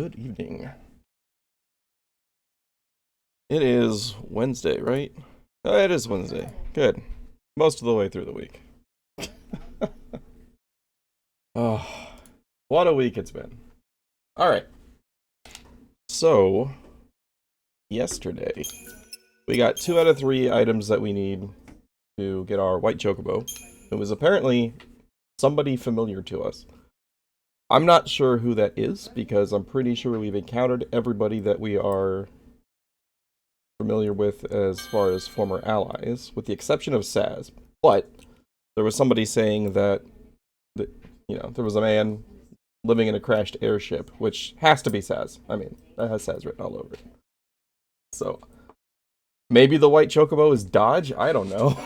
Good evening. It is Wednesday, right? It is Wednesday. Good. Most of the way through the week. Oh, what a week it's been. Alright. So, yesterday, we got 2 out of 3 items that we need to get our white chocobo. It was apparently somebody familiar to us. I'm not sure who that is, because I'm pretty sure we've encountered everybody that we are familiar with as far as former allies, with the exception of Saz. But there was somebody saying that, there was a man living in a crashed airship, which has to be Saz. I mean, that has Saz written all over it. So, maybe the white chocobo is Dodge? I don't know.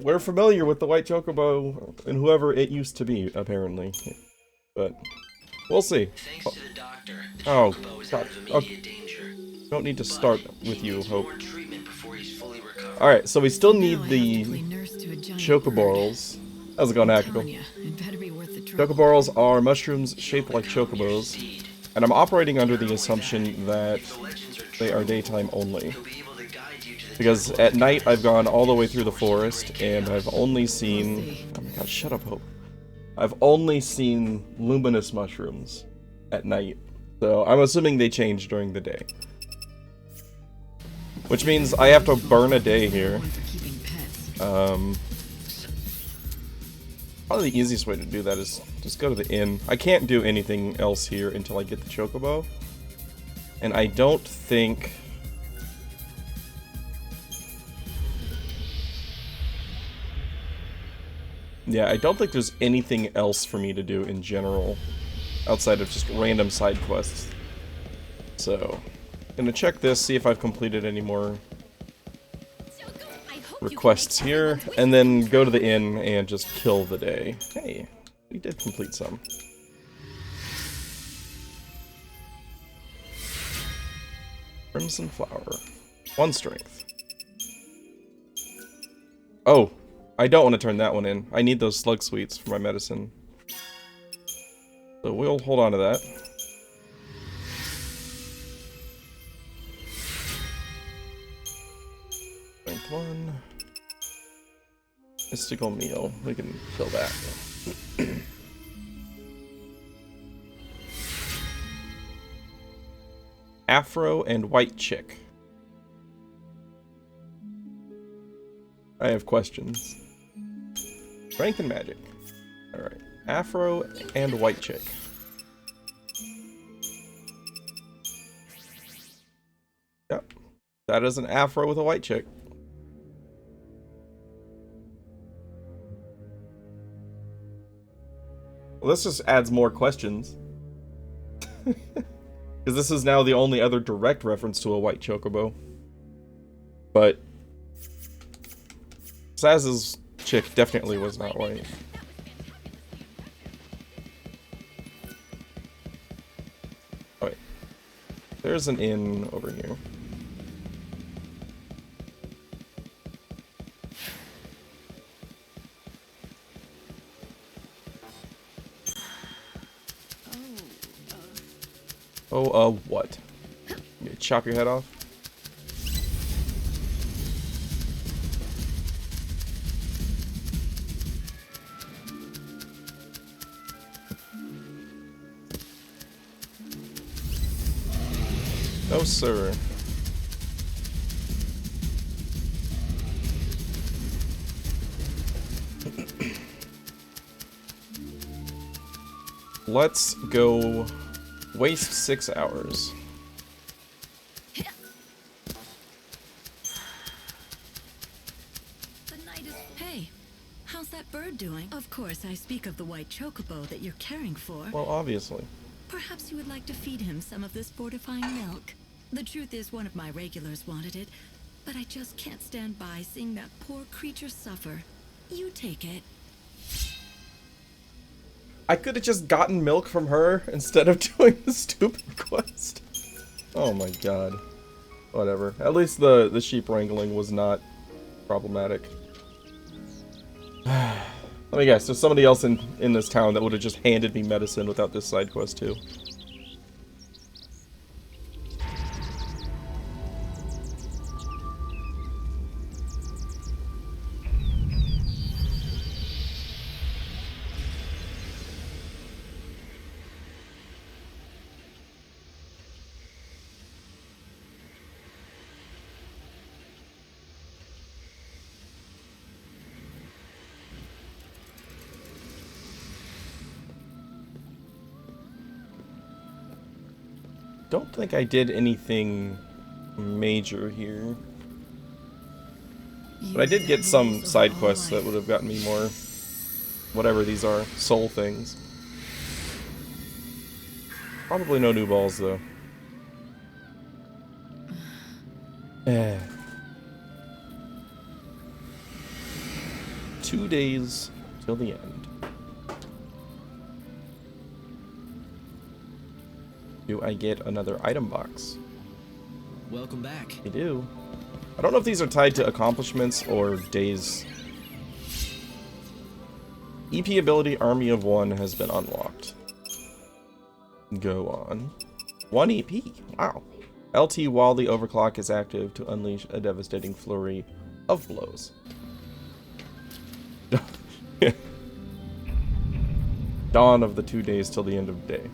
We're familiar with the white chocobo and whoever it used to be, apparently. But we'll see. Thanks to the doctor, the Oh, chocobo is God. out of immediate danger. Don't need to start But with he you, needs Hope. more treatment before he's fully recovered. Alright, so we still Now need I have the to play nurse to a giant chocoborals. How's it going, bird. Akiko? Telling ya, it better be worth the trouble. Chocoborals are mushrooms shaped like Calm your chocobos, steed. and I'm operating under Not the only assumption that if the legends are they are true, daytime only. he'll be able to guide you to the Because temple at night I've gone all the way through the source to forest, break and chaos. I've only We'll seen... see. Oh my god, shut up, Hope. I've only seen luminous mushrooms at night. So I'm assuming they change during the day. Which means I have to burn a day here. One for keeping pets. Probably the easiest way to do that is just go to the inn. I can't do anything else here until I get the chocobo. And I don't think... Yeah, I don't think there's anything else for me to do in general, outside of just random side quests. So, gonna check this, see if I've completed any more requests here, and then go to the inn and just kill the day. Hey, we did complete some. Crimson Flower. 1 strength. Oh, I don't want to turn that one in. I need those slug sweets for my medicine. So we'll hold on to that. Strength 1. Mystical meal. We can kill that. Afro and white chick. I have questions. Strength and magic. Alright. Afro and white chick. Yep. That is an afro with a white chick. Well, this just adds more questions. Because this is now the only other direct reference to a white chocobo. But Saz's chick definitely was not white. Oh, wait. There's an inn over here. Oh, what? You chop your head off? No, sir. Let's go waste 6 hours. Hey, how's that bird doing? Of course, I speak of the white chocobo that you're caring for. Well, obviously. Perhaps you would like to feed him some of this fortifying milk. The truth is, one of my regulars wanted it, but I just can't stand by seeing that poor creature suffer. You take it. I could have just gotten milk from her instead of doing the stupid quest. Oh my god. Whatever. At least the sheep wrangling was not problematic. Let me guess, there's somebody else in this town that would have just handed me medicine without this side quest too. Don't think I did anything major here. But I did get some side quests that would have gotten me more, whatever these are, soul things. Probably no new balls, though. 2 days till the end. Do I get another item box? Welcome back. I do. I don't know if these are tied to accomplishments or days. EP ability Army of One has been unlocked. Go on. 1 EP. Wow. LT while the overclock is active to unleash a devastating flurry of blows. Dawn of the 2 days till the end of the day.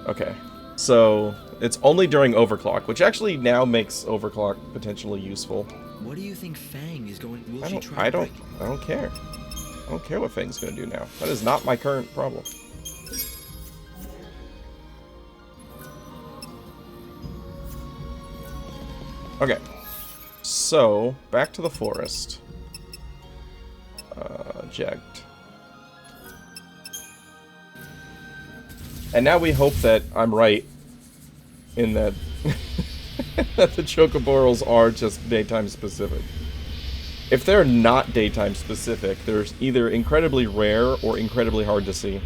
Okay. So, it's only during overclock, which actually now makes overclock potentially useful. What do you think Fang is going? Will I she don't try? I don't care. I don't care what Fang's gonna do now. That is not my current problem. Okay. So, back to the forest. Jagged. And now we hope that I'm right in that that the Chocoborals are just daytime specific. If they're not daytime specific, they're either incredibly rare or incredibly hard to see.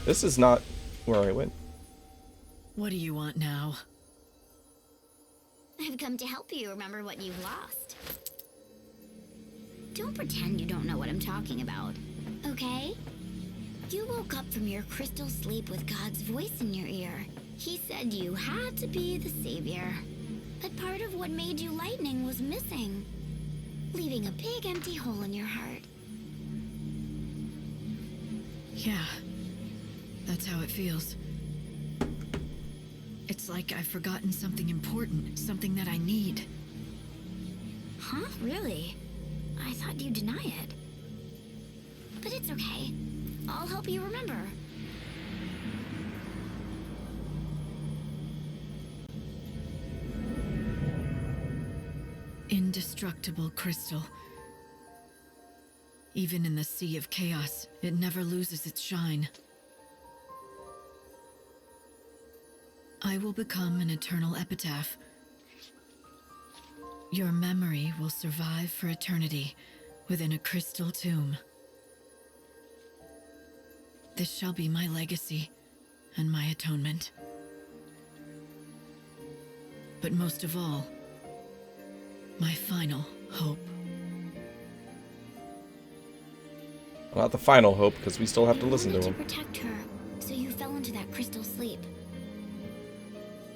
This is not where I went. What do you want now? I've come to help you remember what you've lost. Don't pretend you don't know what I'm talking about, okay? You woke up from your crystal sleep with God's voice in your ear. He said you had to be the savior. But part of what made you lightning was missing, leaving a big empty hole in your heart. Yeah, that's how it feels. It's like I've forgotten something important, something that I need. Huh? Really? I thought you'd deny it. But it's okay. I'll help you remember. Indestructible crystal. Even in the sea of chaos, it never loses its shine. I will become an eternal epitaph. Your memory will survive for eternity within a crystal tomb. This shall be my legacy and my atonement. But most of all, my final hope. Not the final hope, because we still have to listen to You him. wanted to protect her, so you fell into that crystal sleep.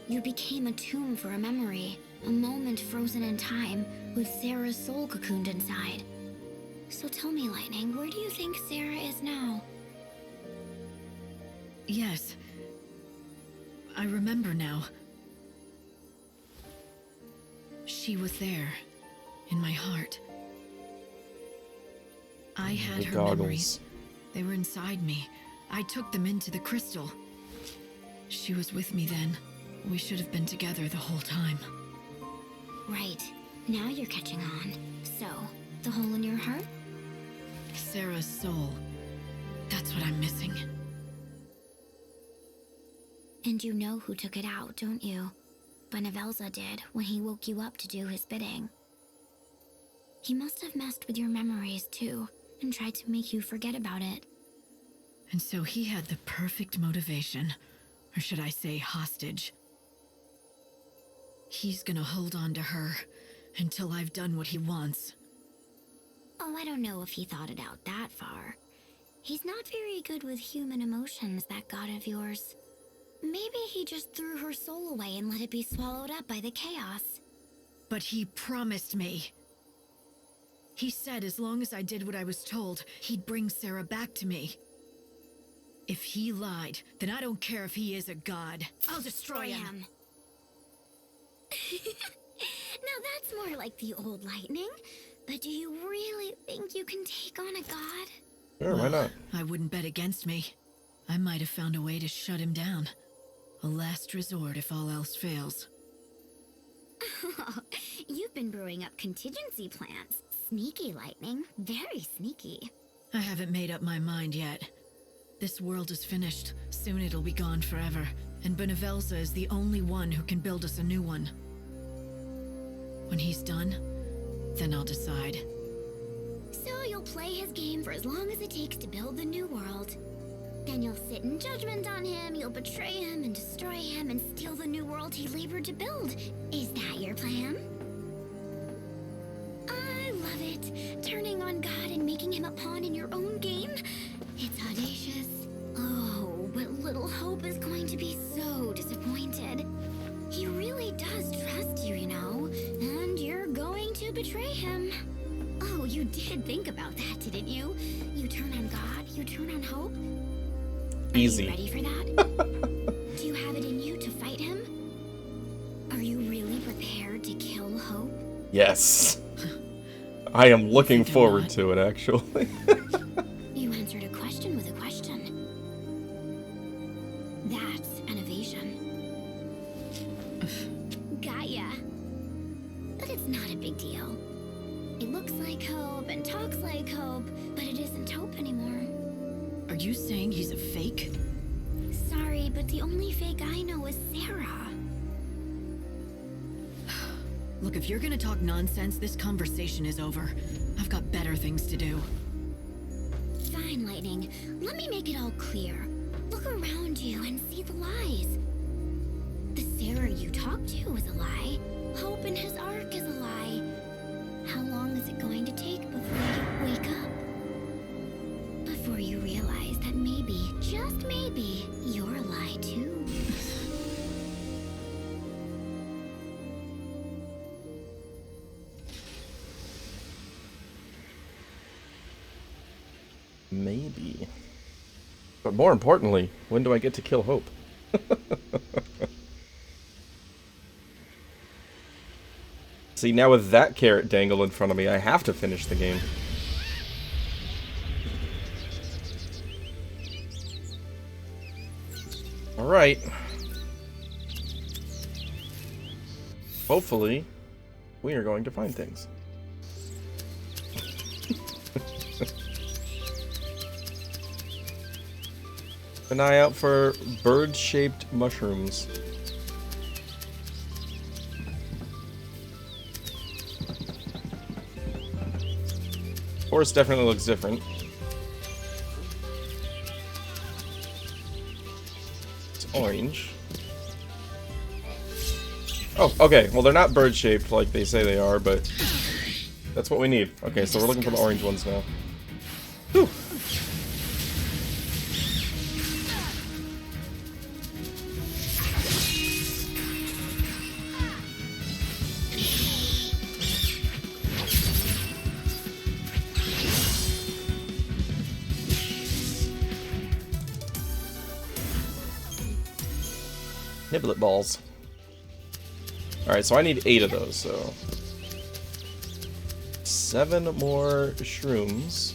You became a tomb for a memory, a moment frozen in time with Sarah's soul cocooned inside. So tell me, Lightning, where do you think Sarah is now? Yes. I remember now. She was there, in my heart. I had The her goggles. memories. They were inside me. I took them into the crystal. She was with me then. We should have been together the whole time. Right. Now you're catching on. So, the hole in your heart? Sarah's soul. That's what I'm missing. And you know who took it out, don't you? Benevelza did when he woke you up to do his bidding. He must have messed with your memories too, and tried to make you forget about it. And so he had the perfect motivation. Or should I say hostage. He's gonna hold on to her until I've done what he wants. Oh, I don't know if he thought it out that far. He's not very good with human emotions, that god of yours. Maybe he just threw her soul away and let it be swallowed up by the chaos. But he promised me. He said as long as I did what I was told, he'd bring Sarah back to me. If he lied, then I don't care if he is a god. I'll destroy him. Now that's more like the old lightning. But do you really think you can take on a god? Sure, why not? I wouldn't bet against me. I might have found a way to shut him down. A last resort if all else fails. You've been brewing up contingency plans. Sneaky, Lightning. Very sneaky. I haven't made up my mind yet. This world is finished. Soon it'll be gone forever. And Benevelza is the only one who can build us a new one. When he's done, then I'll decide. So you'll play his game for as long as it takes to build the new world. Then you'll sit in judgment on him, you'll betray him and destroy him and steal the new world he labored to build. Is that your plan? I love it. Turning on God and making him a pawn in your own game. It's audacious. Oh, but little Hope is going to be so disappointed. He really does trust you, you know, and you're going to betray him. Oh, you did think about that, didn't you? You turn on God, you turn on Hope. Easy. Are you ready for that? Do you have it in you to fight him? Are you really prepared to kill Hope? Yes. I am looking Think I'm forward not. to it, actually. You answered a question with a question. That's an evasion. Got ya. But it's not a big deal. It looks like Hope and talks like Hope, but it isn't Hope anymore. Are you saying he's a fake? Sorry, but the only fake I know is Sarah. Look, if you're gonna talk nonsense, this conversation is over. I've got better things to do. Fine, Lightning. Let me make it all clear. Look around you and see the lies. The Sarah you talked to is a lie. Hope in his arc is a lie. How long is it going to take before you wake up? Before you realize that maybe, just maybe, you're a lie too. Maybe. But more importantly, when do I get to kill Hope? See, now with that carrot dangle in front of me, I have to finish the game. Alright. Hopefully, we are going to find things. An eye out for bird-shaped mushrooms. Forest definitely looks different. It's orange. Oh, okay. Well, they're not bird-shaped like they say they are, but that's what we need. Okay, so we're looking for the orange ones now. Whew. Niblet balls. Alright, so I need 8 of those, so 7 more shrooms.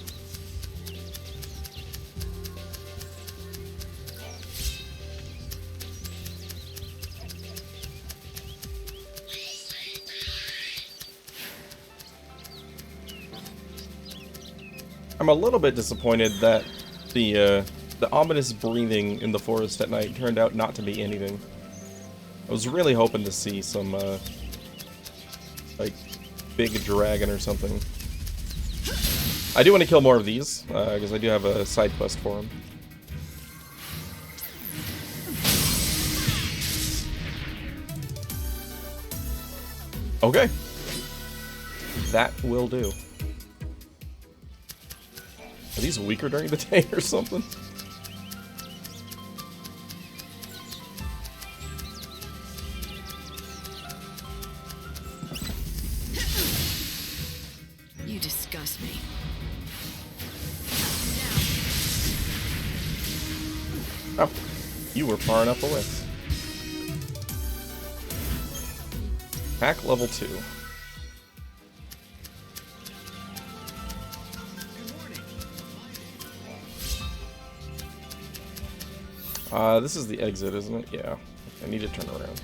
I'm a little bit disappointed that the ominous breathing in the forest at night turned out not to be anything. I was really hoping to see some, like, big dragon or something. I do want to kill more of these, because I do have a side quest for them. Okay. That will do. Are these weaker during the day or something? You disgust me. Oh, you were far enough away. Hack level 2. This is the exit, isn't it? Yeah. I need to turn around.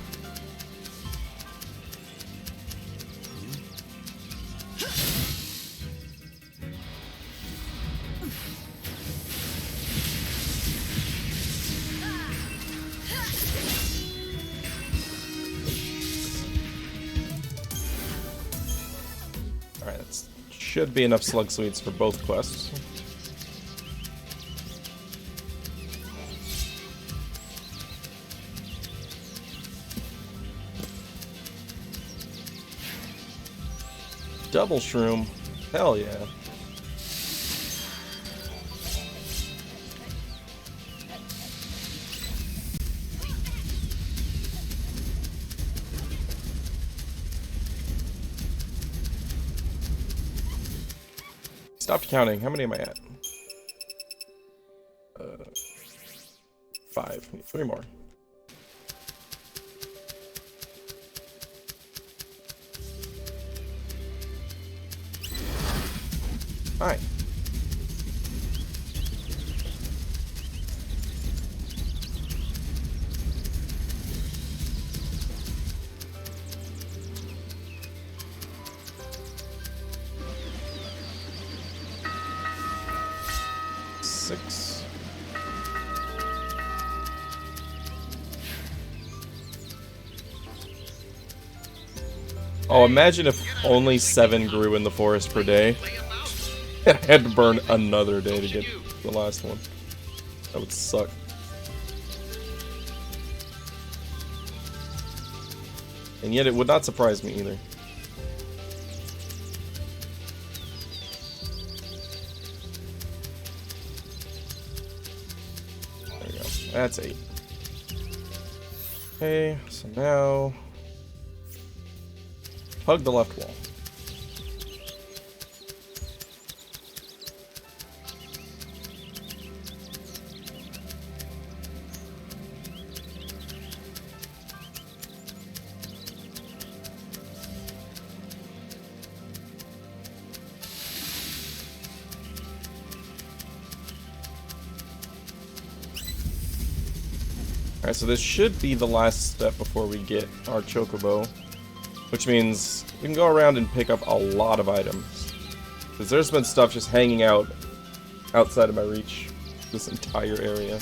Alright, that should be enough slug sweets for both quests. Double shroom. Hell yeah. Stopped counting. How many am I at? 5. Need 3 more. Hi. Six. Oh, imagine if only 7 grew in the forest per day. I had to burn another day to get the last one. That would suck. And yet it would not surprise me either. There we go. That's 8. Okay, so now... hug the left wall. Alright, so this should be the last step before we get our chocobo, which means we can go around and pick up a lot of items. Because there's been stuff just hanging out outside of my reach this entire area.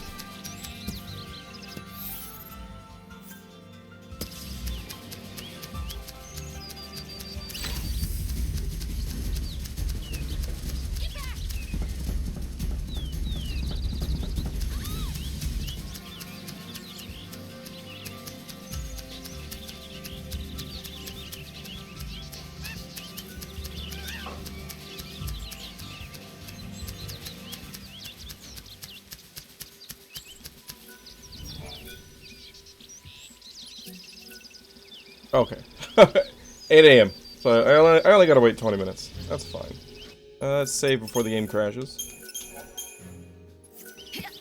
Okay. 8 a.m. So I only gotta wait 20 minutes. That's fine. Let's save before the game crashes.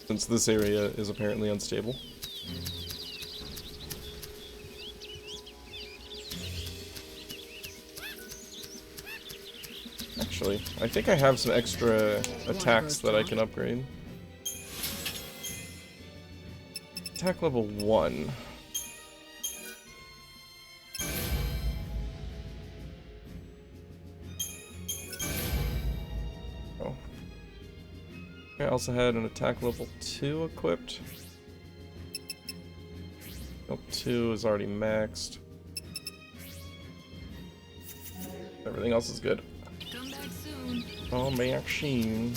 Since this area is apparently unstable. Actually, I think I have some extra attacks that I can upgrade. Attack level 1. I also had an attack level 2 equipped. Nope, 2 is already maxed. Everything else is good. Come back soon. Oh, machine.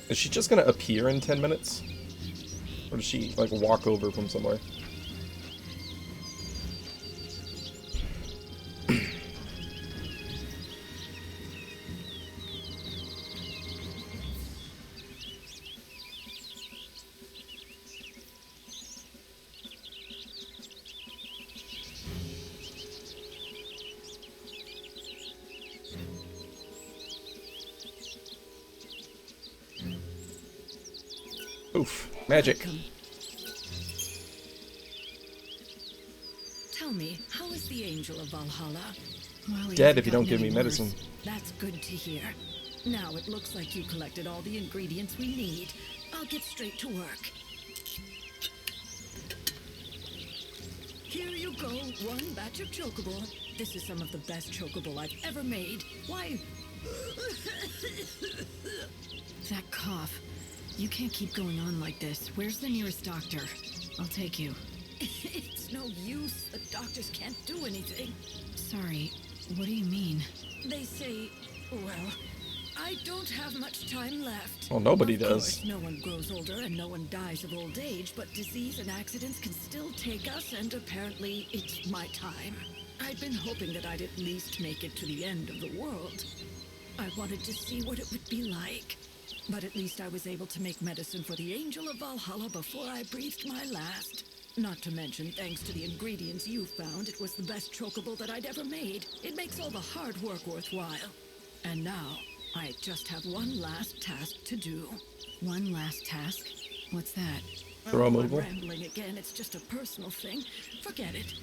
Is she just gonna appear in 10 minutes? Or does she, like, walk over from somewhere? Magic. Welcome. Tell me, how is the angel of Valhalla? Well, he Dead hasn't if you don't gotten give me any worse. medicine. That's good to hear. Now it looks like you collected all the ingredients we need. I'll get straight to work. Here you go, one batch of chocobo. This is some of the best chocobo I've ever made. Why? That cough. You can't keep going on like this. Where's the nearest doctor? I'll take you. It's no use. The doctors can't do anything. Sorry, what do you mean? They say, well, I don't have much time left. Well, nobody Of does. course, no one grows older and no one dies of old age, but disease and accidents can still take us, and apparently it's my time. I'd been hoping that I'd at least make it to the end of the world. I wanted to see what it would be like. But at least I was able to make medicine for the Angel of Valhalla before I breathed my last. Not to mention, thanks to the ingredients you found, it was the best chocobo that I'd ever made. It makes all the hard work worthwhile. And now, I just have one last task to do. One last task? What's that? Throw a I'm mobile. rambling again, it's just a personal thing. Forget it.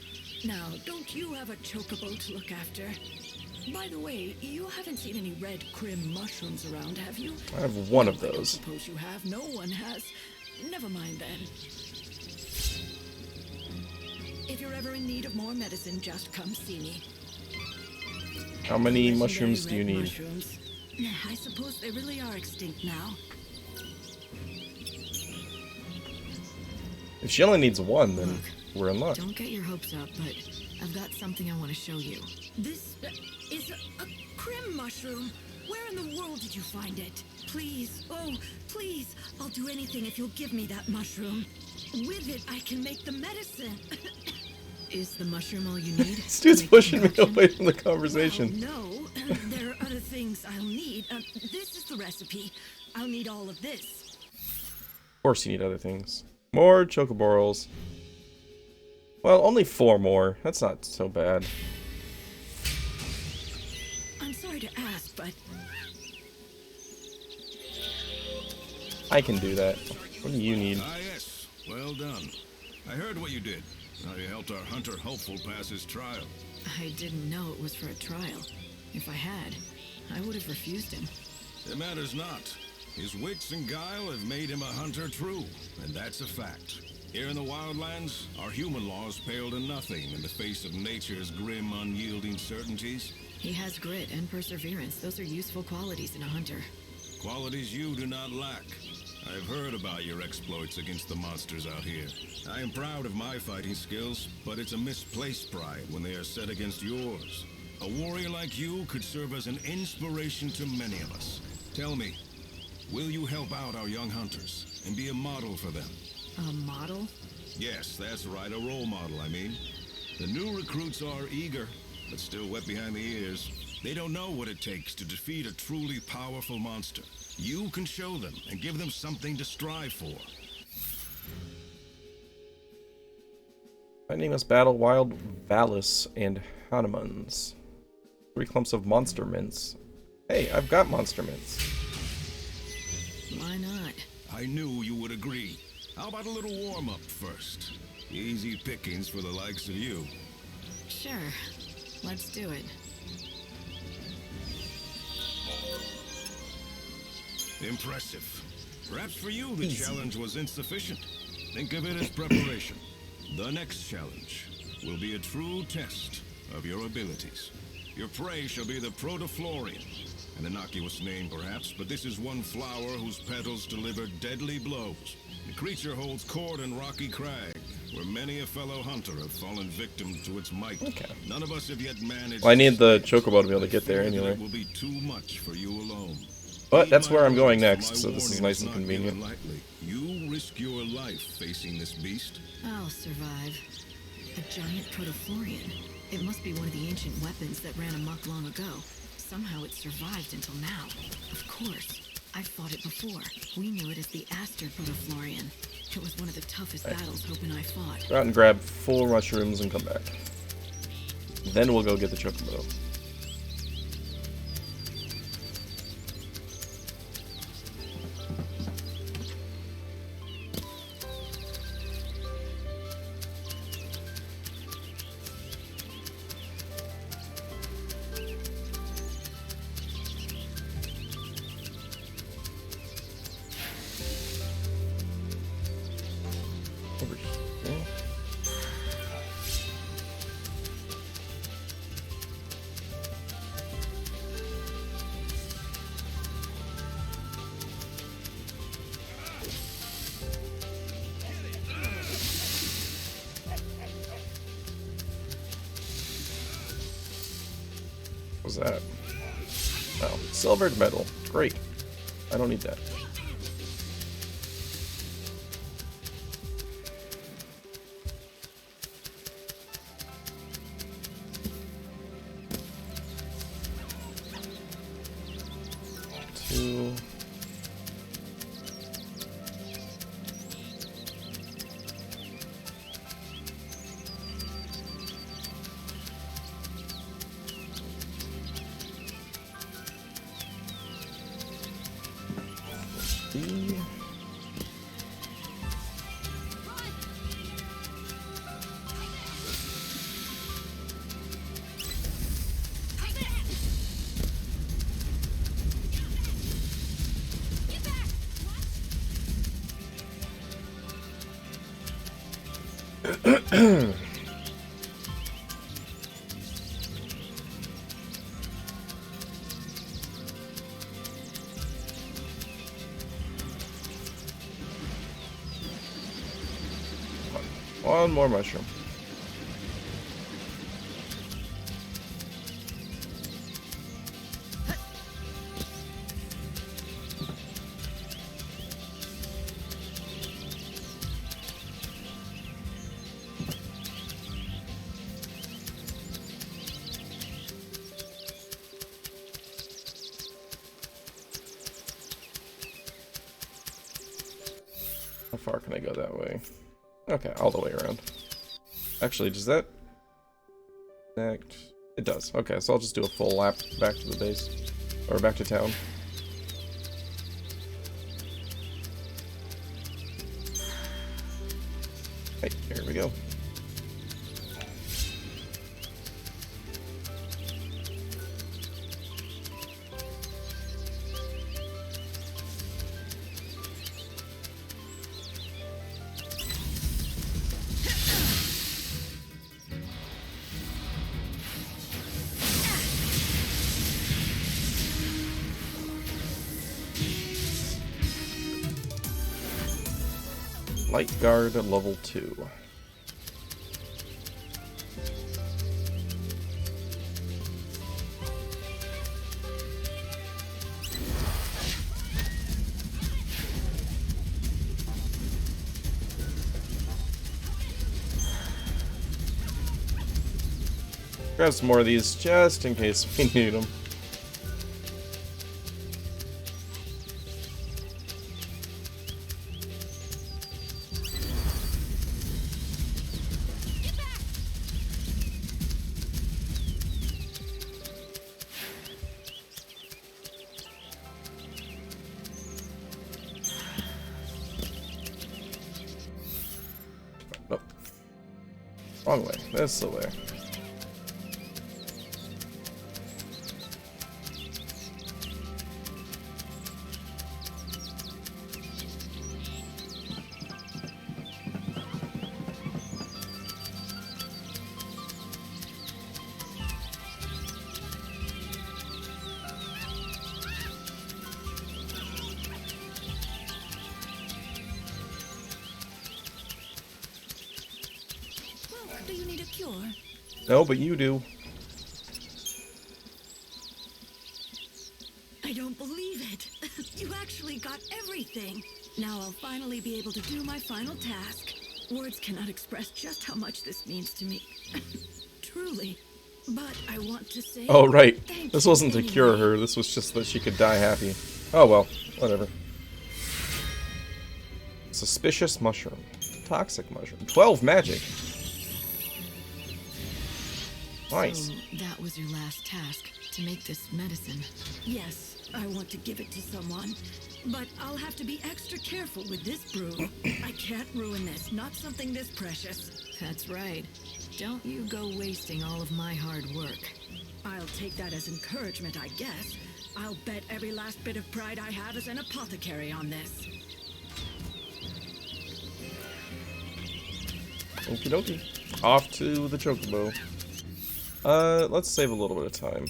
Now, don't you have a chocobo to look after? By the way, you haven't seen any red crim mushrooms around, have you? I have one of I don't those. suppose you have. No one has. Never mind then. If you're ever in need of more medicine, just come see me. How many Legendary mushrooms do you red need? mushrooms. I suppose they really are extinct now. If she only needs one, then Look, we're in luck. Don't get your hopes up, but I've got something I want to show you. This is a crim mushroom. Where in the world did you find it? Please, oh, please, I'll do anything if you'll give me that mushroom. With it, I can make the medicine. Is the mushroom all you need? This dude's pushing me away from the conversation. Well, no, there are other things I'll need. This is the recipe. I'll need all of this. Of course you need other things. More chocoborals. Well, only 4 more. That's not so bad. I'm sorry to ask, but I can do that. What do you need? Ah, yes. Well done. I heard what you did. How you helped our hunter hopeful pass his trial. I didn't know it was for a trial. If I had, I would have refused him. It matters not. His wits and guile have made him a hunter true, and that's a fact. Here in the wildlands, our human laws pale to nothing in the face of nature's grim, unyielding certainties. He has grit and perseverance. Those are useful qualities in a hunter. Qualities you do not lack. I have heard about your exploits against the monsters out here. I am proud of my fighting skills, but it's a misplaced pride when they are set against yours. A warrior like you could serve as an inspiration to many of us. Tell me, will you help out our young hunters and be a model for them? A model? Yes, that's right, a role model, I mean. The new recruits are eager, but still wet behind the ears. They don't know what it takes to defeat a truly powerful monster. You can show them and give them something to strive for. My name is Battle Wild Valis and Hannemans. 3 clumps of monster mints. Hey, I've got monster mints. Why not? I knew you would agree. How about a little warm-up first? Easy pickings for the likes of you. Sure. Let's do it. Impressive. Perhaps for you the challenge was insufficient. Think of it as preparation. The next challenge will be a true test of your abilities. Your prey shall be the Protoflorian. An innocuous name perhaps, but this is one flower whose petals deliver deadly blows. The creature holds cord and rocky crag, where many a fellow hunter have fallen victim to its might. Okay. None of us have yet managed. Well, I need the to chocobo to be able to get there fear that anyway. It will be too much for you alone. But that's where I'm going My next, so this is warning nice is and not convenient. given lightly. You risk your life facing this beast. I'll survive. A giant Protoflorian. It must be one of the ancient weapons that ran amok long ago. Somehow it survived until now. Of course. I've fought it before. We knew it as the Aster Protoflorian. It was one of the toughest battles Hope and I fought. Go out and grab 4 mushrooms and come back. Then we'll go get the chocobo. was that? Oh, silvered metal. Great. I don't need that. Two. Three. One more mushroom. How far can I go that way? Okay, all the way around. Actually, does that connect? It does. Okay, so I'll just do a full lap back to the base. Or back to town. Hey, here we go. Light Guard level 2. Grab some more of these just in case we need them. Oh. Wrong way. That's the way. Do you need a cure? No, but you do. I don't believe it. You actually got everything. Now I'll finally be able to do my final task. Words cannot express just how much this means to me. Truly. But I want to say... Oh, right. thank This you wasn't to cure anyway. her. This was just that she could die happy. Oh, well. Whatever. Suspicious mushroom. Toxic mushroom. 12 magic. Nice. So that was your last task, to make this medicine. Yes, I want to give it to someone. But I'll have to be extra careful with this brew. I can't ruin this. Not something this precious. That's right. Don't you go wasting all of my hard work. I'll take that as encouragement, I guess. I'll bet every last bit of pride I have as an apothecary on this. Okie dokie. Off to the chocobo. Let's save a little bit of time.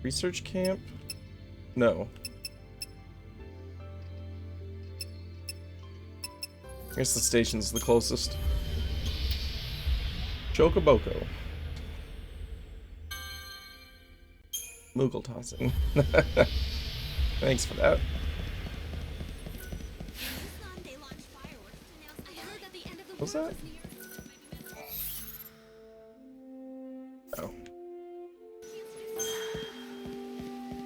Research camp? No. I guess the station's the closest. Chocoboko. Moogle tossing. Thanks for that. What's that? Oh.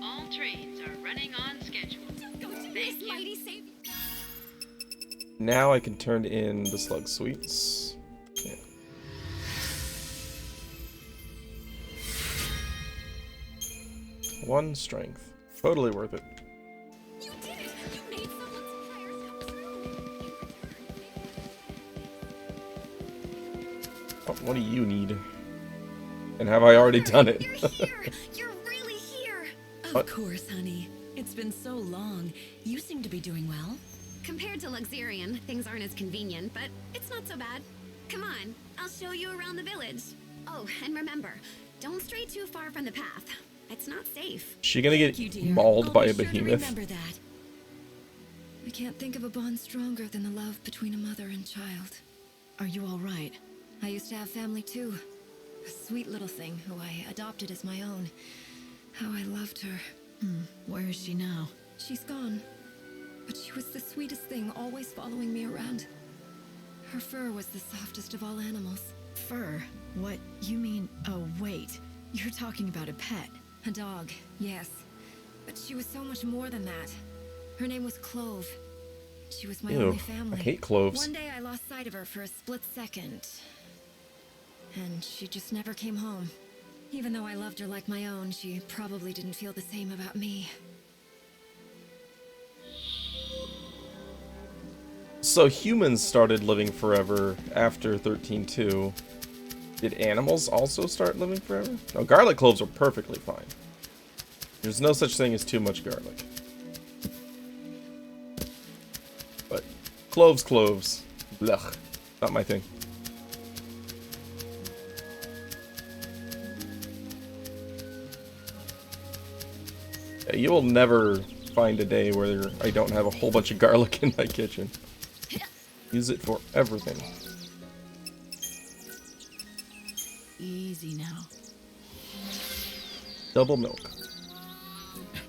All trains are running on schedule. Thank you. Now I can turn in the slug sweets. Yeah. One strength. Totally worth it. You did it! You made someone's prayers come true! Oh, what do you need? And have I already done it? You're here! You're really here! Of What? course, honey. It's been so long. You seem to be doing well. Compared to Luxurian, things aren't as convenient, but it's not so bad. Come on, I'll show you around the village. Oh, and remember, don't stray too far from the path. It's not safe. She gonna get Thank you, dear. mauled I'll by be a sure to behemoth. remember that. I can't think of a bond stronger than the love between a mother and child. Are you all right? I used to have family too. A sweet little thing who I adopted as my own. How I loved her. Where is she now? She's gone. But she was the sweetest thing, always following me around. Her fur was the softest of all animals. Fur? What? You mean... Oh, wait. You're talking about a pet. A dog, yes. But she was so much more than that. Her name was Clove. She was my Ew, only I family. hate cloves. One day I lost sight of her for a split second. And she just never came home. Even though I loved her like my own, she probably didn't feel the same about me. So humans started living forever after 13.2. Did animals also start living forever? No, garlic cloves are perfectly fine. There's no such thing as too much garlic. But cloves, blech, not my thing. Yeah, you will never find a day where I don't have a whole bunch of garlic in my kitchen. Use it for everything. Easy now. Double milk.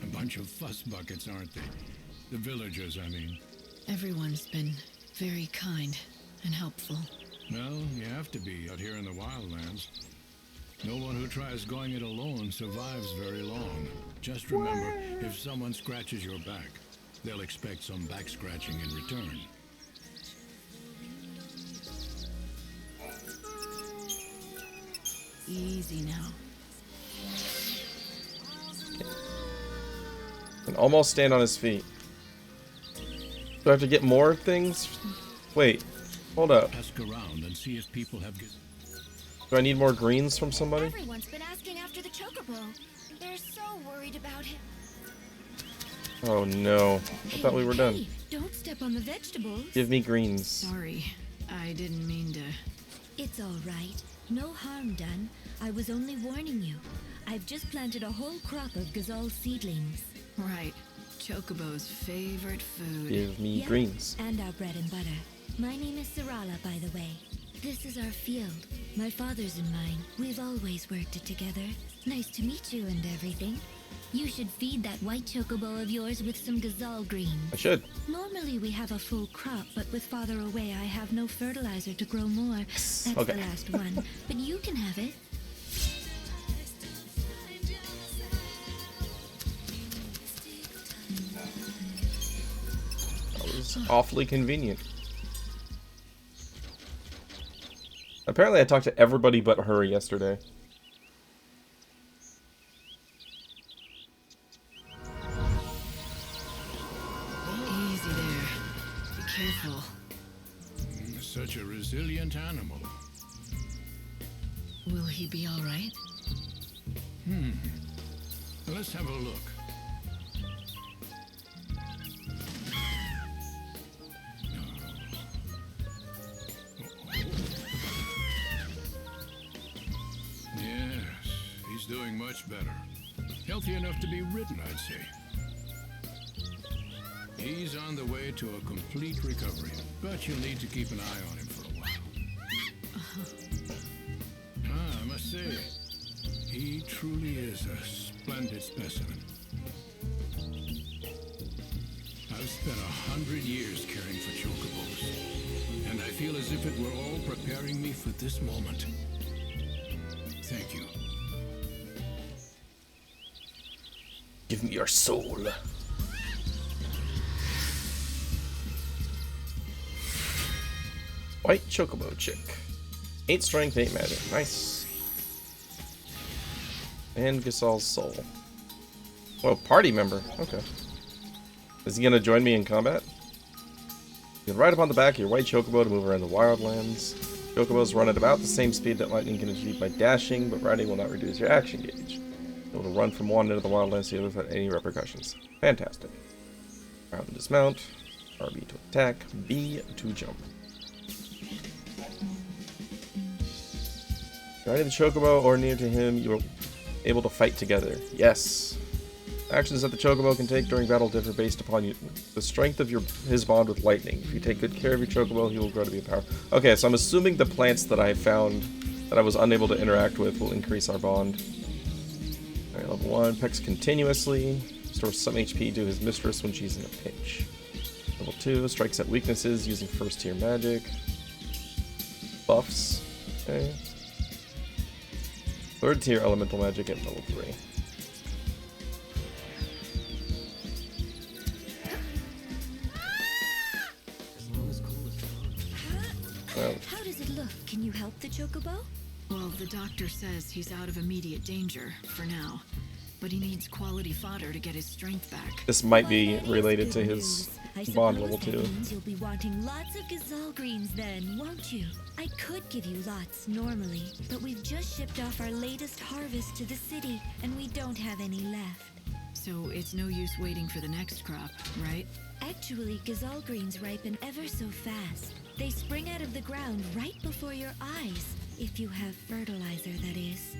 A bunch of fuss buckets, aren't they? The villagers, I mean. Everyone's been very kind and helpful. Well, you have to be out here in the wildlands. No one who tries going it alone survives very long. Just remember, if someone scratches your back, they'll expect some back scratching in return. Easy now. Can almost stand on his feet. Do I have to get more things? Wait, hold up. Ask around and see if people have... Do I need more greens from somebody? Everyone's been asking after the chocobo. They're so worried about him. Oh no. I thought we were done. Hey, don't step on the vegetables. Give me greens. Sorry. I didn't mean to... It's all right. No harm done. I was only warning you. I've just planted a whole crop of gazelle seedlings. Right. Chocobo's favorite food. Give me Yeah, greens. and our bread and butter. My name is Sarala, by the way. This is our field. My father's and mine. We've always worked it together. Nice to meet you and everything. You should feed that white chocobo of yours with some gazelle greens. I should. Normally we have a full crop, but with father away I have no fertilizer to grow more. That's Okay. the last one. But you can have it. That was awfully convenient. Apparently I talked to everybody but her yesterday. Easy there. Be careful. Such a resilient animal. Will he be all right? Let's have a look. Yes, he's doing much better. Healthy enough to be ridden, I'd say. He's on the way to a complete recovery, but you'll need to keep an eye on him for a while. I must say, he truly is a splendid specimen. I've spent 100 years caring for chocobos, and I feel as if it were all preparing me for this moment. Thank you. Give me your soul. White chocobo chick. 8 strength, 8 magic. Nice. And Gasal's soul. Whoa, party member. Okay. Is he gonna join me in combat? You can ride upon the back of your white chocobo to move around the wildlands. Chocobos run at about the same speed that lightning can achieve by dashing, but riding will not reduce your action gauge. Able to run from one end of the wildlands to the other without any repercussions. Fantastic. Round to dismount. RB to attack. B to jump. Riding the chocobo or near to him, you are able to fight together. Yes. Actions that the chocobo can take during battle differ based upon the strength of his bond with lightning. If you take good care of your chocobo, he will grow to be a power. Okay, so I'm assuming the plants that I found that I was unable to interact with will increase our bond. Alright, level 1, pecks continuously. Restores some HP to his mistress when she's in a pinch. Level 2, strikes at weaknesses using first tier magic. Buffs. Okay. Third tier elemental magic at level 3. How does it look? Can you help the chocobo? Well, the doctor says he's out of immediate danger for now, but he needs quality fodder to get his strength back. This might be related to his bond level 2. You'll be wanting lots of gazelle greens then, won't you? I could give you lots normally, but we've just shipped off our latest harvest to the city, and we don't have any left. So it's no use waiting for the next crop, right? Actually, gazelle greens ripen ever so fast. They spring out of the ground right before your eyes, if you have fertilizer, that is.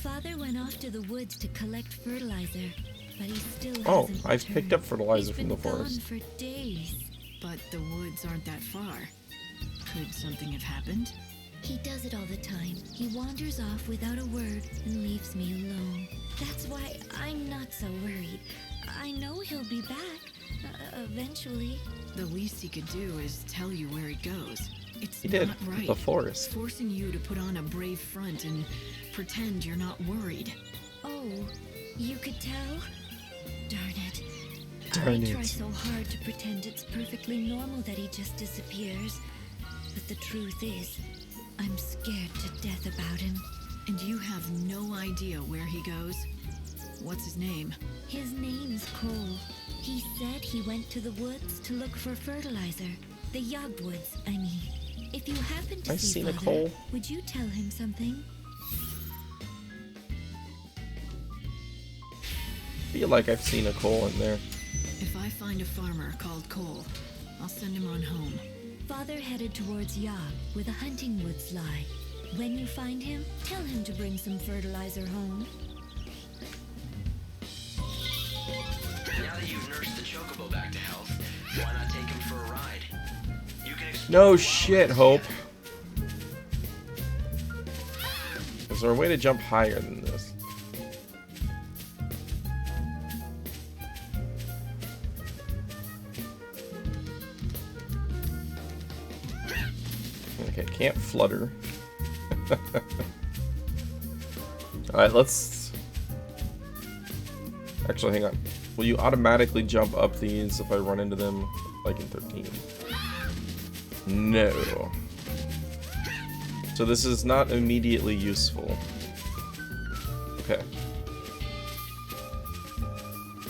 Father went off to the woods to collect fertilizer, but he still hasn't I've returned. picked up fertilizer He's from the been forest. gone for days. But the woods aren't that far. Could something have happened? He does it all the time. He wanders off without a word and leaves me alone. That's why I'm not so worried. I know he'll be back, eventually. The least he could do is tell you where he goes. It's He did. not right. The forest. Forcing you to put on a brave front and pretend you're not worried. Oh, you could tell? Darn it. Darn I try it. so hard to pretend it's perfectly normal that he just disappears. But the truth is, I'm scared to death about him. And you have no idea where he goes? What's his name? His name's Cole. He said he went to the woods to look for fertilizer. The Yogwoods, I mean. If you happen to I've see seen a Father, Cole. would you tell him something? Feel like I've seen a Cole in there. If I find a farmer called Cole, I'll send him on home. Father headed towards Yog, where the hunting woods lie. When you find him, tell him to bring some fertilizer home. Now that you've nursed the chocobo back to health, why not take him for a ride? You can explore No the shit, wildlands Hope. together. Is there a way to jump higher than this? Okay, can't flutter. Alright, let's... Actually, hang on. Will you automatically jump up these if I run into them, like in 13? No. So this is not immediately useful. Okay.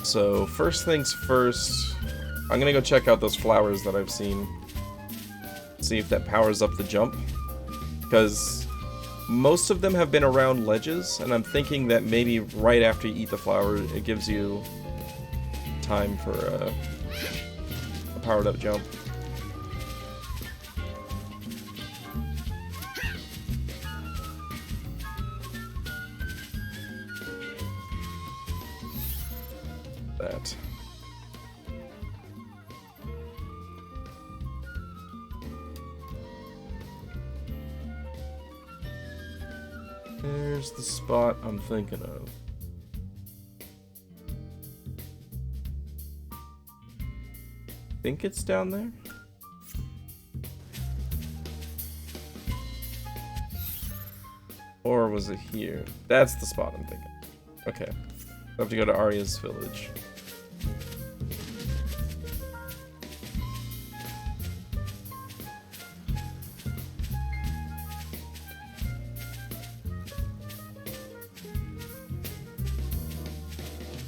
So, first things first, I'm gonna go check out those flowers that I've seen. See if that powers up the jump. Because most of them have been around ledges, and I'm thinking that maybe right after you eat the flower, it gives you time for a powered up jump. That. There's the spot I'm thinking of. Think it's down there? Or was it here? That's the spot I'm thinking. Okay. I have to go to Arya's village.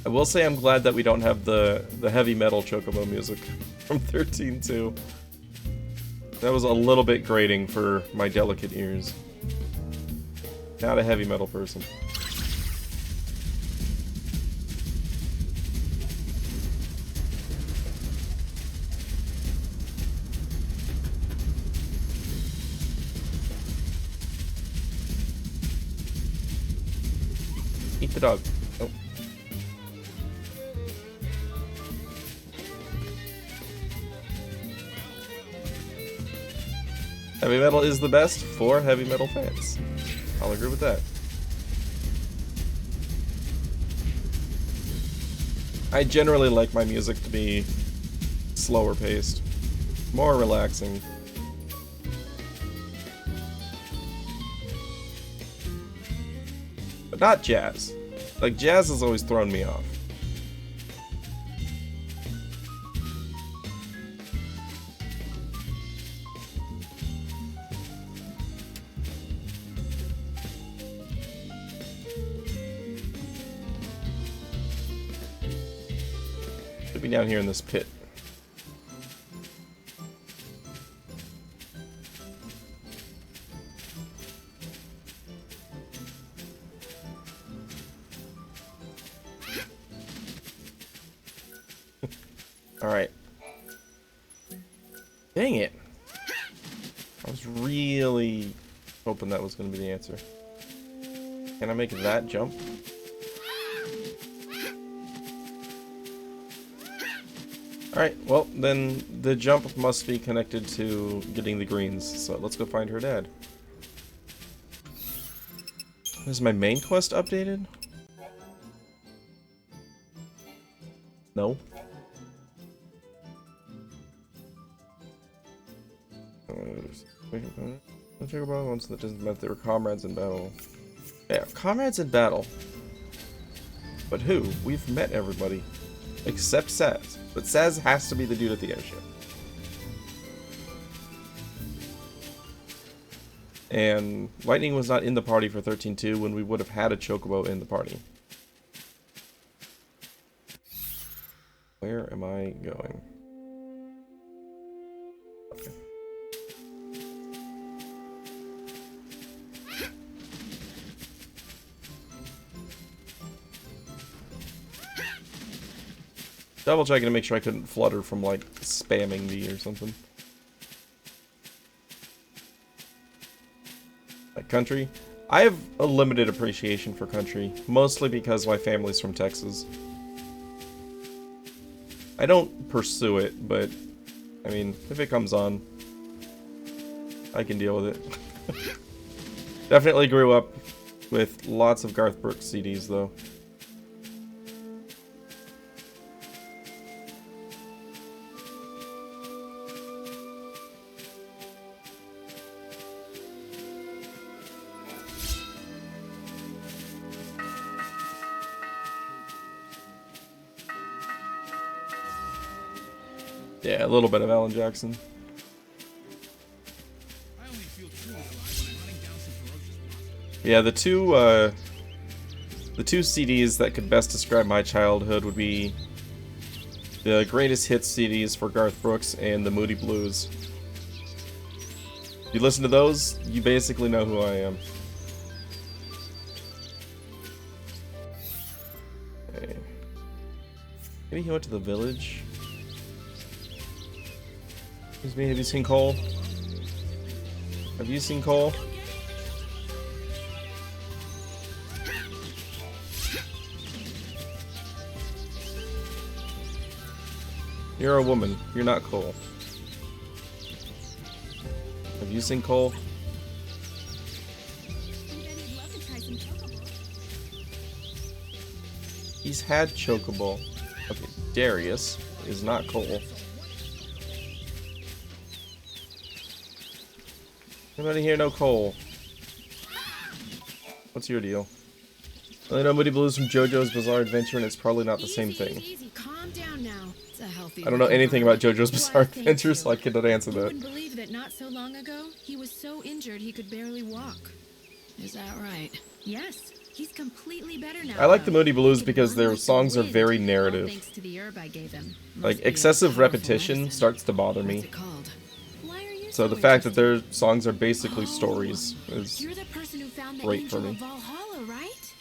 I will say I'm glad that we don't have the heavy metal chocobo music from 13.2. That was a little bit grating for my delicate ears. Not a heavy metal person. Eat the dog. Oh. Heavy metal is the best for heavy metal fans. I'll agree with that. I generally like my music to be slower paced, more relaxing. But not jazz. Like, jazz has always thrown me off. Should be down here in this pit. Alright. Dang it. I was really hoping that was going to be the answer. Can I make that jump? Alright, well, then the jump must be connected to getting the greens, so let's go find her dad. Is my main quest updated? No. Check about once that doesn't meant they were comrades in battle. Yeah, comrades in battle. But who? We've met everybody. Except Saz. But Saz has to be the dude at the airship. And Lightning was not in the party for 13.2 when we would have had a Chocobo in the party. Where am I going? Okay. Double checking to make sure I couldn't flutter from like spamming V or something. Like country. I have a limited appreciation for country, mostly because my family's from Texas. I don't pursue it, but I mean, if it comes on, I can deal with it. Definitely grew up with lots of Garth Brooks CDs though. Yeah, a little bit of Alan Jackson. Yeah, the two CDs that could best describe my childhood would be the greatest hits CDs for Garth Brooks and the Moody Blues. If you listen to those, you basically know who I am. Okay. Maybe he went to the village. Excuse me, have you seen Cole? Have you seen Cole? You're a woman. You're not Cole. Have you seen Cole? He's had Chocobo. Okay, Darius is not Cole. Anybody here know Cole? What's your deal? I know Moody Blues from JoJo's Bizarre Adventure, and it's probably not the same thing. Easy, calm down now. It's a healthy. I don't know anything about JoJo's Bizarre Adventure, so I cannot answer You that. wouldn't believe that not so long ago, he was so injured he could barely walk. Is that right? Yes. He's completely better now. I like the though. Moody Blues He can because run their like the songs are wind, very all narrative. thanks to the herb I gave him. Must Like, be a excessive powerful repetition medicine. starts to bother What's me. it called? Why are you So the fact that their songs are basically stories is You're the person who found the great for angel me. of Valhalla, right?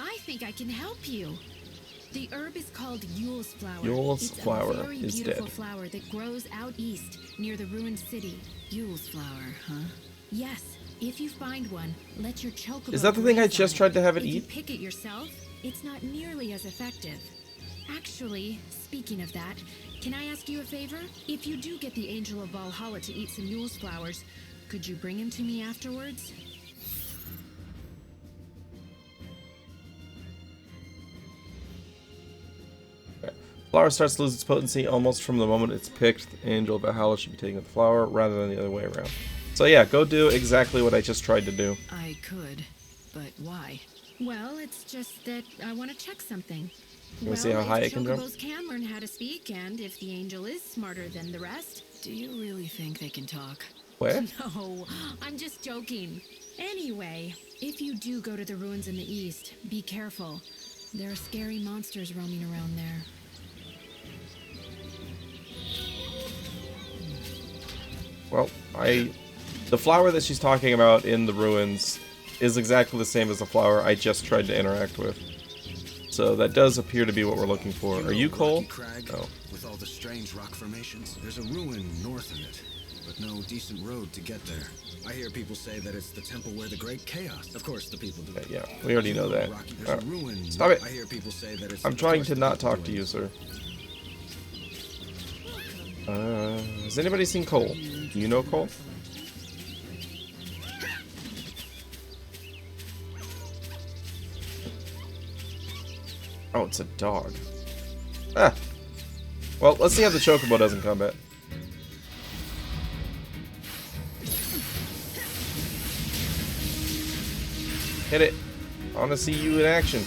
I think I can help you. The herb is called Yule's flower. Yule's It's flower a very is beautiful dead. flower that grows out east near the ruined city. Yule's flower, huh? Yes. If you find one, let your chocobo. Is that the thing I graze just on tried to have it If you eat? pick it yourself, it's not nearly as effective. Actually, speaking of that, can I ask you a favor? If you do get the angel of Valhalla to eat some Yule's flowers, could you bring him to me afterwards? Flower starts to lose its potency almost from the moment it's picked. The Angel of Valhalla should be taking the flower rather than the other way around. So yeah, go do exactly what I just tried to do. I could, but why? Well, it's just that I want to check something. You wanna see how high if it can jump? chocobos can learn how to speak, and if the angel is smarter than the rest, do you really think they can talk? Where? No, I'm just joking. Anyway, if you do go to the ruins in the east, be careful. There are scary monsters roaming around there. Well, the flower that she's talking about in the ruins is exactly the same as the flower I just tried to interact with. So that does appear to be what we're looking for. Are you Cole? Rocky Crag, Oh. with all the strange rock formations. There's a ruin north of it, but no decent road to get there. I hear people say that it's the temple where the great chaos. Of course, the people do. Okay, yeah, we already know that. Rocky, there's Alright. a ruin. Stop it. I hear people say that it's. I'm of trying course to the not people talk do to it. you, sir. Has anybody seen Cole? Do you know Cole? Oh, it's a dog. Ah. Well, let's see how the Chocobo does in combat. Hit it. I want to see you in action.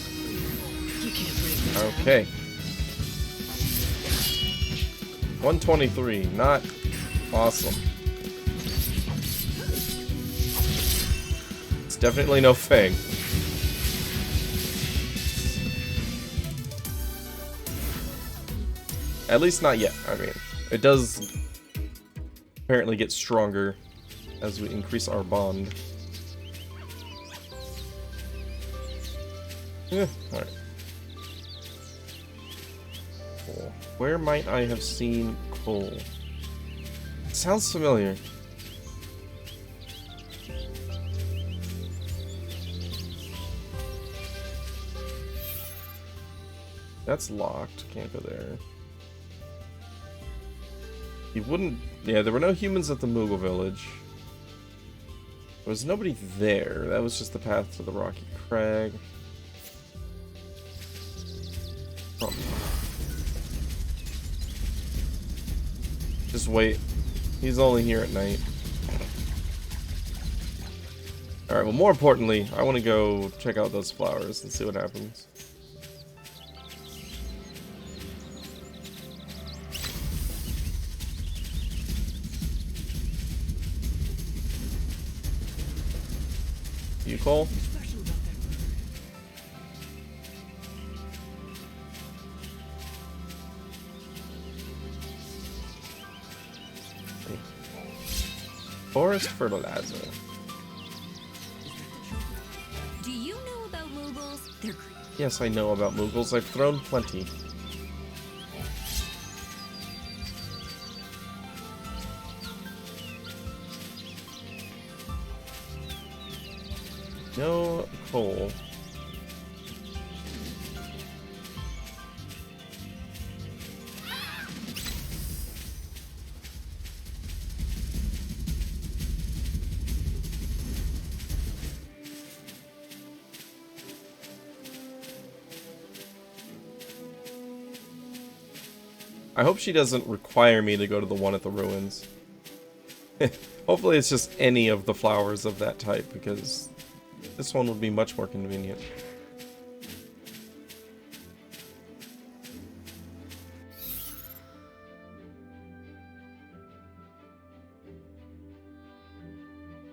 You can't break this. Okay. 123. Not awesome. It's definitely no Fang. At least not yet. I mean, it does apparently get stronger as we increase our bond. Yeah, alright. Cool. Where might I have seen Cole? Sounds familiar. That's locked. Can't go there. He wouldn't... Yeah, there were no humans at the Moogle village. There was nobody there. That was just the path to the Rocky Crag. Oh. Just wait. He's only here at night. Alright, well, more importantly, I want to go check out those flowers and see what happens. You, Cole? Forest fertilizer. Do you know about Moogles? They're Yes, I know about Moogles. I've thrown plenty. No coal. I hope she doesn't require me to go to the one at the ruins. Hopefully it's just any of the flowers of that type, because this one would be much more convenient.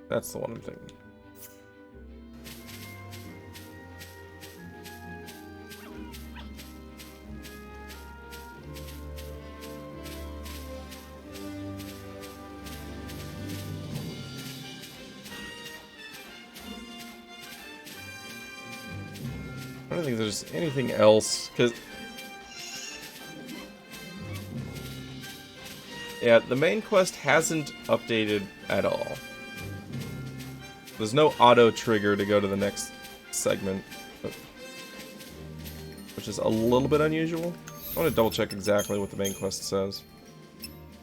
That's the one I'm thinking. I don't think there's anything else, because... yeah, the main quest hasn't updated at all. There's no auto trigger to go to the next segment, which is a little bit unusual. I want to double check exactly what the main quest says.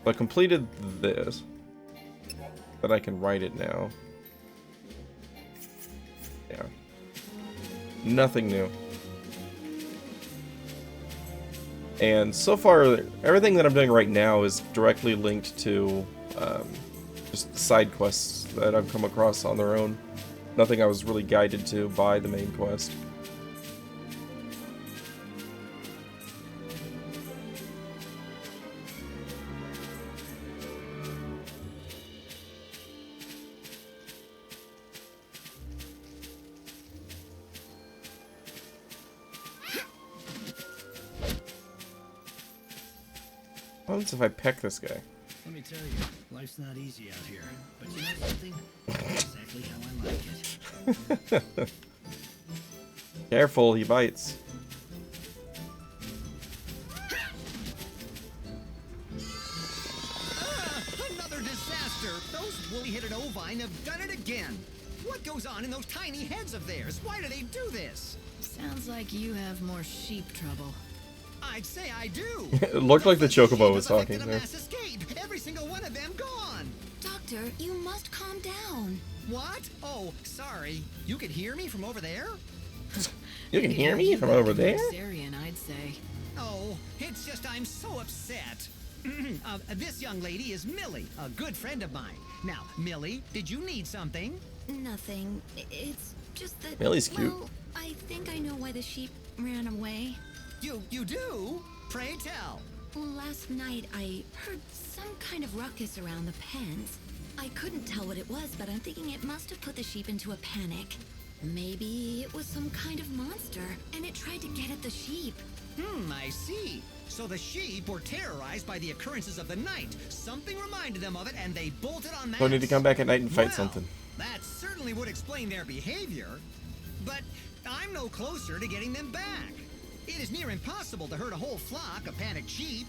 But I completed this, but I can write it now. Yeah. Nothing new. And so far, everything that I'm doing right now is directly linked to just side quests that I've come across on their own. Nothing I was really guided to by the main quest. What happens if I peck this guy? Let me tell you, life's not easy out here. But you know something? That's exactly how I like it. Careful, he bites. Another disaster! Those woolly-headed ovine have done it again! What goes on in those tiny heads of theirs? Why do they do this? Sounds like you have more sheep trouble. I'd say I do! It looked like the chocobo was talking A there. mass escape! Every single one of them gone! Doctor, you must calm down. What? Oh, sorry. You can hear me from over there? You can hear me from over there? Syrian, I'd say. Oh, it's just I'm so upset. This young lady is Millie, a good friend of mine. Now, Millie, did you need something? Nothing. It's just that... Millie's cute. Well, I think I know why the sheep ran away. You do? Pray tell. Last night, I heard some kind of ruckus around the pens. I couldn't tell what it was, but I'm thinking it must have put the sheep into a panic. Maybe it was some kind of monster, and it tried to get at the sheep. I see. So the sheep were terrorized by the occurrences of the night. Something reminded them of it, and they bolted en masse. So I need to come back at night and fight Well, something. That certainly would explain their behavior. But I'm no closer to getting them back. It is near impossible to herd a whole flock of panicked sheep.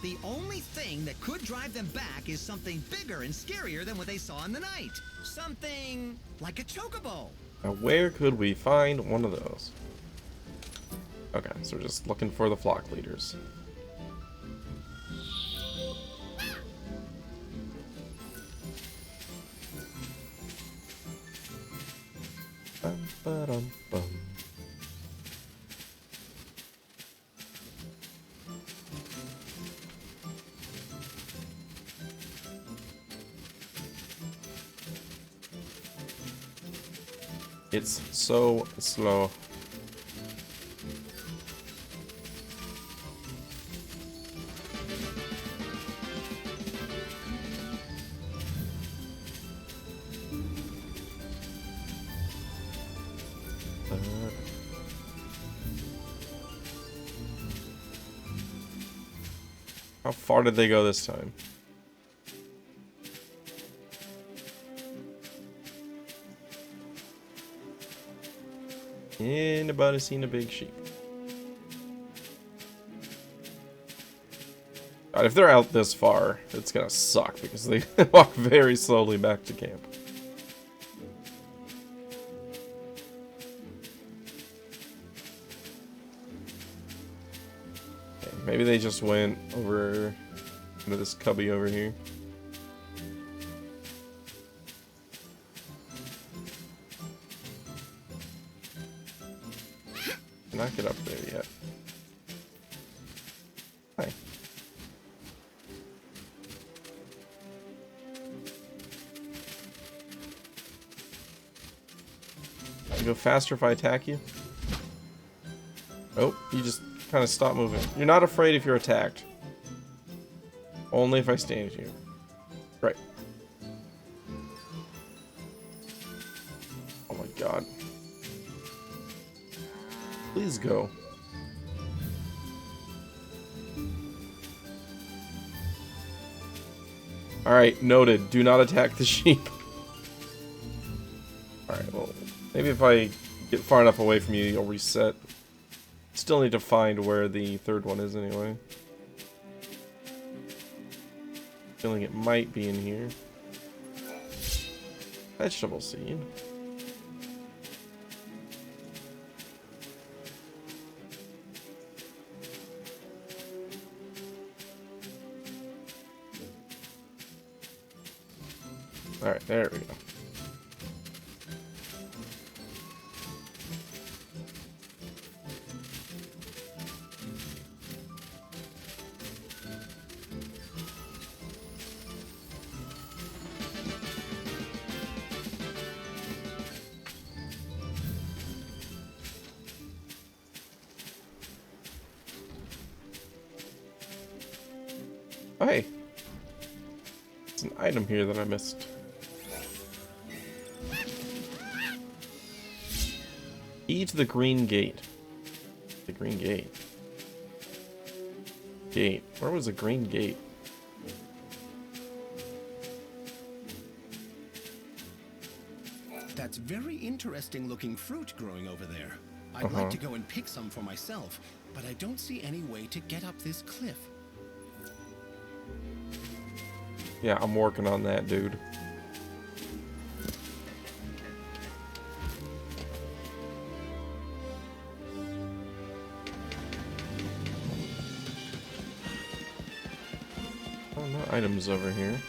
The only thing that could drive them back is something bigger and scarier than what they saw in the night. Something like a chocobo. Now, where could we find one of those? Okay, so we're just looking for the flock leaders. Bum, ba-dum, bum. It's so slow. How far did they go this time? Anybody seen a big sheep? God, if they're out this far, it's gonna suck because they walk very slowly back to camp. Okay, maybe they just went over into this cubby over here. Not get up there yet. Hi. you go faster if I attack you? Oh, you just kind of stop moving. You're not afraid if you're attacked. Only if I stand you. Right. Oh my god. Please go. Alright, noted. Do not attack the sheep. Alright, well, maybe if I get far enough away from you, you'll reset. Still need to find where the third one is anyway. Feeling it might be in here. Vegetable seed. Alright, there we go. Oh, hey. It's an item here that I missed. Key to the green gate. The green gate. Gate. Where was the green gate? That's very interesting looking fruit growing over there. I'd like to go and pick some for myself, but I don't see any way to get up this cliff. Yeah, I'm working on that, dude. Oh, no items over here.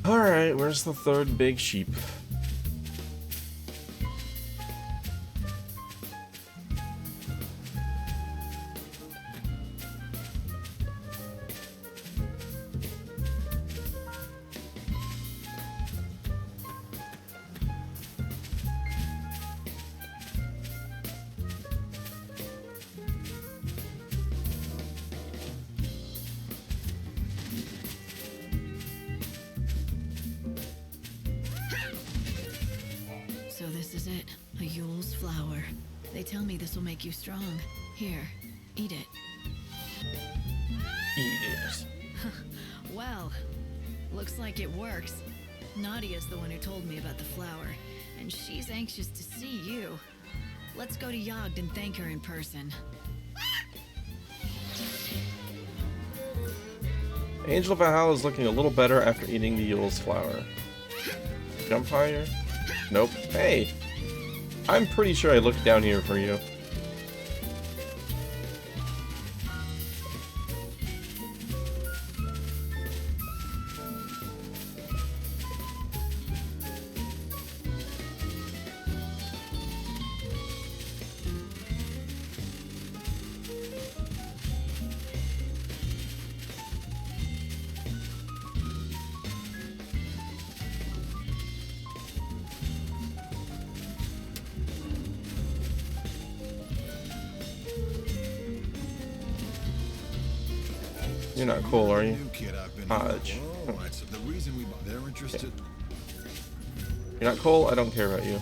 Alright, where's the third big sheep? So this is it, a Yule's flower. They tell me this will make you strong. Here, eat it. Eat it. Well, looks like it works. Nadia's the one who told me about the flower, and she's anxious to see you. Let's go to Yogd and thank her in person. Angel of Valhalla is looking a little better after eating the Yule's flower. Jump higher? Nope. Hey! I'm pretty sure I looked down here for you. You're not cool, are you? Hodge. The reason they're interested. You're not cool? I don't care about you.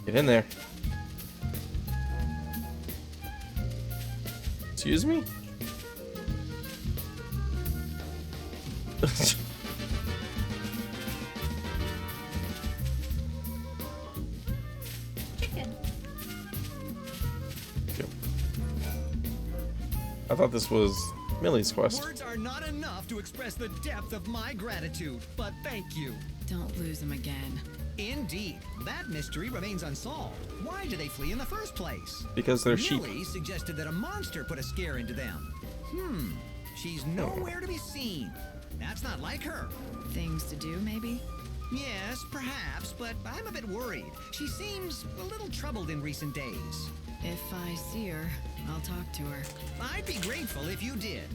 Get in there. Excuse me? I thought this was Millie's quest. Words are not enough to express the depth of my gratitude, but thank you. Don't lose him again. Indeed. That mystery remains unsolved. Why did they flee in the first place? Because they're sheep. Millie suggested that a monster put a scare into them. She's nowhere to be seen. That's not like her. Things to do, maybe? Yes, perhaps, but I'm a bit worried. She seems a little troubled in recent days. If I see her, I'll talk to her. I'd be grateful if you did.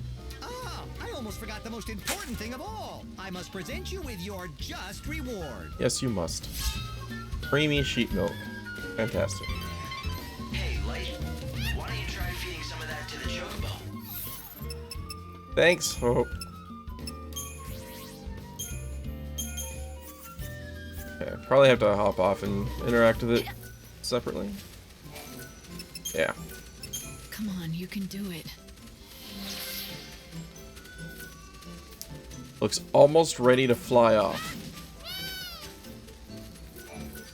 Ah, I almost forgot the most important thing of all. I must present you with your just reward. Yes, you must. Creamy sheep milk. Fantastic. Hey, Light, why don't you try feeding some of that to the chocobo? Thanks, Hope. Okay, probably have to hop off and interact with it separately. Yeah. Come on, you can do it. Looks almost ready to fly off.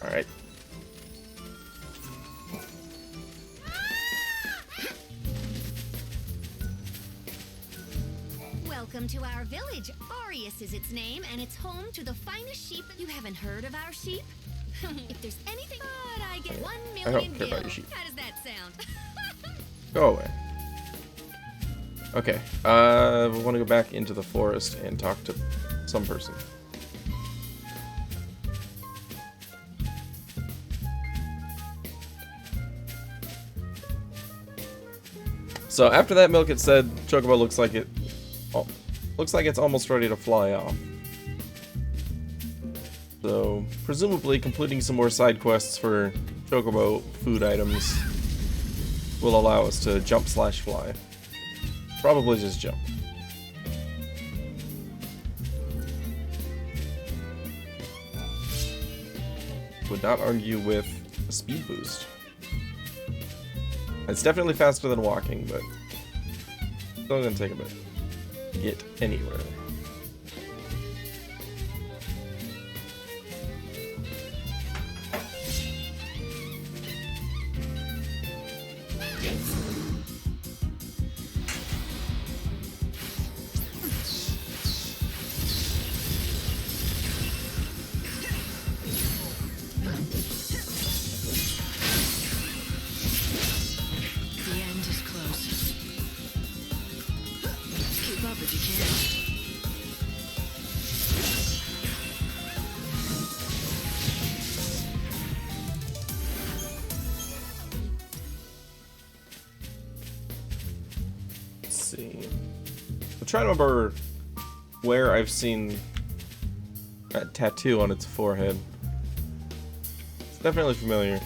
Alright. Welcome to our village. Arius is its name, and it's home to the finest sheep. You haven't heard of our sheep? If there's anything, but I get 1 I million don't care about gil. your sheep. How does that sound? Go away. Okay, we want to go back into the forest and talk to some person. So after that milk, it said Chocobo looks like it's almost ready to fly off. So presumably completing some more side quests for Chocobo food items will allow us to jump/fly. Probably just jump. Would not argue with a speed boost. It's definitely faster than walking, but still gonna take a bit. Get anywhere. I'm trying to remember where I've seen that tattoo on its forehead. It's definitely familiar.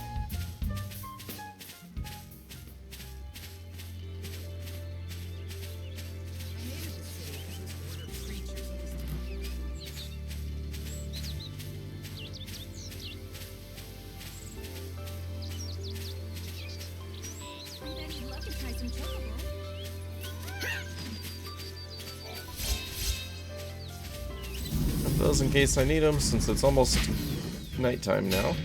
Those in case I need them, since it's almost nighttime now.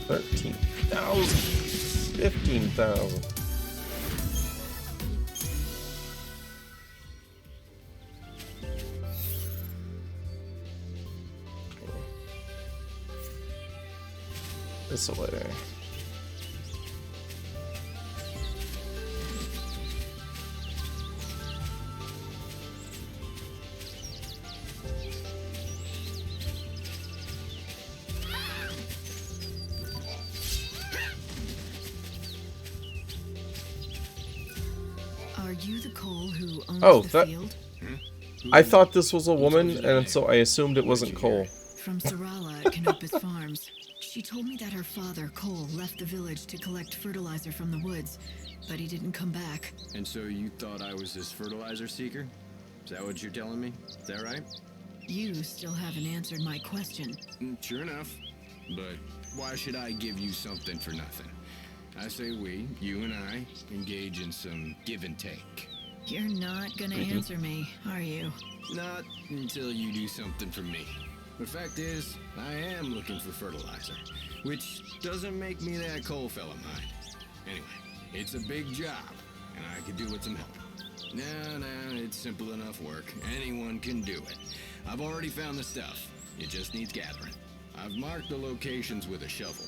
$13,000, $15,000. This way. Are you the Cole who owns the field? I thought this was a woman, and so I assumed it wasn't Cole. From Sarala at Canopus Farms. She told me that her father, Cole, left the village to collect fertilizer from the woods, but he didn't come back. And so you thought I was this fertilizer seeker? Is that what you're telling me? Is that right? You still haven't answered my question. Sure enough. But why should I give you something for nothing? I say we, you and I, engage in some give and take. You're not gonna answer me, are you? Not until you do something for me. The fact is, I am looking for fertilizer, which doesn't make me that coal fella mind. Anyway, it's a big job, and I could do with some help. Nah, it's simple enough work. Anyone can do it. I've already found the stuff. It just needs gathering. I've marked the locations with a shovel.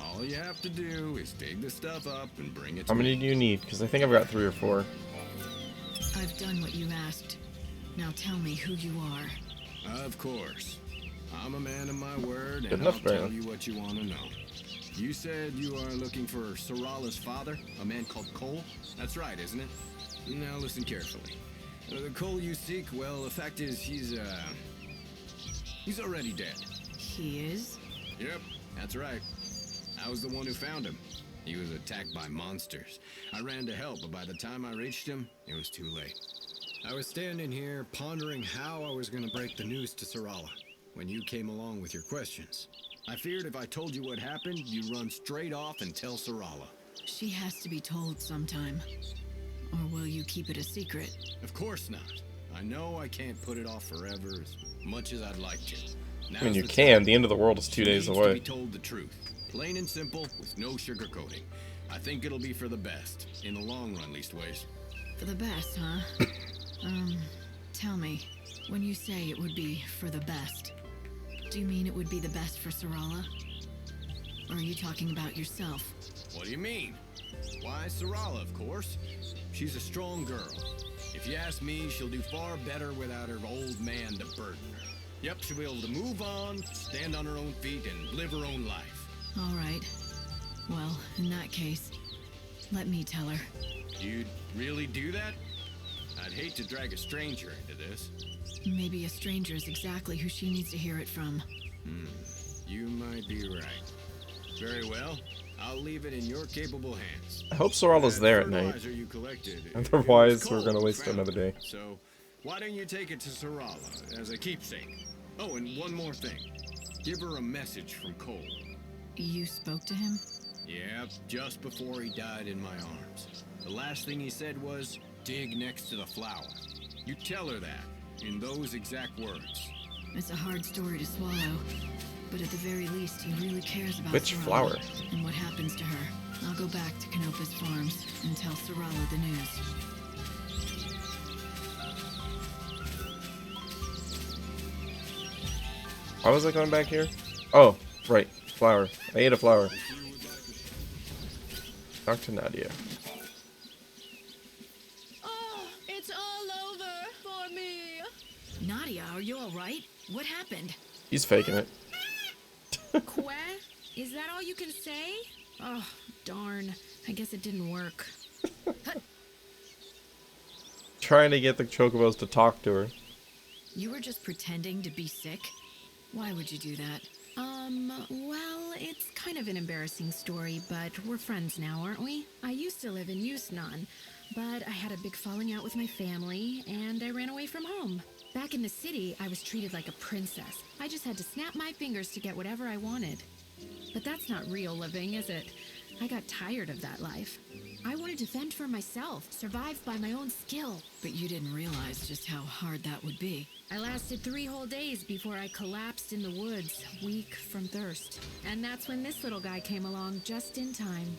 All you have to do is dig the stuff up and bring it to How many me. do you need? Because I think I've got 3 or 4. I've done what you asked. Now tell me who you are. Of course. I'm a man of my word, Good and enough, I'll Baron. tell you what you want to know. You said you are looking for Sarala's father, a man called Cole? That's right, isn't it? Now listen carefully. The Cole you seek, well, the fact is he's already dead. He is? Yep, that's right. I was the one who found him. He was attacked by monsters. I ran to help, but by the time I reached him, it was too late. I was standing here pondering how I was going to break the news to Sarala when you came along with your questions. I feared if I told you what happened, you'd run straight off and tell Sarala. She has to be told sometime. Or will you keep it a secret? Of course not. I know I can't put it off forever as much as I'd like to. I mean, you Now's the can. time. The end of the world is 2 days She needs away. to be told the truth, plain and simple, with no sugarcoating. I think it'll be for the best, in the long run, leastways. For the best, huh? Tell me, when you say it would be for the best, do you mean it would be the best for Sarala? Or are you talking about yourself? What do you mean? Why, Sarala, of course. She's a strong girl. If you ask me, she'll do far better without her old man to burden her. Yep, she'll be able to move on, stand on her own feet, and live her own life. All right. Well, in that case, let me tell her. You'd really do that? I'd hate to drag a stranger into this. Maybe a stranger is exactly who she needs to hear it from. You might be right. Very well. I'll leave it in your capable hands. I hope Sarala's That there at night. fertilizer you collected, Otherwise, it was we're gonna Cole waste found another day. it. So, why don't you take it to Sarala as a keepsake? Oh, and one more thing. Give her a message from Cole. You spoke to him? Yep, just before he died in my arms. The last thing he said was, dig next to the flower. You tell her that, in those exact words. It's a hard story to swallow, but at the very least, he really cares about Which Sarala flower? and what happens to her. I'll go back to Canopa's farms and tell Sarala the news. Why was I going back here? Oh, right. Flower. I ate a flower. Talk to Nadia. Oh, it's all over for me. Nadia, are you all right? What happened? He's faking it. Que? Is that all you can say? Oh, darn. I guess it didn't work. Trying to get the chocobos to talk to her. You were just pretending to be sick? Why would you do that? Well, it's kind of an embarrassing story, but we're friends now, aren't we? I used to live in Yusnan, but I had a big falling out with my family, and I ran away from home. Back in the city, I was treated like a princess. I just had to snap my fingers to get whatever I wanted. But that's not real living, is it? I got tired of that life. I wanted to fend for myself, survive by my own skill. But you didn't realize just how hard that would be. I lasted 3 whole days before I collapsed in the woods, weak from thirst. And that's when this little guy came along just in time.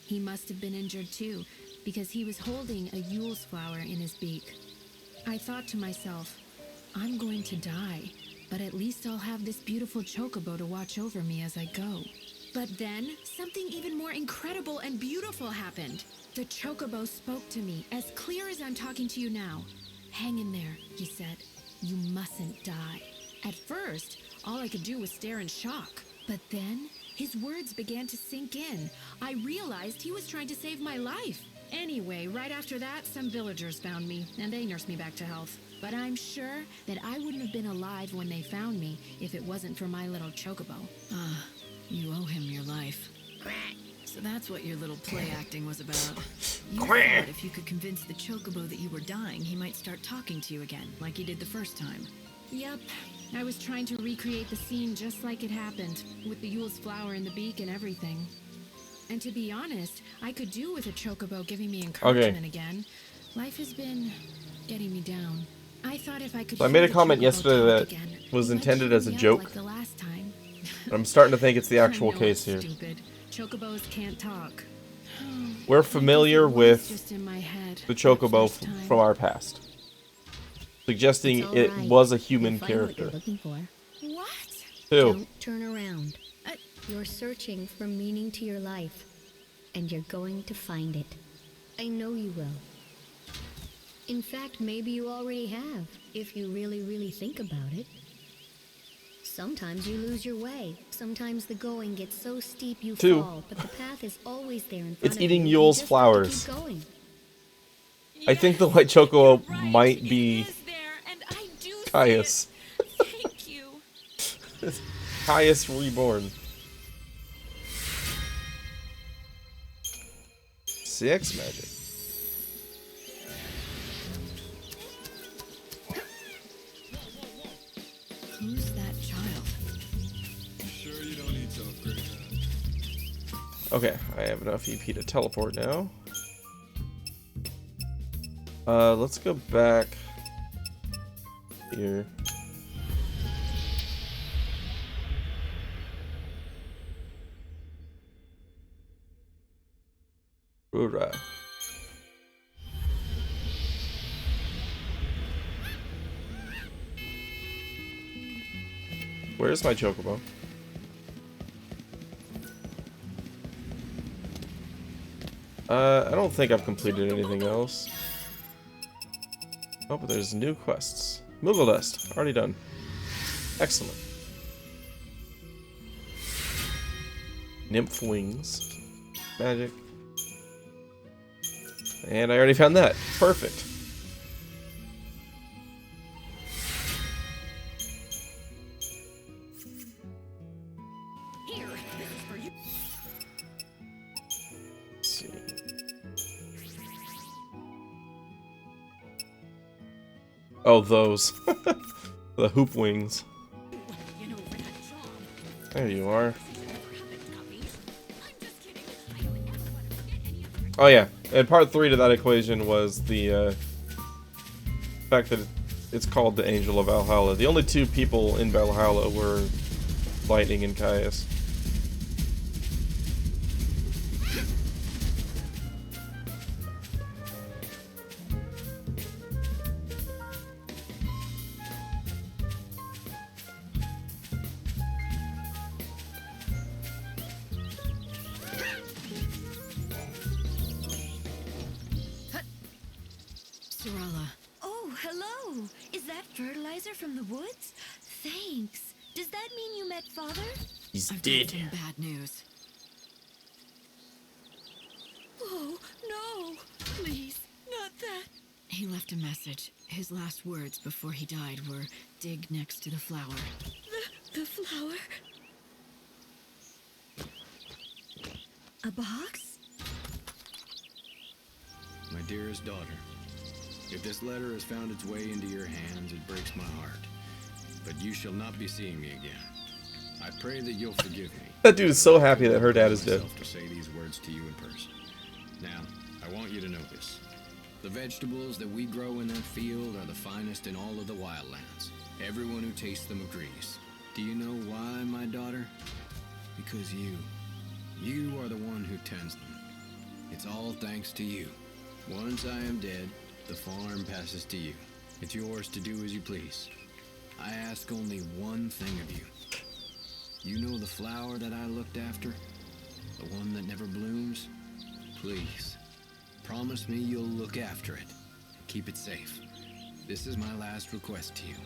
He must have been injured too, because he was holding a Yule's flower in his beak. I thought to myself, I'm going to die, but at least I'll have this beautiful chocobo to watch over me as I go. But then, something even more incredible and beautiful happened. The chocobo spoke to me, as clear as I'm talking to you now. Hang in there, he said. You mustn't die. At first, all I could do was stare in shock. But then, his words began to sink in. I realized he was trying to save my life. Anyway, right after that, some villagers found me, and they nursed me back to health. But I'm sure that I wouldn't have been alive when they found me if it wasn't for my little chocobo. You owe him your life. So that's what your little play acting was about. You Quack. thought if you could convince the chocobo that you were dying, he might start talking to you again, like he did the first time. Yep, I was trying to recreate the scene just like it happened, with the Yule's flower in the beak and everything. And to be honest, I could do with a chocobo giving me encouragement again. Life has been getting me down. I thought if I could. So I made a hear the comment chocobo yesterday talk that again, was he might intended cheer as a me up joke. like the last time. I'm starting to think it's the I actual know case I'm here. Stupid. Chocobos can't talk. We're familiar with Just in my head, the that chocobo first time. from our past, suggesting It's all it right. was a human You'll find what character. you're looking for. What? Two. Don't turn around. You're searching for meaning to your life, and you're going to find it. I know you will. In fact, maybe you already have, if you really, really think about it. Sometimes you lose your way. Sometimes the going gets so steep you Two. fall, but the path is always there in front It's of eating you. Yule's You just flowers. have to keep going. I think the white chocobo might be Caius. Thank you. Caius reborn. 6 magic. Who's that child? Sure you don't need to upgrade that. Okay, I have enough EP to teleport now. Let's go back here. Hoorah. Where's my chocobo? I don't think I've completed anything else. Oh, but there's new quests. Moogle Dust, already done. Excellent. Nymph Wings. Magic. And I already found that. Perfect. Here, this is for you. Let's see. Oh, those. The hoop wings. You know, for that job. There you are. I'm just kidding. I don't ever want to forget any of your Oh yeah, and part 3 to that equation was the fact that it's called the Angel of Valhalla. The only 2 people in Valhalla were Lightning and Caius. Sarala. Oh, hello! Is that fertilizer from the woods? Thanks. Does that mean you met Father? He's I've dead. got some bad news. Oh, no! Please, not that. He left a message. His last words before he died were, "Dig next to the flower." The flower? A box? My dearest daughter, if this letter has found its way into your hands, it breaks my heart. But you shall not be seeing me again. I pray that you'll forgive me. That dude is so happy that her dad is dead. To say these words to you in person. Now, I want you to know this. The vegetables that we grow in that field are the finest in all of the wildlands. Everyone who tastes them agrees. Do you know why, my daughter? Because you are the one who tends them. It's all thanks to you. Once I am dead, the farm passes to you. It's yours to do as you please. I ask only one thing of you. You know the flower that I looked after? The one that never blooms? Please, promise me you'll look after it and keep it safe. This is my last request to you.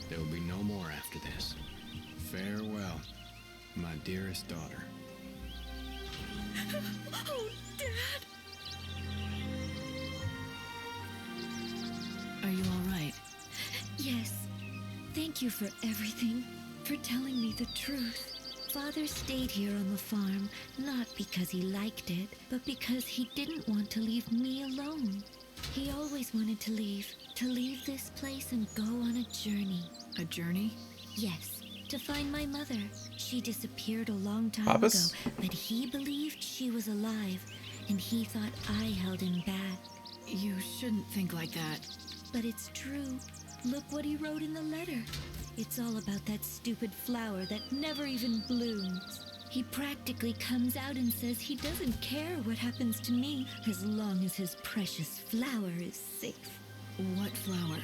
There will be no more after this. Farewell, my dearest daughter. Oh, Dad! Are you all right? Yes. Thank you for everything. For telling me the truth. Father stayed here on the farm, not because he liked it, but because he didn't want to leave me alone. He always wanted to leave this place and go on a journey. A journey? Yes, to find my mother. She disappeared a long time Papas? ago, but he believed she was alive, and he thought I held him back. You shouldn't think like that. But it's true. Look what he wrote in the letter. It's all about that stupid flower that never even blooms. He practically comes out and says he doesn't care what happens to me as long as his precious flower is safe. What flower?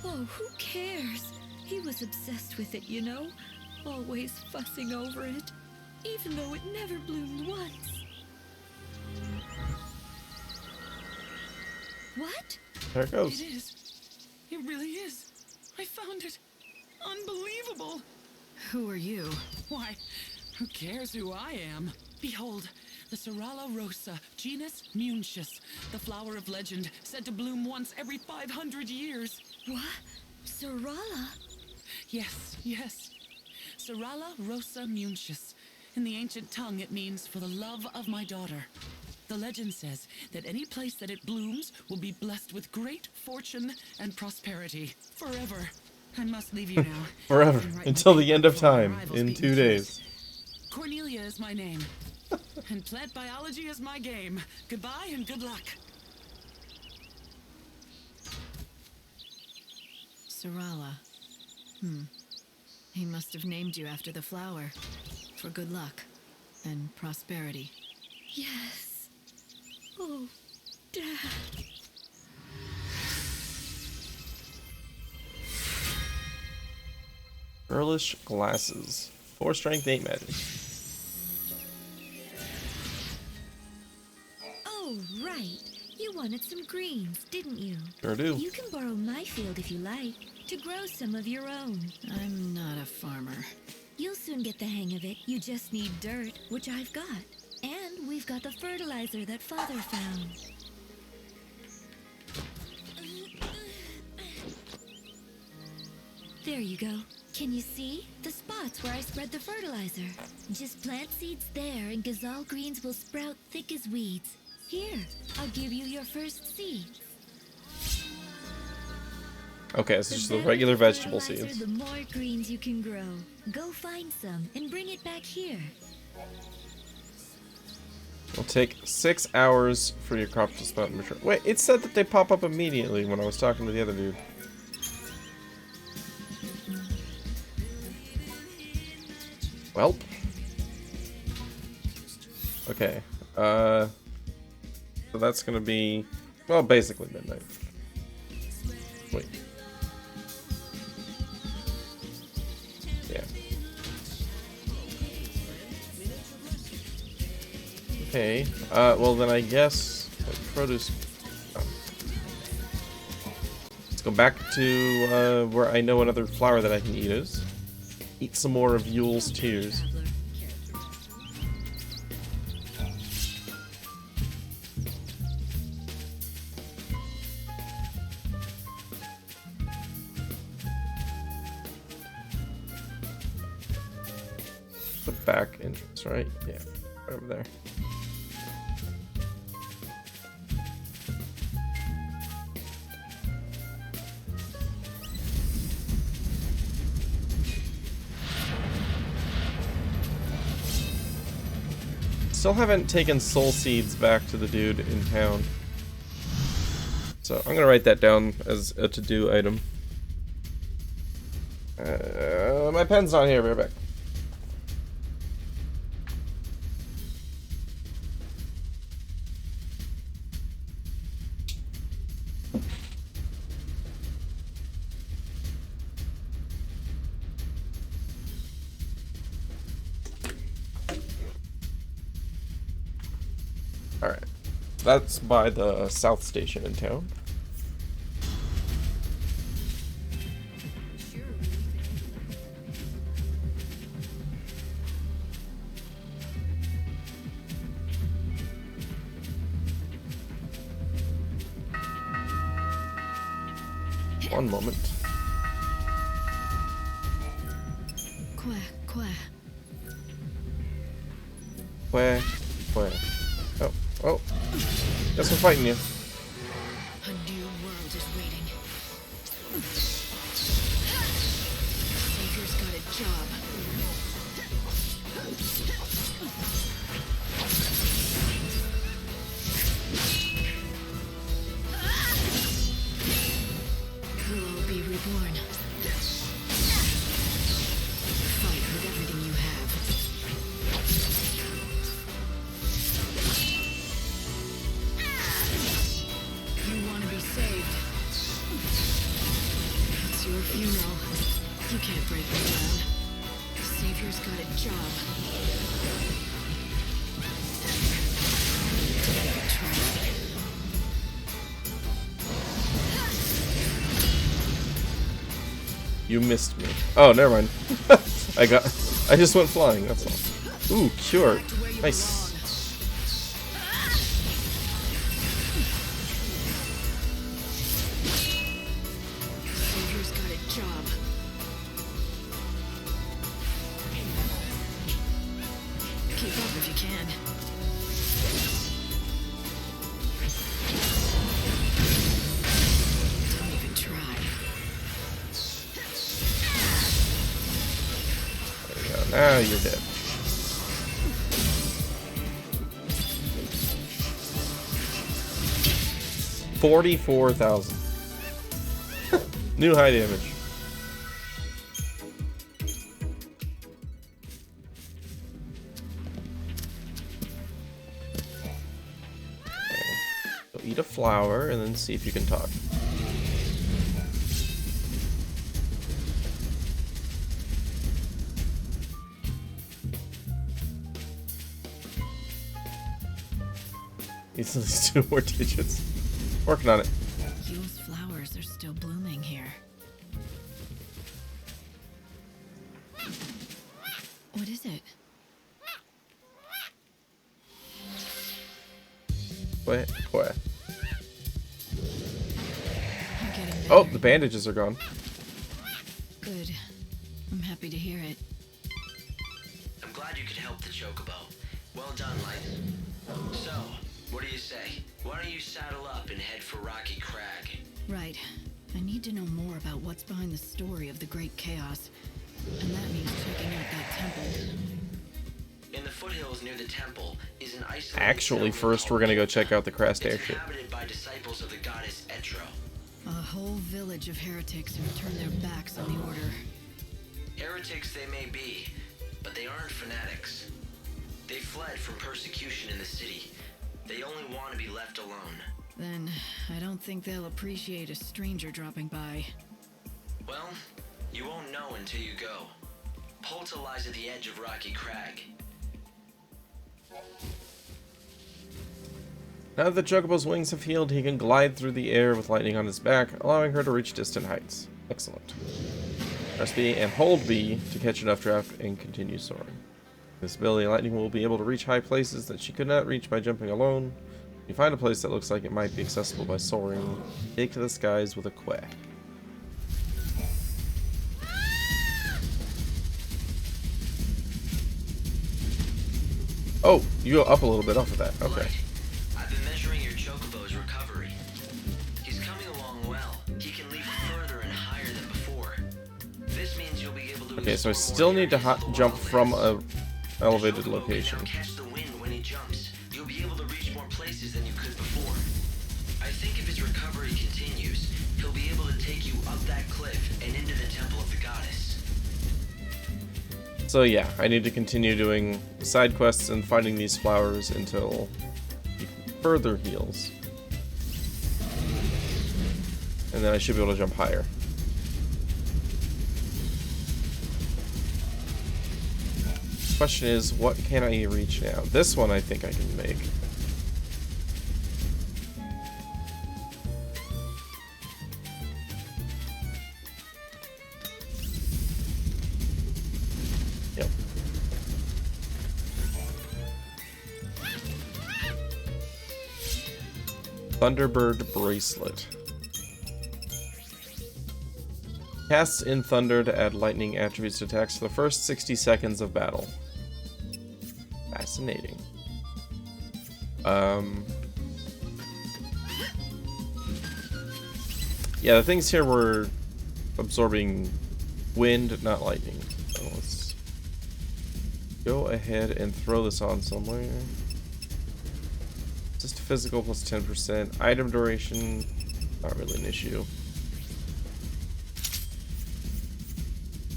Oh, who cares? He was obsessed with it, you know? Always fussing over it, even though it never bloomed once. What? There it goes. It is. It really is. I found it. Unbelievable. Who are you? Why, who cares who I am? Behold, the Serrala rosa, genus Munchus, the flower of legend, said to bloom once every 500 years. What? Serrala? Yes, yes. Serrala rosa Munchus. In the ancient tongue, it means for the love of my daughter. The legend says that any place that it blooms will be blessed with great fortune and prosperity. Forever. I must leave you now. Forever. Until the end of time. In 2 days. Cornelia is my name. And plant biology is my game. Goodbye and good luck. Serrala. He must have named you after the flower. For good luck. And prosperity. Yes. Oh, Dad. Girlish glasses. 4 strength, 8 magic. Oh, right. You wanted some greens, didn't you? Sure do. You can borrow my field if you like, to grow some of your own. I'm not a farmer. You'll soon get the hang of it. You just need dirt, which I've got. And we've got the fertilizer that Father found. There you go. Can you see? The spots where I spread the fertilizer. Just plant seeds there and Gazal greens will sprout thick as weeds. Here, I'll give you your first seeds. Okay, so just the regular vegetable seeds. The more greens you can grow. Go find some and bring it back here. It'll take 6 hours for your crop to sprout and mature. Wait, it said that they pop up immediately when I was talking to the other dude. Welp. Okay. So that's gonna be, well, basically midnight. Wait. Yeah. Okay. Well then I guess produce. Let's go back to where I know another flower that I can eat is. Eat some more of Yule's tears. The back entrance, right? Yeah, right over there. Still haven't taken soul seeds back to the dude in town. So I'm gonna write that down as a to-do item. My pen's not here, be right back. Alright. That's by the South Station in town. One moment. Where? Oh, oh. Guess I'm fighting you. A new world is waiting. Savior's got a job. We'll all be reborn. got a job. You missed me. Oh, never mind. I just went flying, that's all. Ooh, cure. Nice. Savior's got a job. Keep up if you can. Don't even try. There we go. Now you're dead. $44,000. New high damage. So eat a flower and then see if you can talk. It's at least 2 more digits. Working on it. Yule's flowers are still blooming here. What is it? What? What? I'm getting better. Oh, the bandages are gone. Good. I'm happy to hear it. I'm glad you could help the Chocobo. Well done, Light. So, what do you say? Why don't you saddle up and head for Rocky Crag? Right. I need to know more about what's behind the story of the Great Chaos. And that means checking out that temple. In the foothills near the temple is an isolated Actually, settlement first we're called gonna go check out the Crest It's airship. inhabited by disciples of the goddess Etro. A whole village of heretics who turn their backs on the Order. Heretics they may be, but they aren't fanatics. They fled from persecution in the city. They only want to be left alone. Then, I don't think they'll appreciate a stranger dropping by. Well, you won't know until you go. Polta lies at the edge of Rocky Crag. Now that the Chocobo's wings have healed, he can glide through the air with lightning on his back, allowing her to reach distant heights. Excellent. Press B and hold B to catch enough draft and continue soaring. This ability, lightning will be able to reach high places that she could not reach by jumping alone. If you find a place that looks like it might be accessible by soaring, take to the skies with a quack. Oh, you go up a little bit off of that. Okay. I've been measuring your Chocobo's recovery. He's coming along well. He can leap further and higher than before. This means you'll be able to Okay, so I still need to jump from a elevated location. catch the wind when he jumps. You'll be able to reach more places than you could before. I think if his recovery continues, he'll be able to take you up that cliff and into the temple of the goddess. So yeah, I need to continue doing side quests and finding these flowers until he further heals. And then I should be able to jump higher. Question is, what can I reach now? This one I think I can make. Yep. Thunderbird Bracelet. Casts in thunder to add lightning attributes to attacks for the first 60 seconds of battle. Fascinating. Yeah, the things here were absorbing wind, not lightning. So let's go ahead and throw this on somewhere. Just physical plus 10%. Item duration, not really an issue.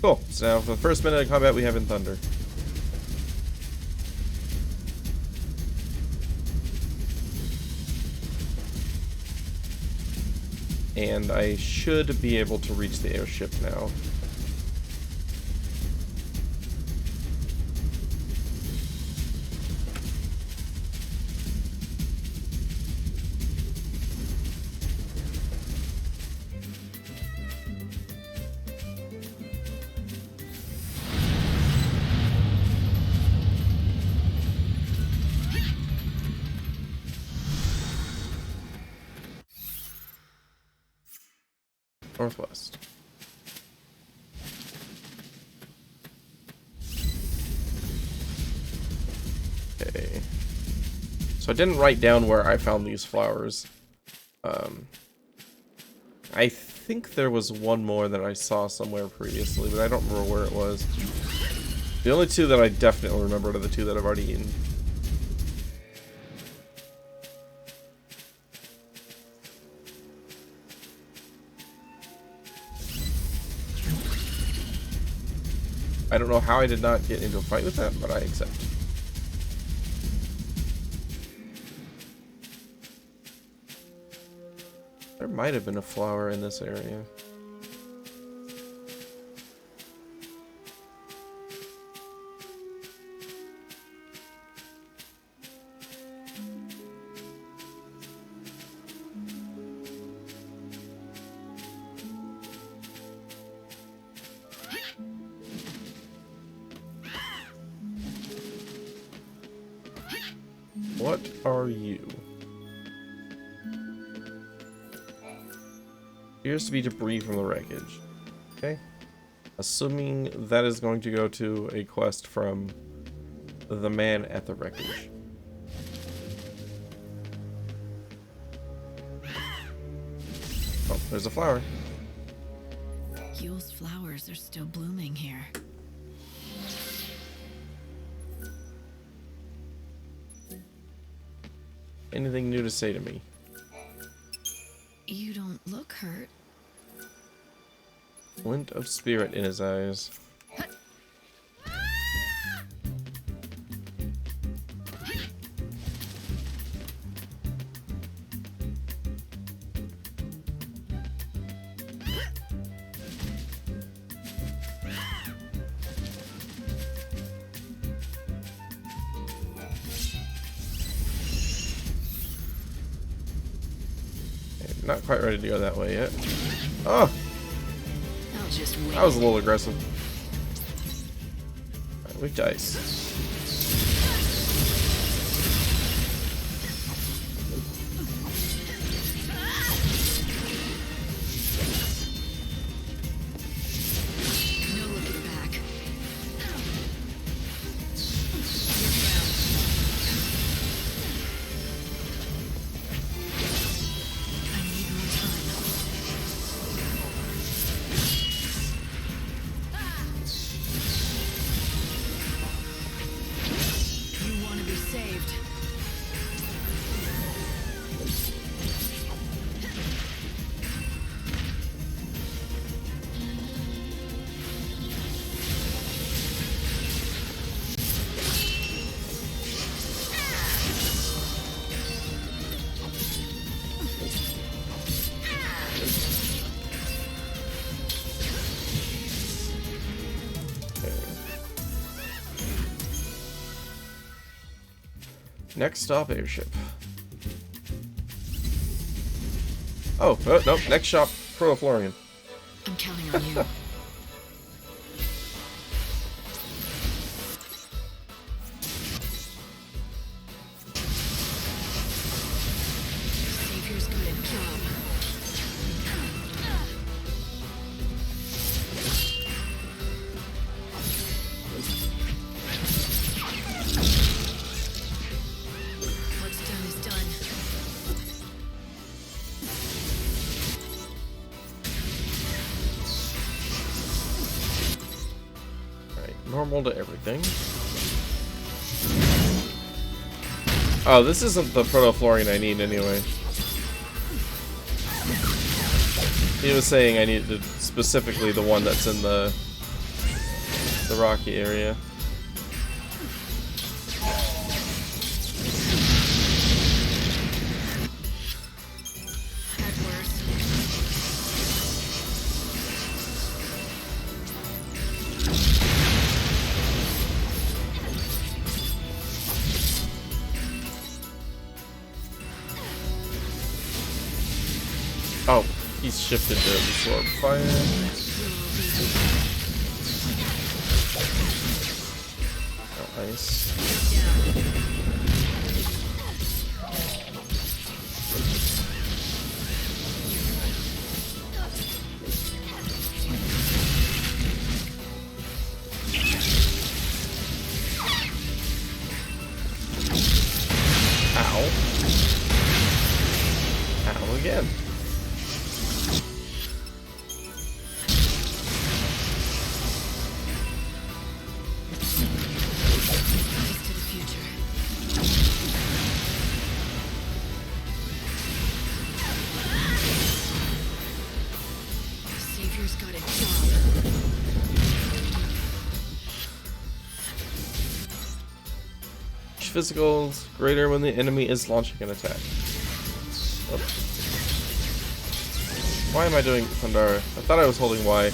Cool. So now for the first minute of combat we have in thunder. And I should be able to reach the airship now. Northwest. Okay. So I didn't write down where I found these flowers. I think there was one more that I saw somewhere previously, but I don't remember where it was. The only two that I definitely remember are the two that I've already eaten. I don't know how I did not get into a fight with that, but I accept. There might have been a flower in this area. What are you? Appears to be debris from the wreckage. Okay. Assuming that is going to go to a quest from the man at the wreckage. Oh, there's a flower. Yule's flowers are still blooming here. Anything new to say to me? You don't look hurt. Glint of spirit in his eyes. Not quite ready to go that way yet. Oh! I'll just wait. That was a little aggressive. Alright, weak dice. No looking back. Next stop, airship. Oh, nope. Next stop, Proto-Florian. I'm counting on you. Savior's got a job. What's done is done. Normal to everything. Oh, this isn't the Proto-Florian I need anyway. He was saying I needed specifically the one that's in the rocky area. Oh, he's shifted to absorb fire. Oh, nice. Ow again. Physicals greater when the enemy is launching an attack. Oh. Why am I doing Thundara? I thought I was holding Y,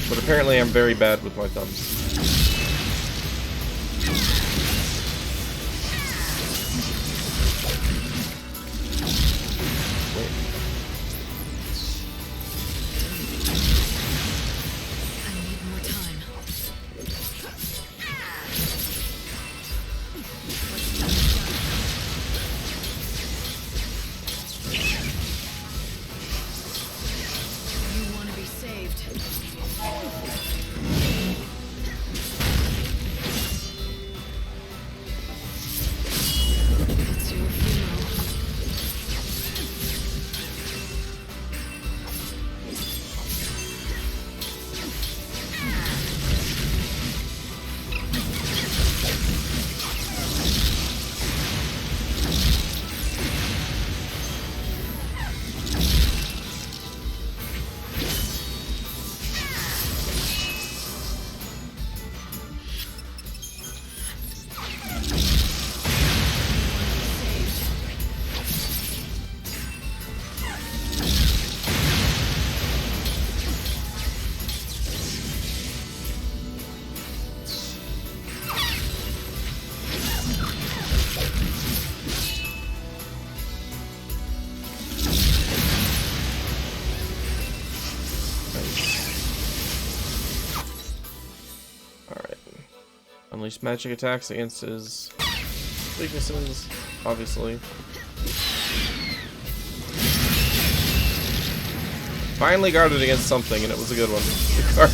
but apparently I'm very bad with my thumbs. Unleash magic attacks against his weaknesses, obviously. Finally guarded against something, and it was a good one. The guard.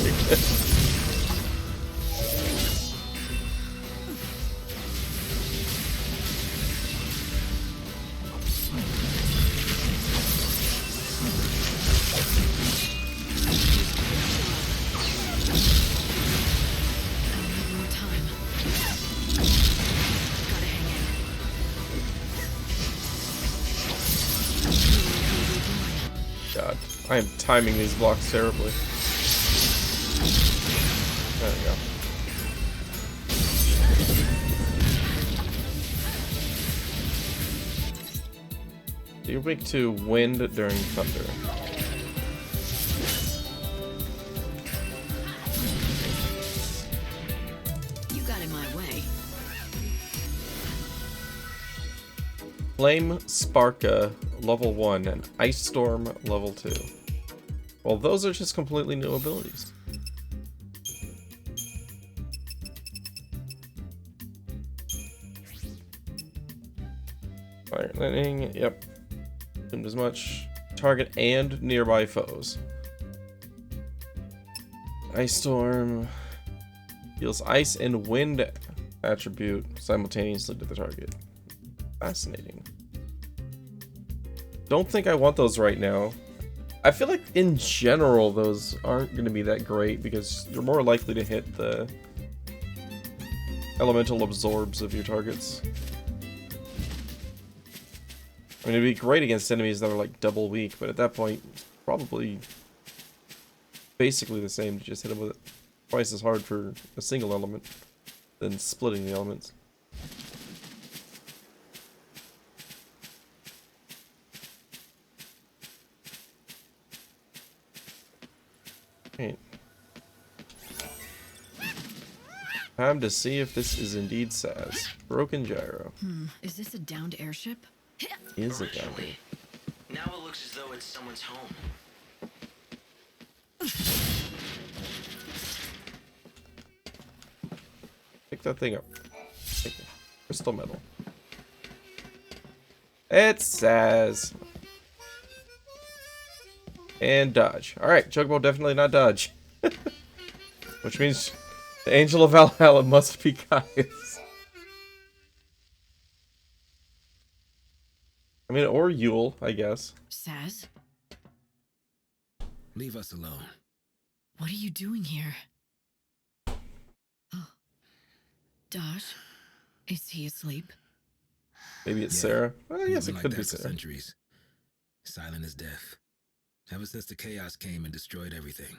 I am timing these blocks terribly. There we go. You're weak to wind during thunder. You got in my way. Flame Sparka level 1 and Ice Storm level 2. Well, those are just completely new abilities. Fire Lightning, yep. Didn't as much. Target and nearby foes. Ice Storm deals ice and wind attribute simultaneously to the target. Fascinating. Don't think I want those right now. I feel like in general those aren't going to be that great because you're more likely to hit the elemental absorbs of your targets. I mean, it'd be great against enemies that are like double weak, but at that point, it's probably basically the same to just hit them with it twice as hard for a single element than splitting the elements. Right. Time to see if this is indeed Saz. Broken gyro. Is this a downed airship? Is it downed? Now it looks as though it's someone's home. Pick that thing up. Take it. Crystal metal. It's Saz. And dodge. Alright, Chocobo definitely not dodge. Which means the Angel of Valhalla must be Caius. I mean, or Yule, I guess. Saz? Leave us alone. What are you doing here? Oh. Dosh? Is he asleep? Maybe it's Sarah. Well, yes, Been it like could that be for Sarah. centuries. Silent as death. Ever since the chaos came and destroyed everything.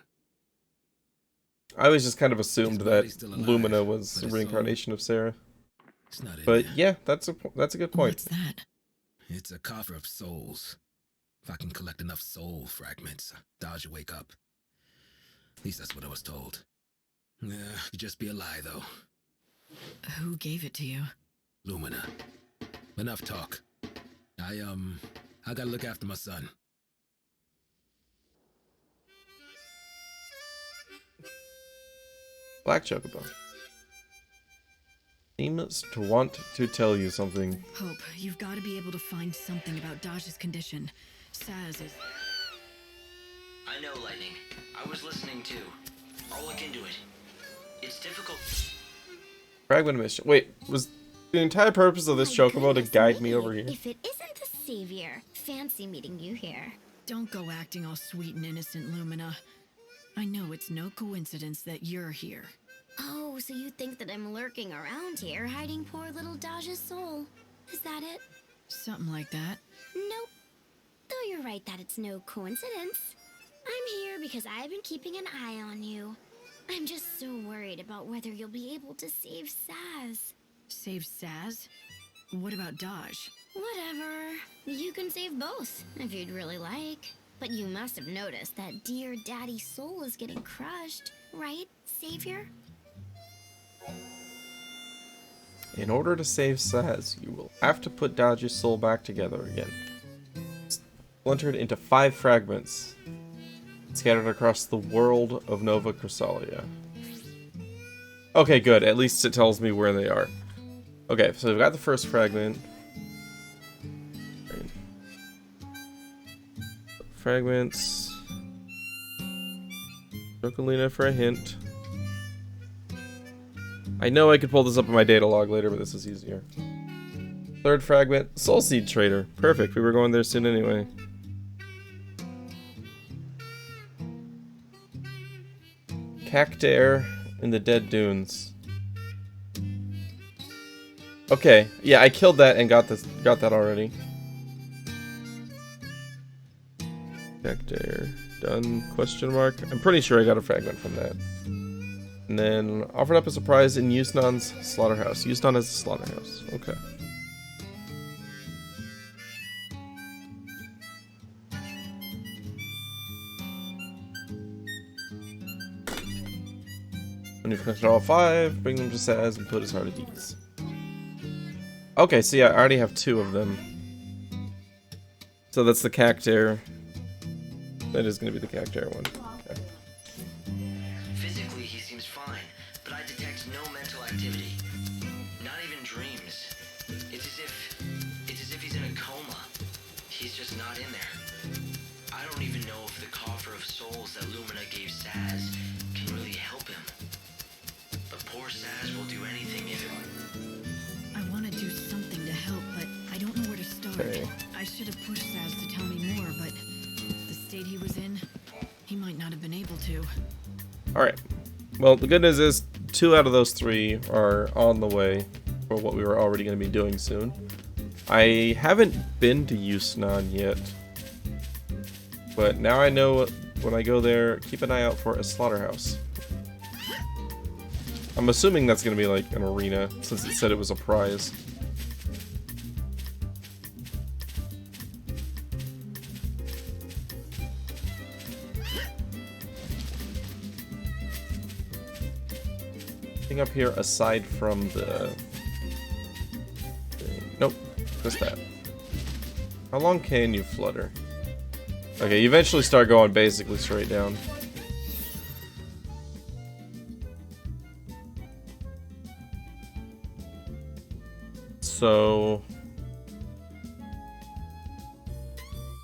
I always just kind of assumed His that body's still alive, Lumina was but a his reincarnation of Sarah. It's not in But there. yeah, that's a good point. What's that? It's a coffer of souls. If I can collect enough soul fragments, Dodge will wake up. At least that's what I was told. Yeah, could just be a lie, though. Who gave it to you? Lumina. Enough talk. I gotta look after my son. Black Chocobo seems to want to tell you something. Hope, you've got to be able to find something about Dodge's condition. Saz is... I know, Lightning. I was listening too. I'll look into it. It's difficult. Fragment mission. Wait, was the entire purpose of this Chocobo to guide me over here? If it isn't the Savior, fancy meeting you here. Don't go acting all sweet and innocent, Lumina. I know it's no coincidence that you're here. Oh, so you think that I'm lurking around here, hiding poor little Dodge's soul. Is that it? Something like that. Nope. Though you're right that it's no coincidence. I'm here because I've been keeping an eye on you. I'm just so worried about whether you'll be able to save Saz. Save Saz? What about Dodge? Whatever. You can save both, if you'd really like. But you must have noticed that dear Daddy's soul is getting crushed, right, Savior? In order to save Saz, you will have to put Dodge's soul back together again. Splintered into 5 fragments, scattered across the world of Nova Chrysalia. Okay, good. At least it tells me where they are. Okay, so we've got the first fragment. Fragments. Chocolina for a hint. I know I could pull this up in my data log later, but this is easier. Third fragment, Soul Seed Trader. Perfect, we were going there soon anyway. Cactair in the Dead Dunes. Okay, yeah, I killed that and got that already. Cactair, done, question mark. I'm pretty sure I got a fragment from that. And then offered up as a prize in Yusnan's slaughterhouse. Yusnan is a slaughterhouse. Okay. When you've collected all 5, bring them to Saz and put his heart at ease. Okay, so yeah, I already have 2 of them. So that's the Cactair. That is going to be the Cactair one. Okay. Physically, he seems fine, but I detect no mental activity. Not even dreams. It's as if he's in a coma. He's just not in there. I don't even know if the coffer of souls that Lumina gave Saz can really help him. But poor Saz will do anything if it... I want to do something to help, but I don't know where to start. Okay. I should have pushed Saz to tell me more, but the state he was in, he might not have been able to. Alright. Well, the good news is 2 out of those 3 are on the way for what we were already going to be doing soon. I haven't been to Yusnan yet, but now I know when I go there, keep an eye out for a slaughterhouse. I'm assuming that's going to be like an arena, since it said it was a prize. Anything up here aside from the... Nope, just that. How long can you flutter? Okay, you eventually start going basically straight down. So...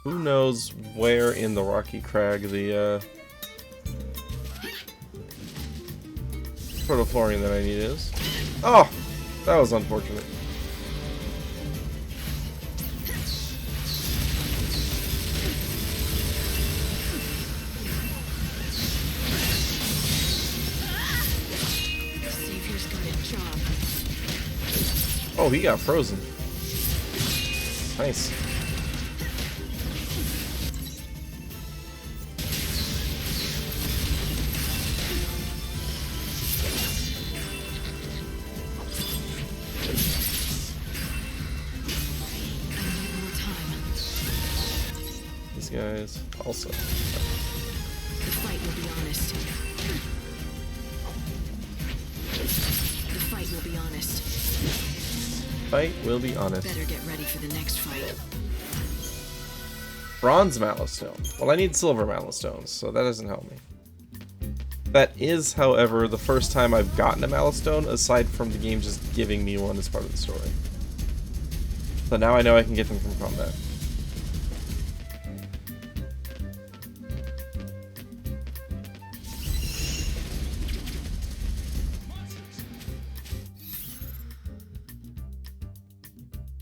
who knows where in the Rocky Crag the, Protoflorian that I need is. Oh! That was unfortunate. Oh, he got frozen. Nice. These guys also. The fight will be honest. The fight will be honest. Fight will be honest. Better get ready for the next fight. Bronze Mallow Stone. Well, I need silver Mallow Stones, so that doesn't help me. That is, however, the first time I've gotten a Mallow Stone, aside from the game just giving me one as part of the story. So now I know I can get them from combat.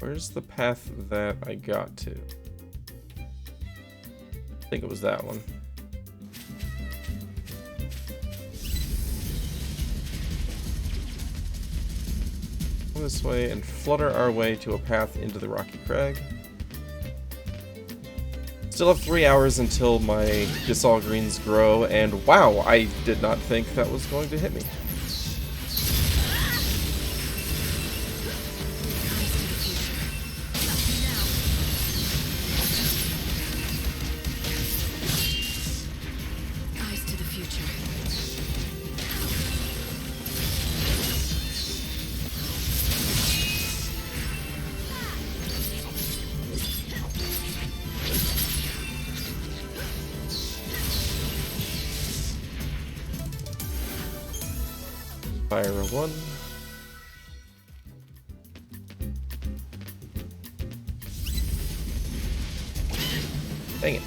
Where's the path that I got to? I think it was that one. Go this way and flutter our way to a path into the Rocky Crag. Still have 3 hours until my Gisal Greens grow, and wow, I did not think that was going to hit me. Fire a 1. Dang it.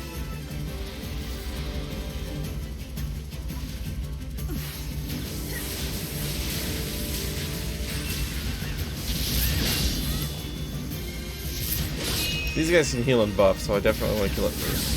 These guys can heal and buff, so I definitely want to kill it first.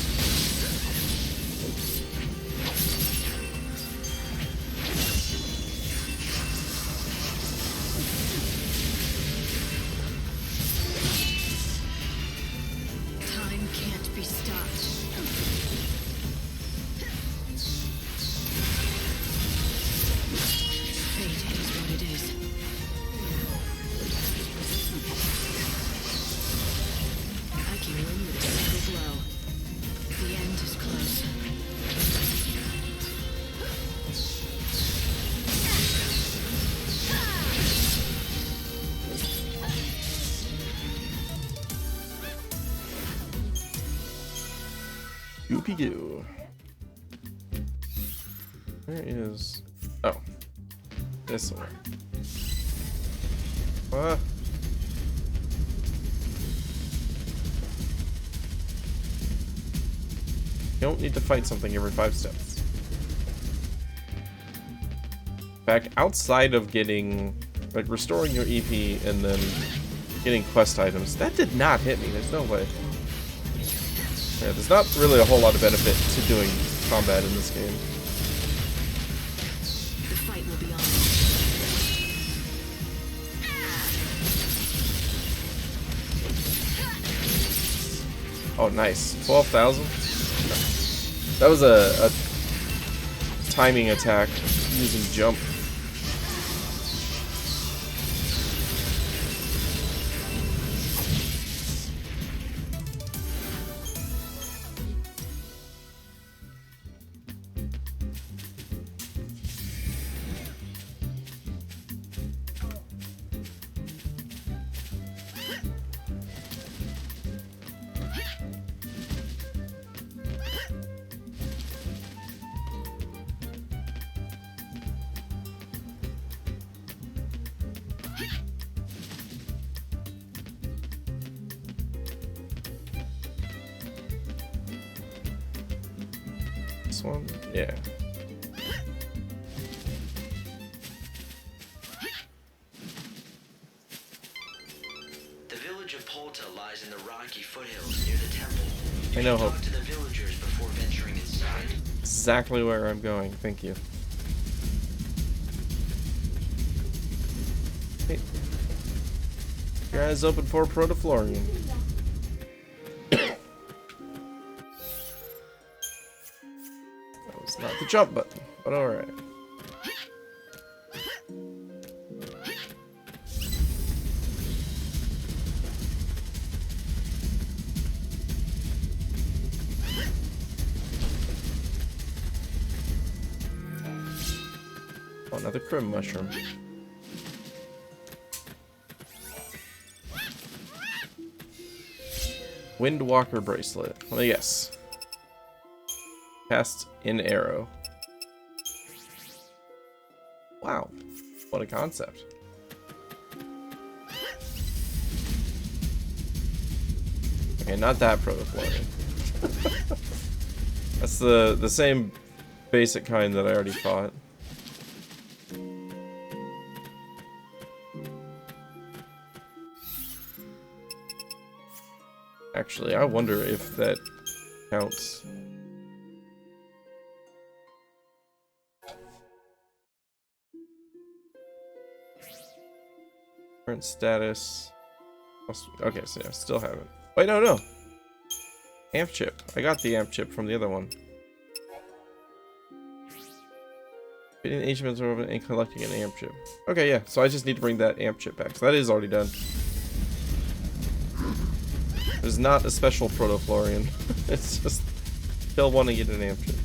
Goopy-goo. Where is... Oh. This one. Ah. You don't need to fight something every 5 steps. In fact, outside of getting... like, restoring your EP and then getting quest items, that did not hit me. There's no way. Yeah, there's not really a whole lot of benefit to doing combat in this game. The fight will be on. Oh, nice. 12,000? That was a timing attack using jump. This one? Yeah. The village of Polta lies in the rocky foothills near the temple. I know, Hope. Talk to the villagers before venturing inside. Exactly where I'm going. Thank you. Hey. Your eyes open for Protoflorian. That was not the jump button, but alright. Oh, another crim mushroom. Windwalker bracelet. Let me guess. Cast in arrow. Wow. What a concept. Okay, not that Protoflorian. That's the same basic kind that I already fought. Actually, I wonder if that counts. Current status. Okay, so yeah, still haven't. Wait, no. Amp chip. I got the amp chip from the other one. Getting achievements over and collecting an amp chip. Okay, yeah. So I just need to bring that amp chip back. So that is already done. It is not a special Protoflorian. It's just kill one and get an amp chip.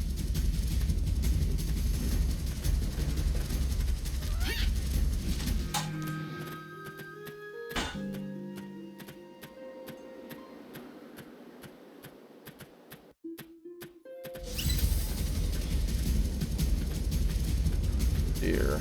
Dear.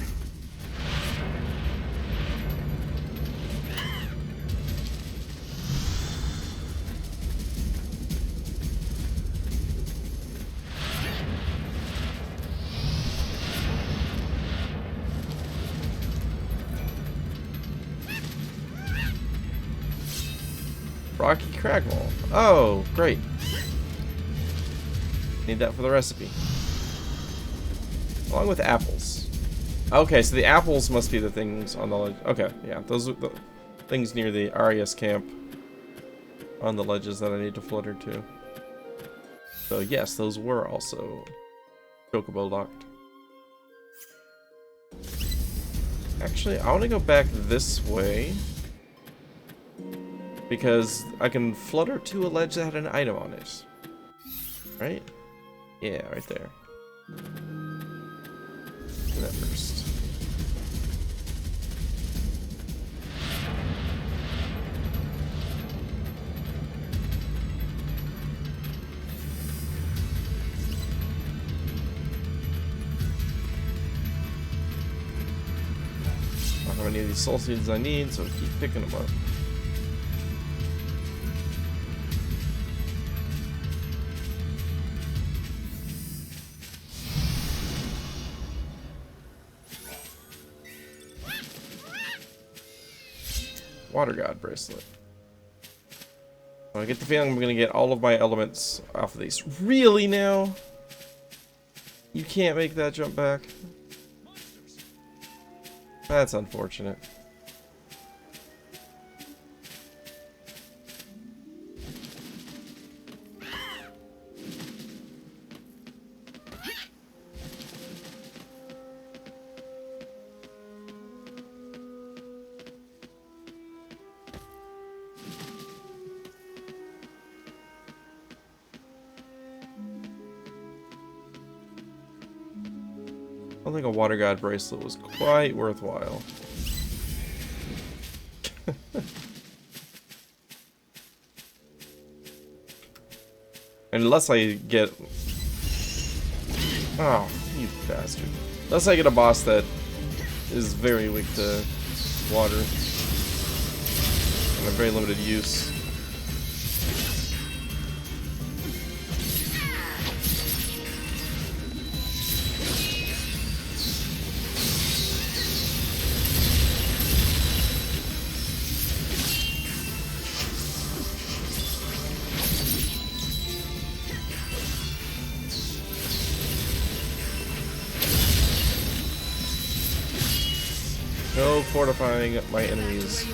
Rocky Cragmaw. Oh, great. Need that for the recipe. Along with apples. Okay, so the apples must be the things on the ledge. Okay, yeah, those are the things near the RES camp on the ledges that I need to flutter to. So yes, those were also chocobo locked. Actually, I want to go back this way because I can flutter to a ledge that had an item on it. Right? Yeah, right there. Do that first. I don't have any of these soul seeds I need, so keep picking them up. Water God bracelet. I get the feeling I'm gonna get all of my elements off of these. Really now? You can't make that jump back? That's unfortunate. I don't think a Water God bracelet was quite worthwhile. Unless I get... Oh, you bastard. Unless I get a boss that is very weak to water. And a very limited use. No fortifying my enemies.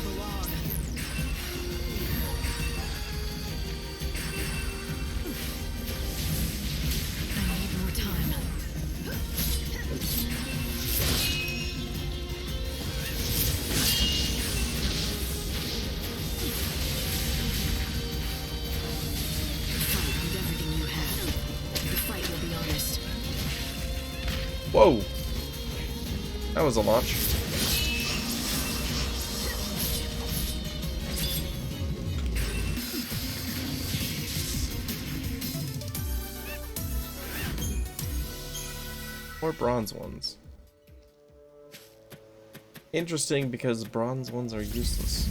Whoa! That was a launch. More bronze ones. Interesting, because bronze ones are useless.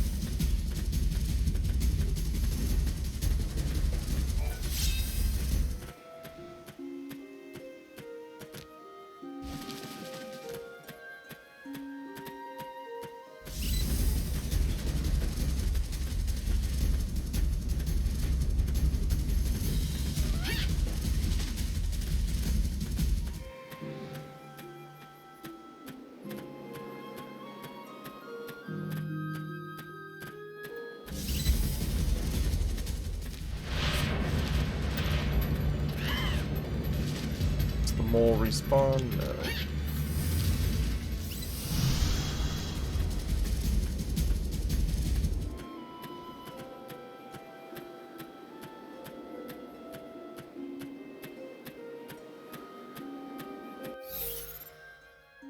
Mole respawn? No.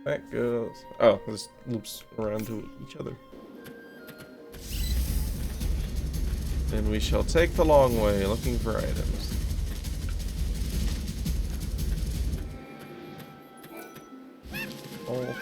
That goes. Oh, this loops around to each other. Then we shall take the long way looking for items. Oh.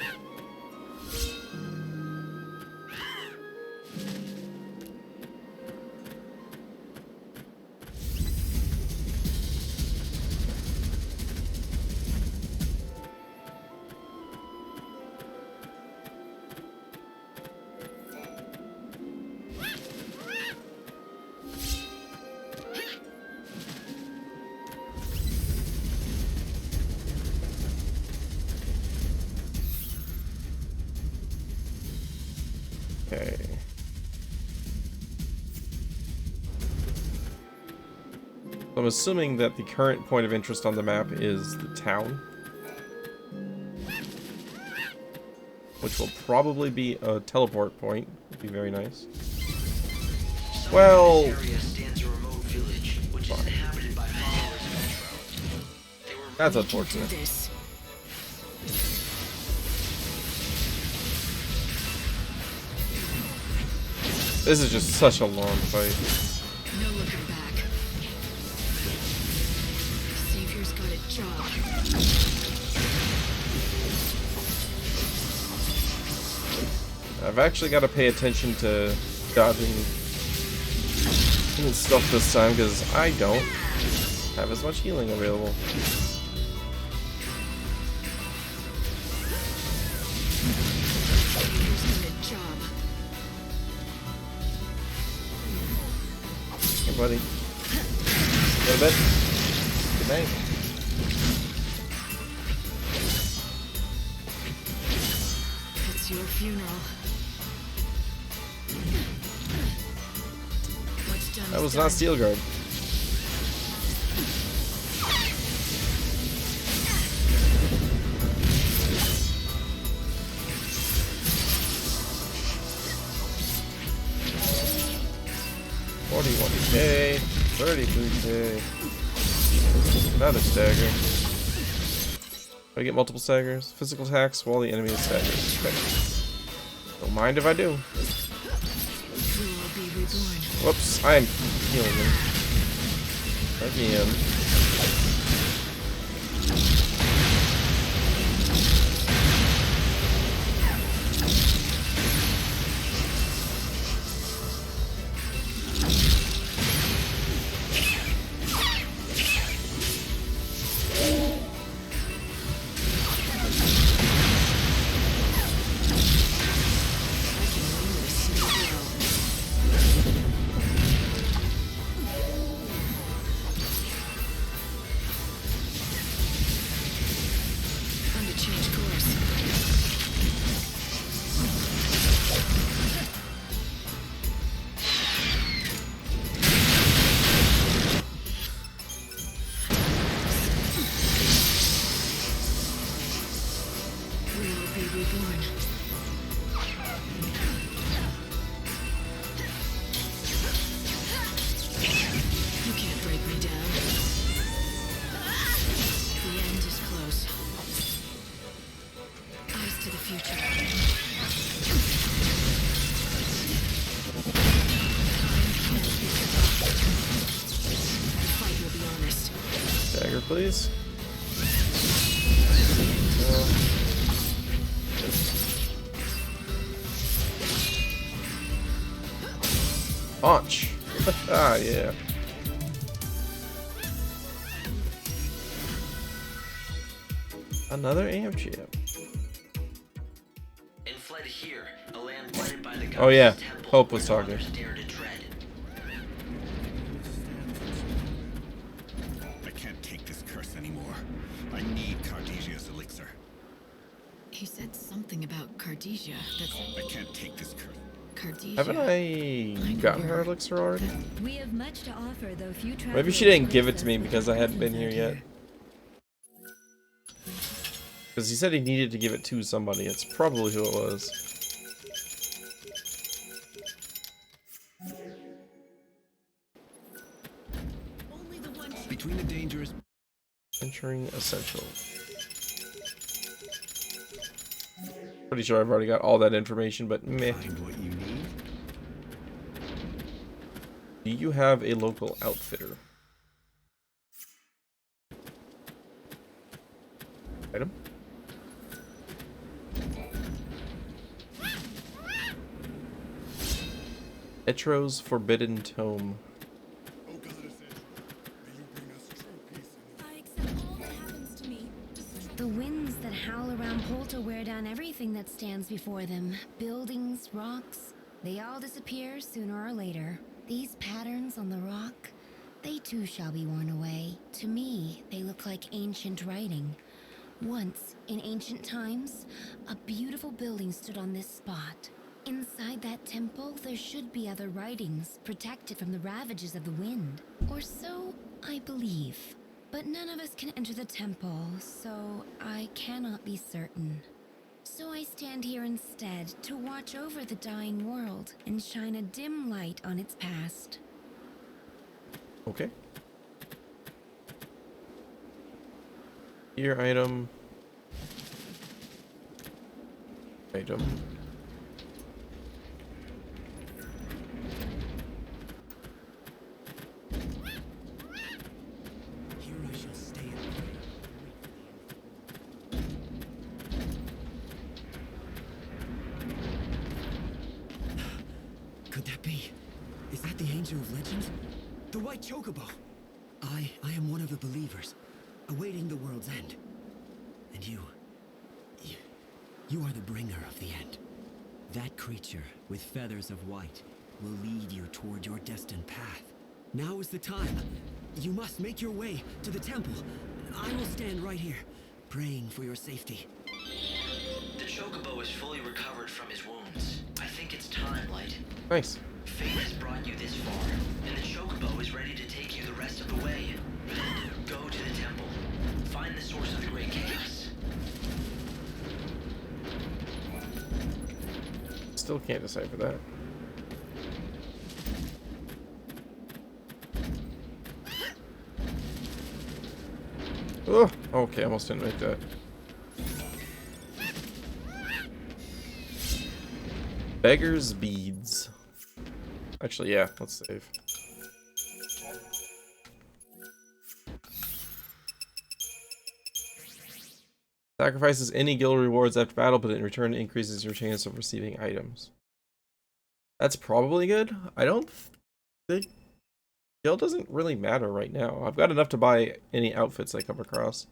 Okay. I'm assuming that the current point of interest on the map is the town, which will probably be a teleport point. Would be very nice. Well, that's unfortunate. This is just such a long fight. No looking back. Savior's got a job. I've actually got to pay attention to dodging and stuff this time because I don't have as much healing available. Buddy. Go to bed. Good night. It's your funeral. What's done That was not Steel Guard. $41K, $33K, another stagger. Do I get multiple staggers? Physical attacks while the enemy is staggered. Okay. Don't mind if I do. Whoops, I'm healing him. Again. please. Launch. Ah, yeah. Another AM chip. And fled here, a land blighted by the Oh yeah, temple, Hope was where no talking. others dare to tread. I can't take this curse anymore. I need Cardesia's elixir. He said something about Cardesia. That's I can't take this curse. Cardesia. Haven't I gotten her elixir already? We have much to offer, though few Maybe she travelers didn't give it grace to me us with because I hadn't been presence here out yet. Because he said he needed to give it to somebody. It's probably who it was. Between the dangerous... Entering Essential. Pretty sure I've already got all that information, but meh. Find what you need. Do you have a local outfitter? Item? Etro's Forbidden Tome. The winds that howl around Polta wear down everything that stands before them. Buildings, rocks, they all disappear sooner or later. These patterns on the rock, they too shall be worn away. To me, they look like ancient writing. Once, in ancient times, a beautiful building stood on this spot. Inside that temple, there should be other writings, protected from the ravages of the wind. Or so I believe. But none of us can enter the temple, so I cannot be certain. So I stand here instead to watch over the dying world and shine a dim light on its past. Okay. Here, item. Item. Could that be? Is that the Angel of Legends? The White Chocobo! I am one of the believers, awaiting the world's end. And you are the bringer of the end. That creature with feathers of white will lead you toward your destined path. Now is the time. You must make your way to the temple. I will stand right here, praying for your safety. The Chocobo is fully recovered from his wounds. I think it's time, Light. Nice. Fate has brought you this far, and the Chocobo is ready to take you the rest of the way. Go to the temple. Find the source of the great chaos. Still can't decipher that. Oh, okay, almost didn't make that. Beggar's Beads. Actually, yeah, let's save. Sacrifices any guild rewards after battle, but in return increases your chance of receiving items. That's probably good. I don't think guild doesn't really matter right now. I've got enough to buy any outfits I come across.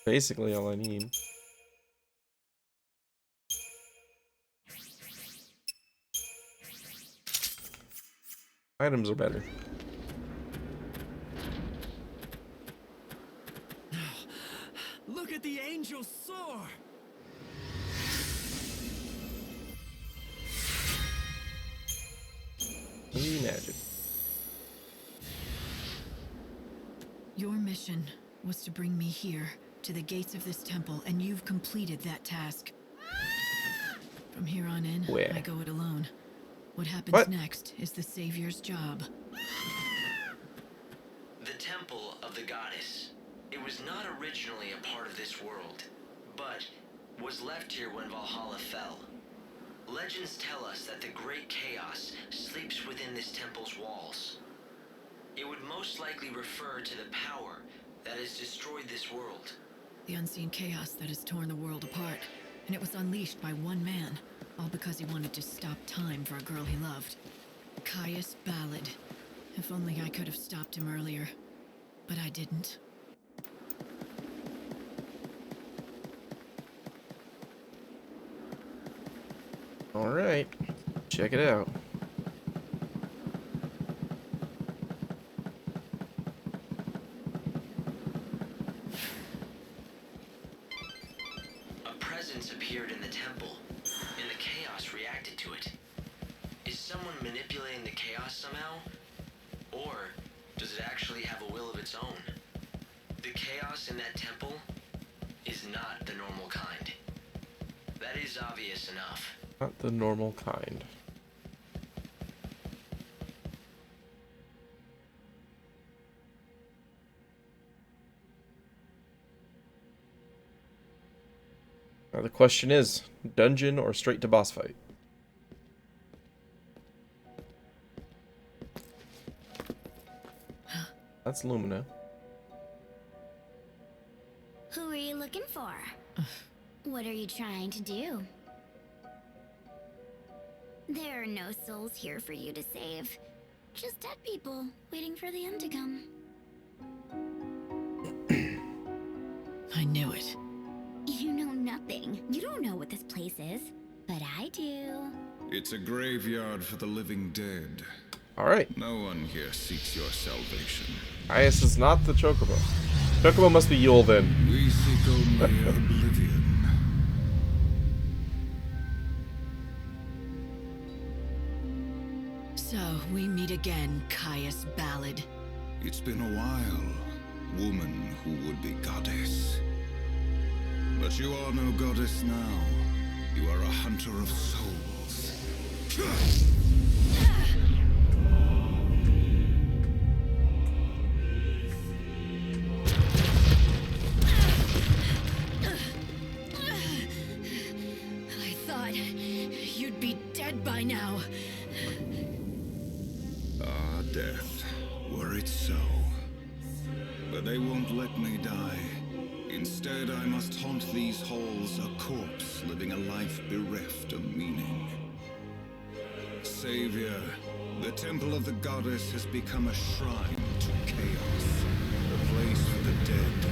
Basically all I need. Items are better. Look at the angel soar! Imagine. Your mission was to bring me here, to the gates of this temple, and you've completed that task. From here on in, Where? I go it alone. What happens What? next is the Savior's job. The Temple of the Goddess. It was not originally a part of this world, but was left here when Valhalla fell. Legends tell us that the great chaos sleeps within this temple's walls. It would most likely refer to the power that has destroyed this world. The unseen chaos that has torn the world apart, and it was unleashed by one man, all because he wanted to stop time for a girl he loved. Caius Ballad. If only I could have stopped him earlier, but I didn't. Alright, check it out. A presence appeared in the temple, and the chaos reacted to it. Is someone manipulating the chaos somehow? Or does it actually have a will of its own? The chaos in that temple is not the normal kind. That is obvious enough. Not the normal kind. Now the question is, dungeon or straight to boss fight? That's Lumina. Who are you looking for? What are you trying to do? There are no souls here for you to save. Just dead people waiting for the end to come. I knew it. You know nothing. You don't know what this place is. But I do. It's a graveyard for the living dead. Alright. No one here seeks your salvation. Caius is not the Chocobo. Chocobo must be Yule then. We seek only oblivion. So, we meet again, Caius Ballad. It's been a while, woman who would be goddess. But you are no goddess now. You are a hunter of souls. I thought you'd be dead by now. Ah, death. Were it so. But they won't let me die. Instead, I must haunt these halls, a corpse living a life bereft of meaning. Savior, the temple of the goddess has become a shrine to chaos, a place for the dead.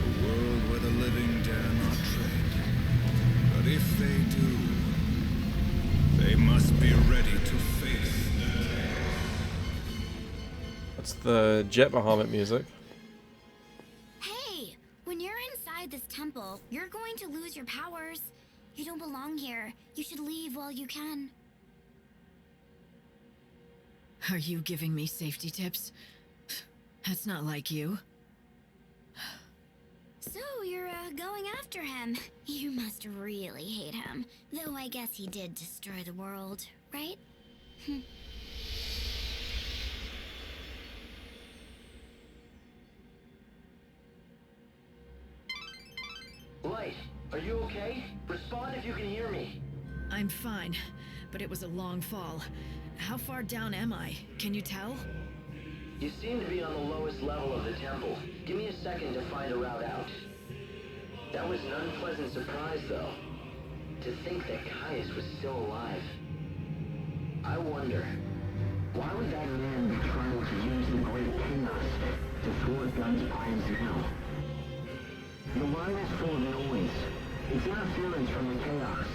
A world where the living dare not tread. But if they do, they must be ready to face the dead. That's the Jet Bahamut music. Hey! When you're inside this temple, you're going to lose your powers. You don't belong here. You should leave while you can. Are you giving me safety tips? That's not like you. So you're going after him. You must really hate him. Though I guess he did destroy the world, right? Light, are you okay? Respond if you can hear me. I'm fine, but it was a long fall. How far down am I? Can you tell? You seem to be on the lowest level of the temple. Give me a second to find a route out. That was an unpleasant surprise, though. To think that Caius was still alive. I wonder, why would that man be trying to use the great chaos to thwart God's plans now? The line is full of noise. It's interference from the chaos.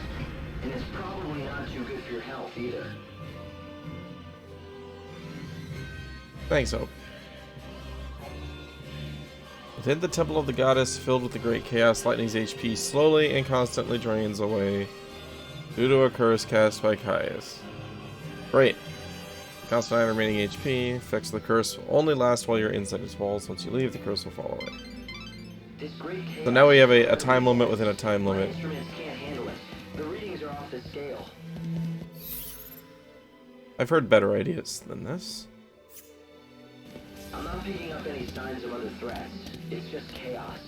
And it's probably not too good for your health, either. Thanks, Hope. Within the temple of the goddess, filled with the great chaos, Lightning's HP slowly and constantly drains away due to a curse cast by Caius. Great. Constant 9 remaining HP. Effects of the curse will only last while you're inside its walls. Once you leave, the curse will fall away. So now we have a time limit within a time limit. Instruments can't handle it. The readings are off the scale. I've heard better ideas than this. I'm not picking up any signs of other threats. It's just chaos.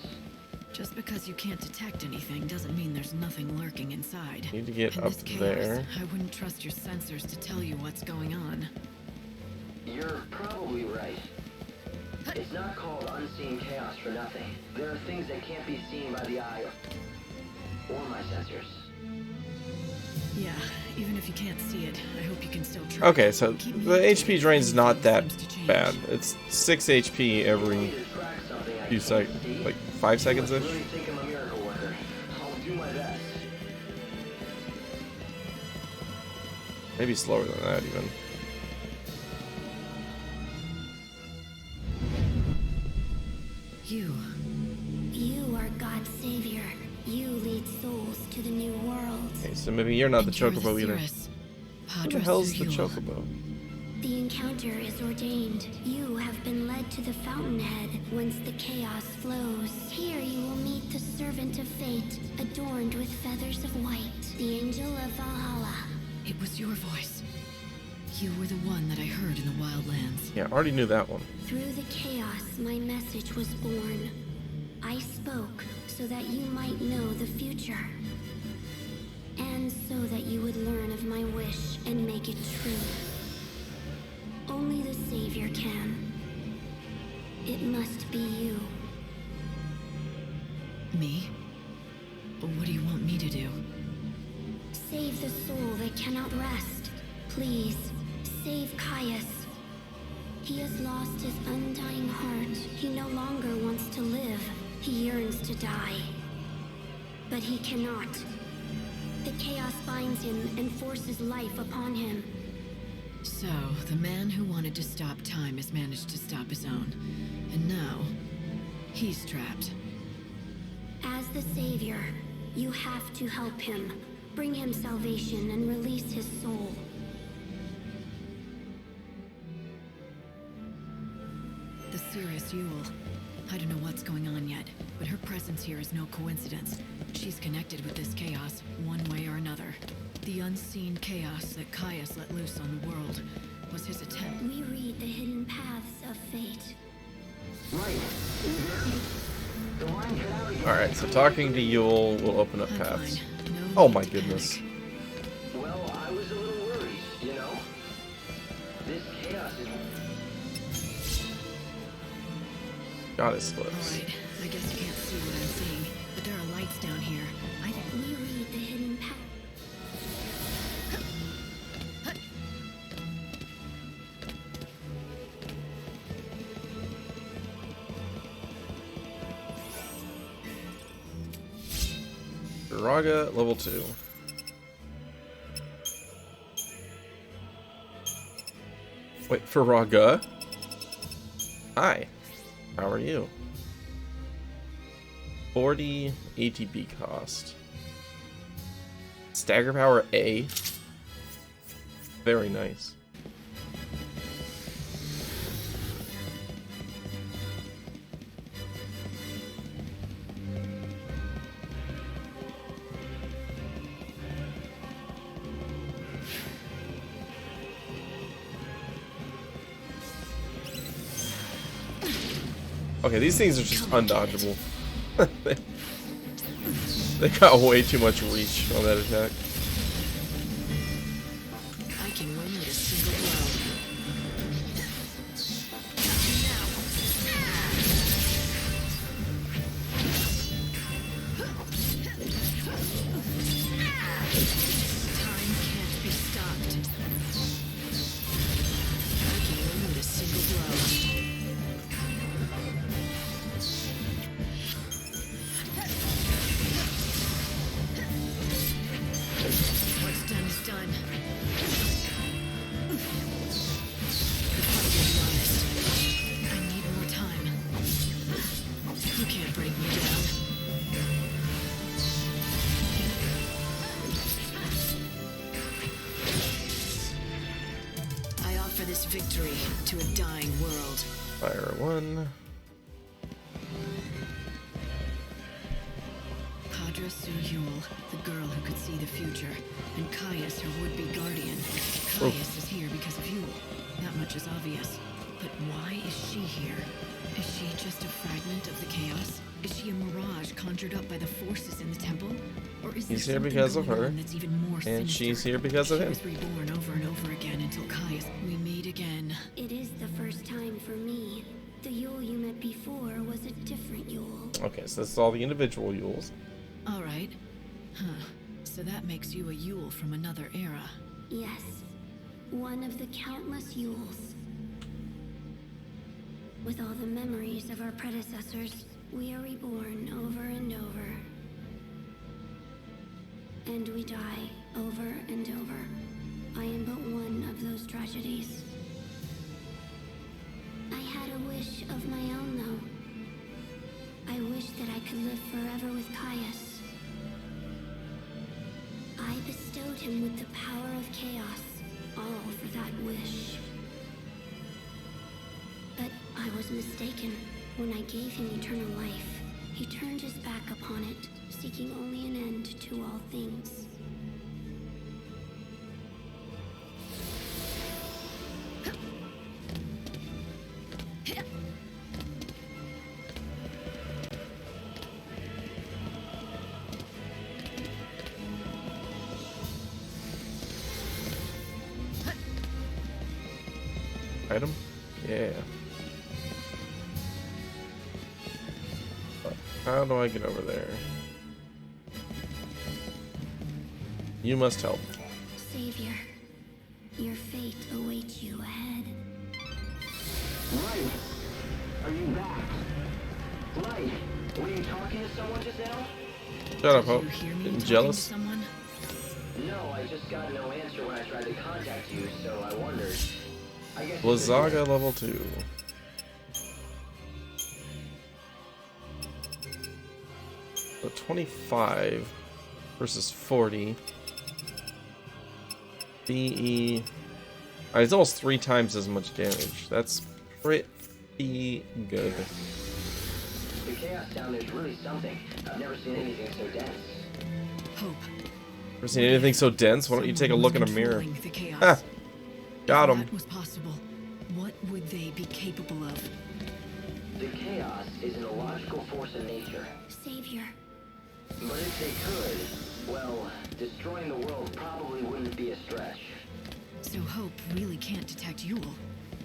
Just because you can't detect anything doesn't mean there's nothing lurking inside. Need to get In up this chaos, there. I wouldn't trust your sensors to tell you what's going on. You're probably right. It's not called unseen chaos for nothing. There are things that can't be seen by the eye or my sensors. Yeah, even if you can't see it, I hope you can still try. Okay, so the HP drain's not that bad. It's 6 HP every few seconds, like 5 seconds-ish. Really think I'm a miracle worker. I'll do my best. Maybe slower than that, even. You are God's savior. You lead souls to the new world. Okay, so maybe you're not the Chocobo either. What the hell's the Chocobo? The encounter is ordained. You have been led to the fountainhead, whence the chaos flows. Here you will meet the servant of fate, adorned with feathers of white, the angel of Valhalla. It was your voice. You were the one that I heard in the wildlands. Yeah, I already knew that one. Through the chaos, my message was born. I spoke so that you might know the future. And so that you would learn of my wish and make it true. Only the Savior can. It must be you. Me? What do you want me to do? Save the soul that cannot rest. Please, save Caius. He has lost his undying heart. He no longer wants to live. He yearns to die. But he cannot. The chaos binds him and forces life upon him. So, the man who wanted to stop time has managed to stop his own. And now, he's trapped. As the Savior, you have to help him. Bring him salvation and release his soul. The Sirius Yule. I don't know what's going on yet, but her presence here is no coincidence. She's connected with this chaos, one way or another. The unseen chaos that Caius let loose on the world was his attempt. We read the hidden paths of fate. Alright, so talking to Yule will open up paths. Oh my goodness. Well, I was a little worried, you know? This chaos is... Goddess lips. Alright, I guess you can't see what I'm seeing, but there are lights down here. I think we read the hidden path. Raga, level 2. Wait, for Raga? Hi. How are you? 40 ATB cost. Stagger power A. Very nice. Okay, these things are just undodgeable. They got way too much reach on that attack. I can win with a single Time can't be stopped. I can win with a single blow. What's done is done. If I'm being honest, I need more time. You can't break me down. I offer this victory to a dying world. Fire 1. Kadra Su-Yul, the girl who could see the future, and Caius, her would-be guardian. Caius is here because of Yule. That much is obvious. But why is she here? Is she just a fragment of the chaos? Is she a mirage conjured up by the forces in the temple? Or is He's there here because of her, that's even more and sinister? she's here because of She him. was reborn over and over again until Caius. We meet again. It is the first time for me. The Yule before was a different Yule. Okay, so this is all the individual Yules. All right. Huh. So that makes you a Yule from another era. Yes, one of the countless Yules. With all the memories of our predecessors, we are reborn over and over. And we die over and over. I am but one of those tragedies. I had a wish of my own, though. I wish that I could live forever with Caius. I bestowed him with the power of chaos, all for that wish. But I was mistaken. When I gave him eternal life, he turned his back upon it, seeking only an end to all things. Item? Yeah. How do I get over there? You must help. Savior, your fate awaits you ahead. Light! Are you back? Light! Were you talking to someone just now? Shut up, Hope. Getting jealous? No, I just got no answer when I tried to contact you, so I wondered. I guess Blizzaga level 2. So 25 versus 40. BE. It's almost 3 times as much damage. That's pretty good. The chaos down there's really something. I've never seen anything so dense. Hope. Never seen anything so dense? Why don't you take a look in a mirror? Ha! Got him. If that was possible, what would they be capable of? The chaos is an illogical force in nature. Savior. But if they could, well, destroying the world probably wouldn't be a stretch. So Hope really can't detect Yule.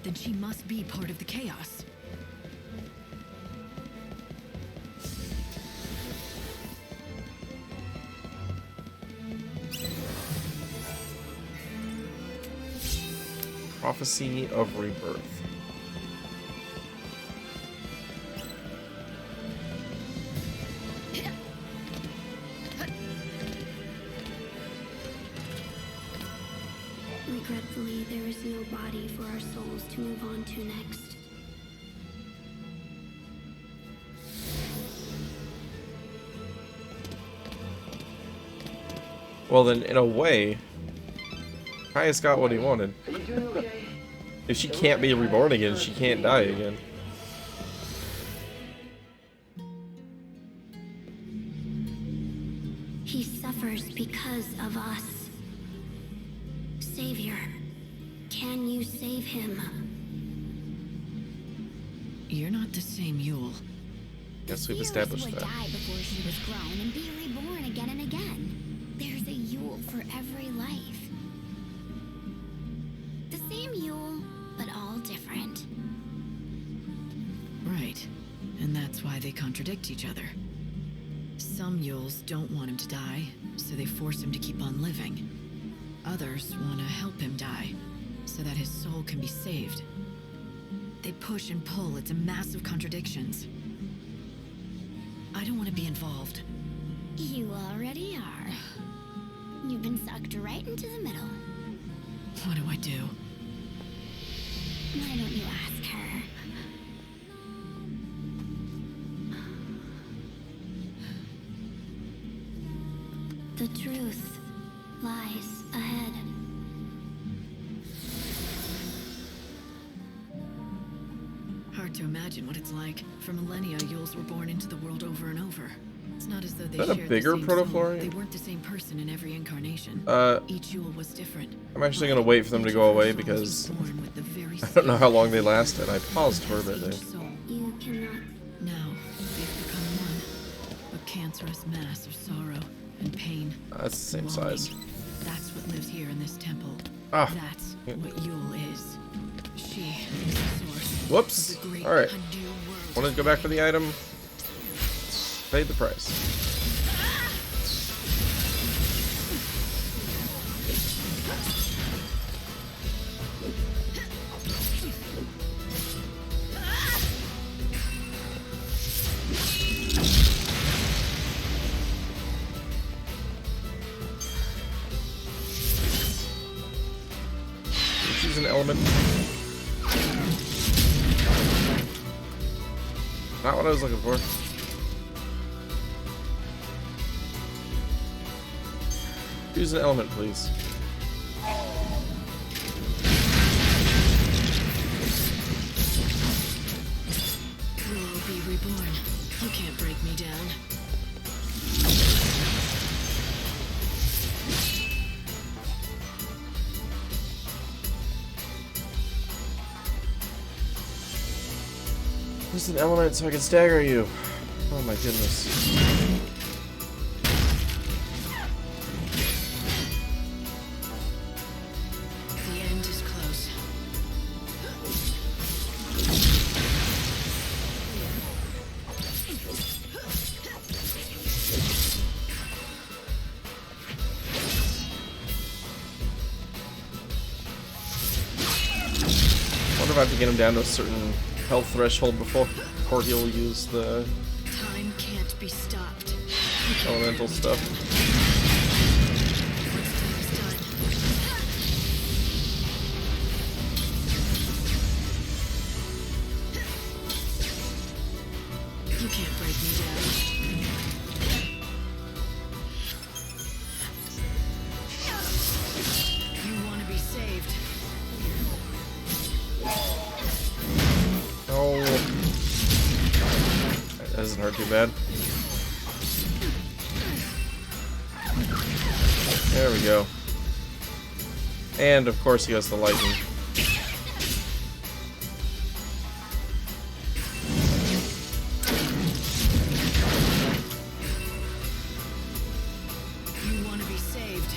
Then she must be part of the chaos. Prophecy of Rebirth. Regretfully, there is no body for our souls to move on to next. Well then, in a way, Caius got what he wanted. Are you doing okay? If she can't be reborn again, she can't die again. He suffers because of us. Savior, can you save him? You're not the same Yule. Guess we've Heroes established would that. die before he was grown and be reborn again and again. There's a Yule for every life. The same Yule, but all different. Right. And that's why they contradict each other. Some Yules don't want him to die, so they force him to keep on living. Others want to help him die, so that his soul can be saved. They push and pull. It's a mass of contradictions. I don't want to be involved. You already are. You've been sucked right into the middle. What do I do? Why don't you ask her? The truth lies ahead. Hard to imagine what it's like. For millennia, Yules were born into the world over and over. It's not as though they Is that a shared bigger the same soul. protoflorian? They weren't the same person in every incarnation. Each Yule was different. I'm actually gonna wait for them to go away because I don't know how long they lasted. I paused for a bit there. You cannot. Now, they've become one. A cancerous mass of sorrow and pain. That's the same longing. size. That's what lives here in this temple. Ah. That's what Yule is. She is the source. Whoops. Of the great All right. undo world Want to go back for the item? Paid the price. Choose an element. Not what I was looking for. Choose an element, please. Will I be reborn? You can't break me down. Choose an element so I can stagger you. Oh my goodness. The end is close. I wonder if I have to get him down to a certain health threshold before he'll use the Time can't be stopped. elemental stuff. You can't break me down. You want to be saved. Oh, that doesn't hurt too bad. There we go. And of course he has the lightning. You want to be saved.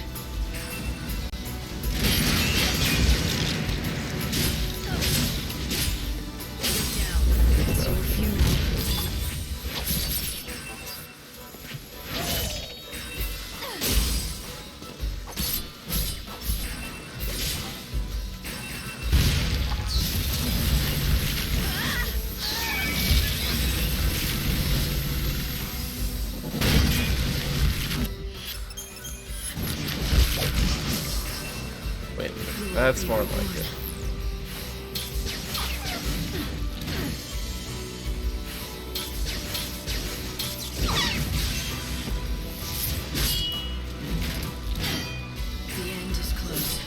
It's your funeral. Wait, that's more like it. The end is close.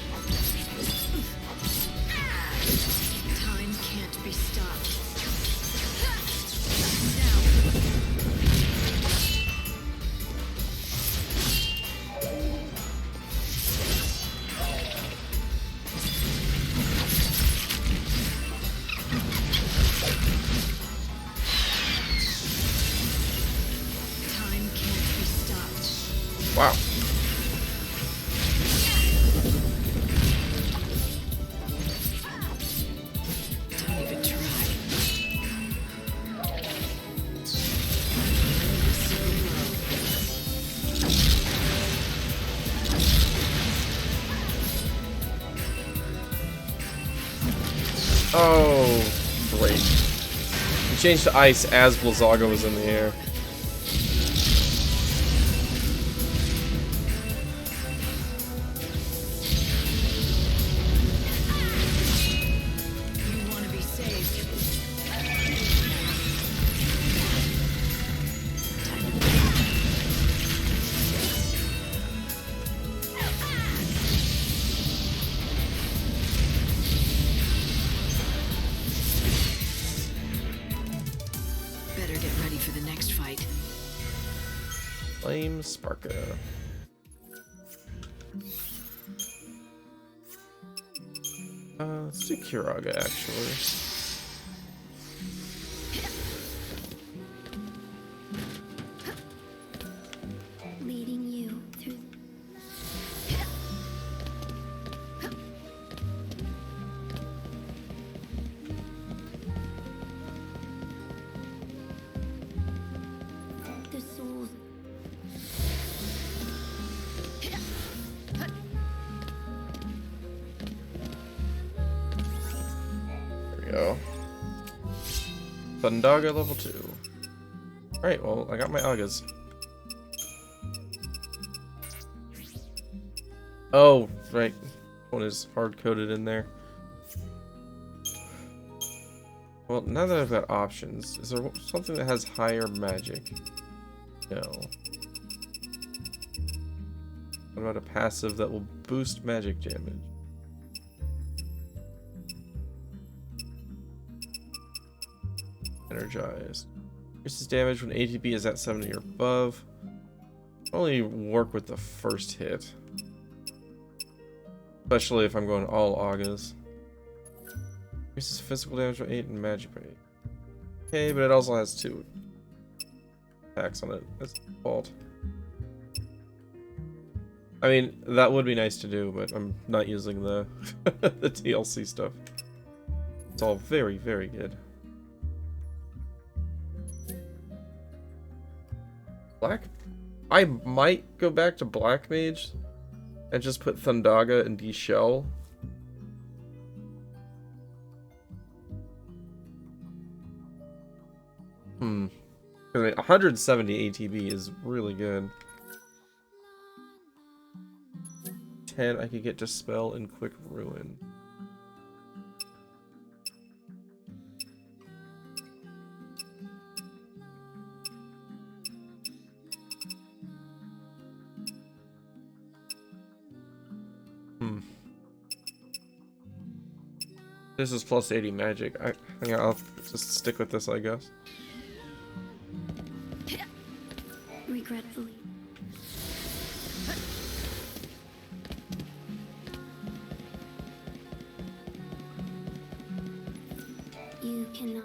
Time can't be stopped. Time can't be stopped. Wow. Don't even try. Oh, great. He changed to ice as Blizzaga was in the air. You want to be saved. Better get ready for the next fight. Flame Sparka. Let's do Kiraga actually. Leading you through. go. Thundaga level 2. Alright, well, I got my Agas. Oh, right. One is hard-coded in there. Well, now that I've got options, is there something that has higher magic? No. What about a passive that will boost magic damage? Energized. Increases damage when ATB is at 70 or above. Only work with the first hit. Especially if I'm going all Agas. Increases physical damage by 8 and magic by 8. Okay, but it also has 2 attacks on it. That's default. I mean, that would be nice to do, but I'm not using the the DLC stuff. It's all very, very good. Black? I might go back to Black Mage and just put Thundaga and D-Shell. I mean, 170 ATB is really good. 10 I could get Dispel and Quick Ruin. This is plus 80 magic. I think I'll just stick with this, I guess. Regretfully. You cannot.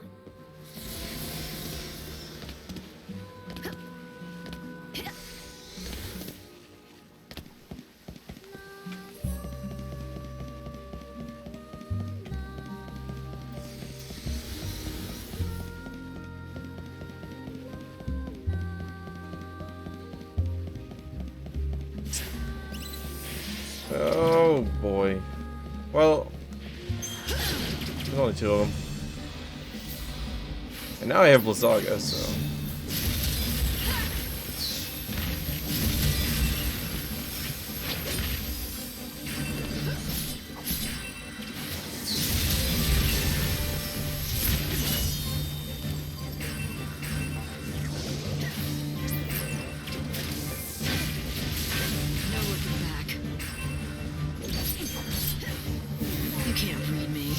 Oh boy. Well, there's only 2 of them. And now I have Blizzaga, so... No looking back. You can't read me.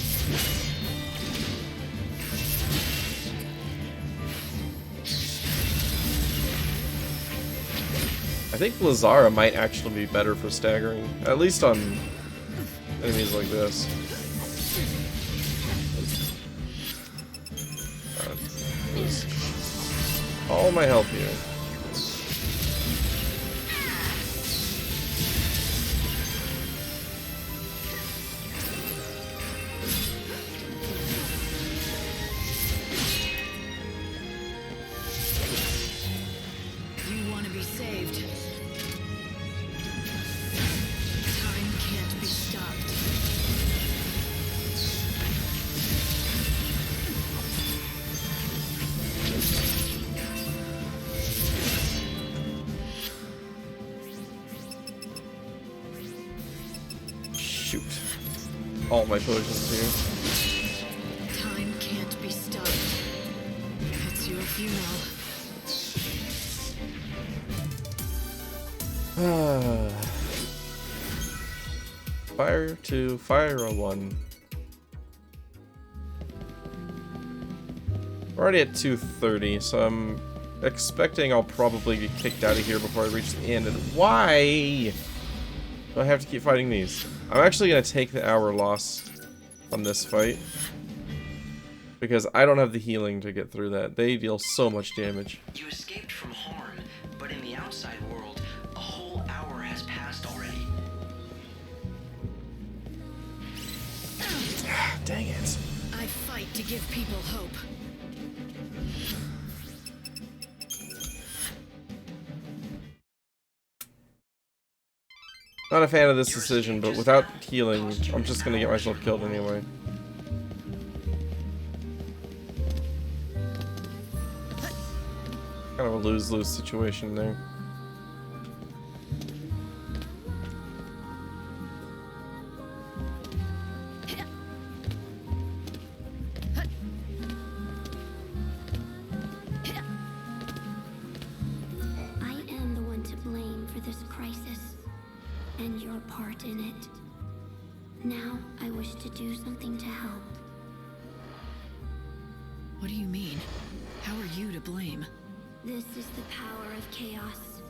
I think Blizzara might actually be better for staggering. At least on enemies like this. Lose all my health here. You want to be saved. Time can't be stopped. Shoot. All my potions here. Time can't be stopped. It's your funeral. Fire 2, fire a 1. We're already at 230, so I'm expecting I'll probably get kicked out of here before I reach the end. And why do I have to keep fighting these? I'm actually going to take the hour loss on this fight, because I don't have the healing to get through that. They deal so much damage. You escaped from harm, but in the outside world, a whole hour has passed already. Dang it. I fight to give people hope. Not a fan of this decision, but without healing, I'm just gonna get myself killed anyway. Kind of a lose-lose situation there. I am the one to blame for this crisis, and your part in it. Now, I wish to do something to help. What do you mean? How are you to blame? This is the power of chaos.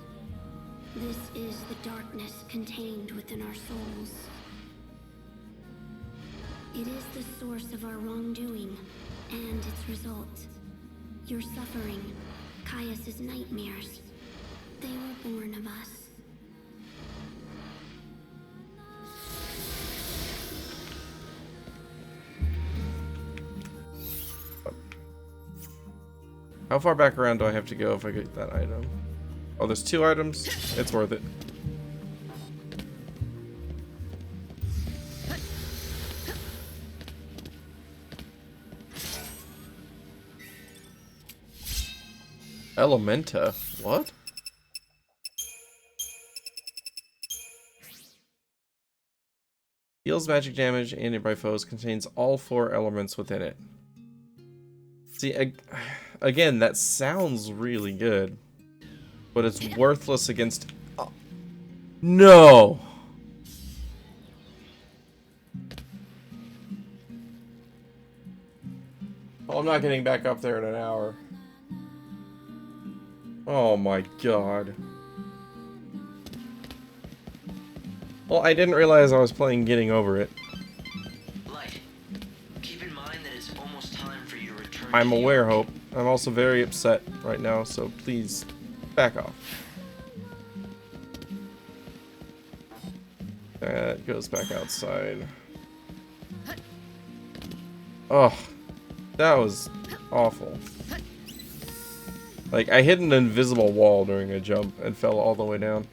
This is the darkness contained within our souls. It is the source of our wrongdoing, and its result. Your suffering, Caius's nightmares. They were born of us. How far back around do I have to go if I get that item? Oh, there's 2 items? It's worth it. Elementa? What? Deals magic damage and nearby foes, contains all 4 elements within it. See, again, that sounds really good, but it's worthless against... No! Oh, I'm not getting back up there in an hour. Oh my god. Well, I didn't realize I was playing Getting Over It. Light, keep in mind that it's almost time for you to return. I'm aware, Hope. I'm also very upset right now, so please back off. That goes back outside. Oh, that was awful. Like, I hit an invisible wall during a jump and fell all the way down.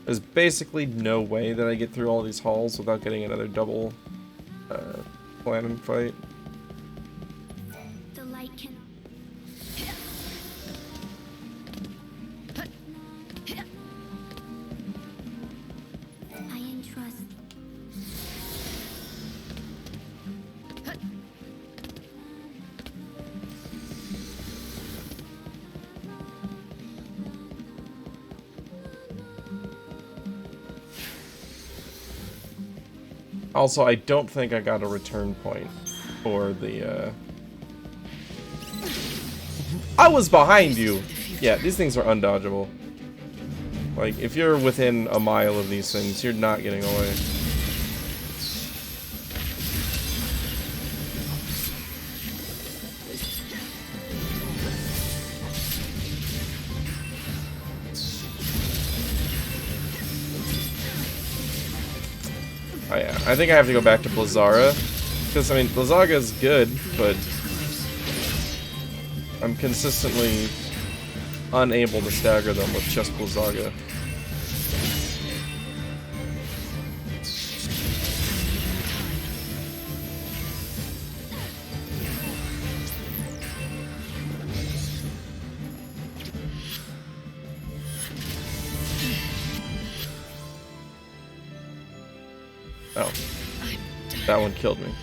There's basically no way that I get through all these halls without getting another double platinum fight. The light can... I entrust. Also, I don't think I got a return point for the, I was behind you! Yeah, these things are undodgeable. Like, if you're within a mile of these things, you're not getting away. Oh yeah, I think I have to go back to Blizara. Because, I mean, Blizzaga is good, but I'm consistently unable to stagger them with just Blizzaga. Oh. That one killed me.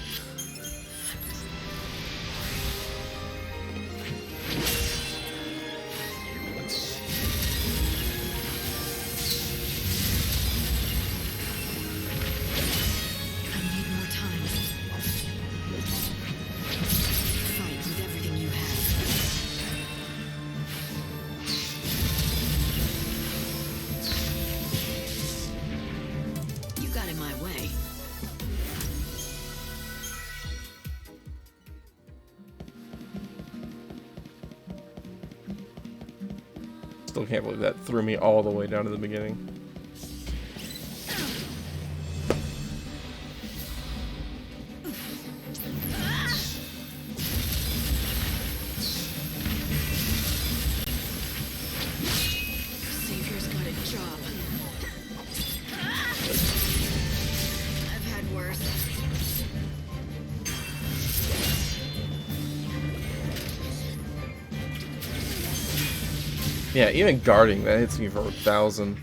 Still can't believe that threw me all the way down to the beginning. Savior's got a job. I've had worse. Yeah, even guarding that hits me for 1,000.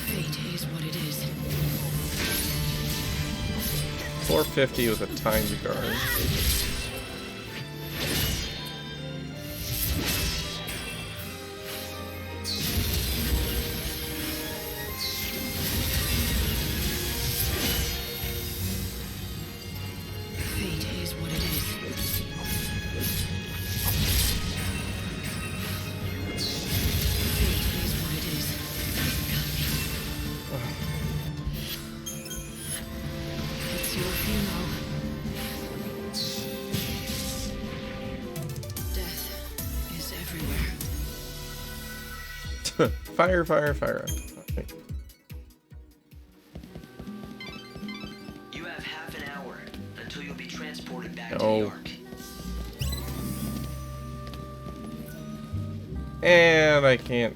Fate is what it is. 450 with a timed guard. Fate is what it is. Fate is what it is. It's your funeral. Death is everywhere. Fire, fire, fire. Okay. You have half an hour until you'll be transported back to No. the Ark. And I can't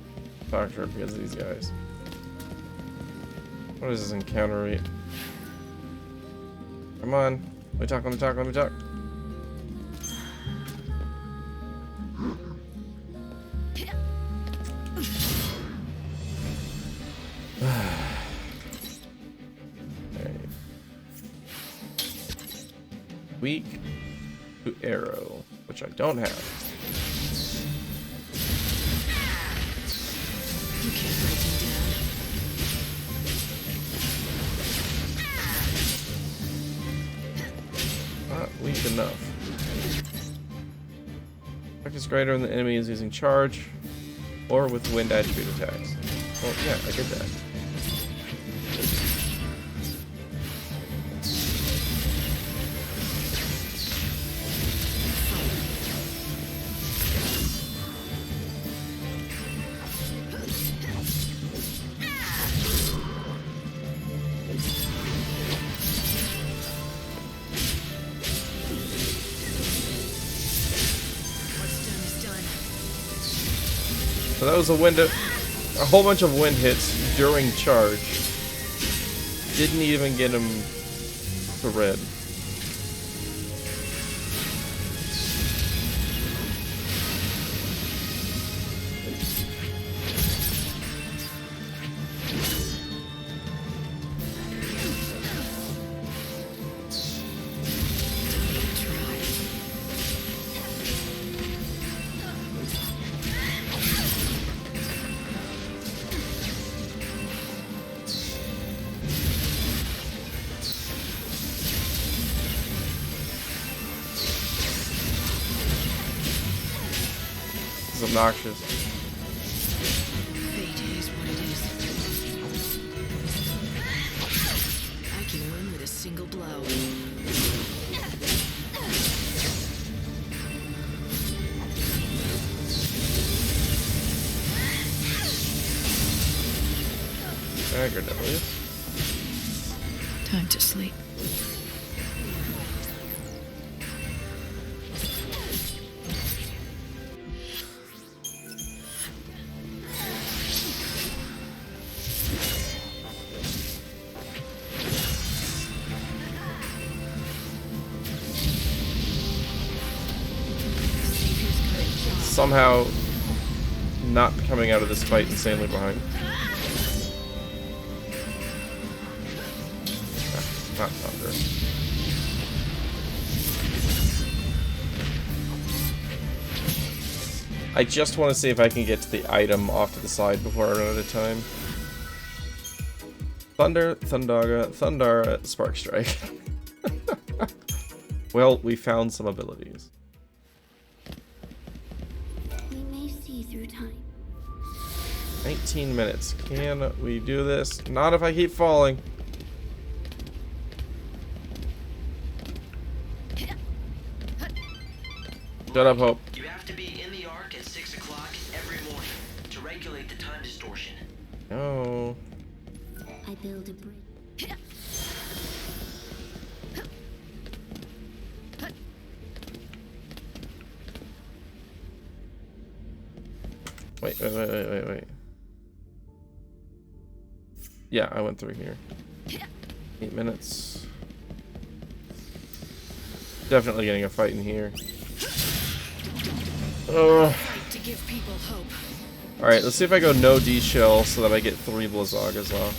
talk to her because of these guys. What is this encounter rate? Come on. Let me talk, let me talk, let me talk. Okay. Weak to arrow, which I don't have. You can't break me down. Not weak enough. Effect is greater when the enemy is using charge or with wind attribute attacks. Well, yeah, I did that. So that was a whole bunch of wind hits during charge. Didn't even get him to red. This is obnoxious. Fate is what it is. I can win with a single blow. Staggered at least. Time to sleep. Somehow not coming out of this fight insanely behind. Not thunder. I just want to see if I can get to the item off to the side before I run out of time. Thunder, Thundara, Spark Strike. Well, we found some abilities. We may see through time. 19 minutes. Can we do this? Not if I keep falling. Shut up, Hope. You have to be in the Ark at 6 o'clock every morning to regulate the time distortion. No. I build a bridge. Wait. Yeah, I went through here. 8 minutes. Definitely getting a fight in here. Oh. To give people hope. Alright, let's see if I go no D shell so that I get 3 Blizzagas off.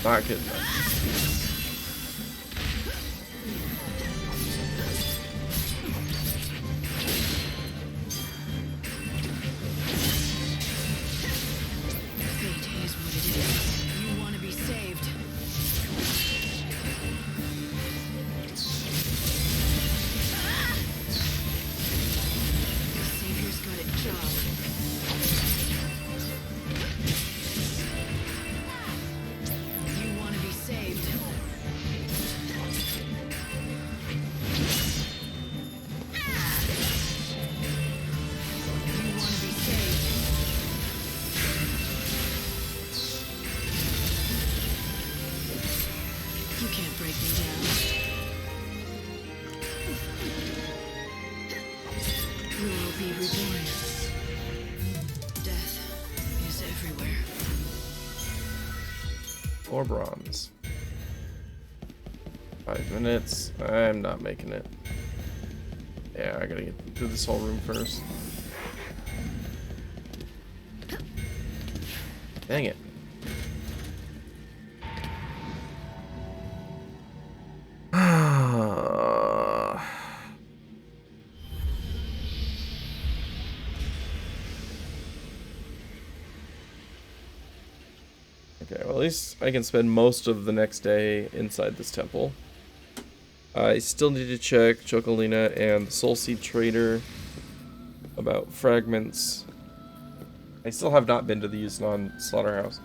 Not good enough. Fate is what it is. You want to be saved. The Savior's got a job. You want to be saved. You want to be saved. You can't break me down. You will be reborn. Death is everywhere. Or bronze. 5 minutes. I'm not making it. Yeah, I gotta get through this whole room first. Dang it. Okay, well, at least I can spend most of the next day inside this temple. I still need to check Chocolina and the Soul Seed Trader about fragments. I still have not been to the Yusnan slaughterhouse.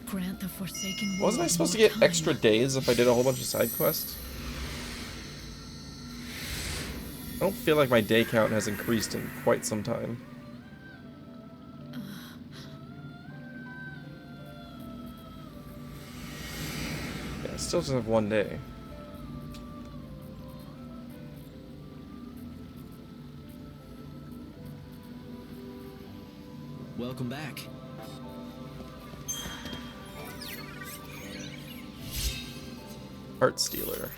Grant the Forsaken. Wasn't I supposed to get extra days if I did a whole bunch of side quests? I don't feel like my day count has increased in quite some time. Yeah, I still just have 1 day. Welcome back. Heart Stealer.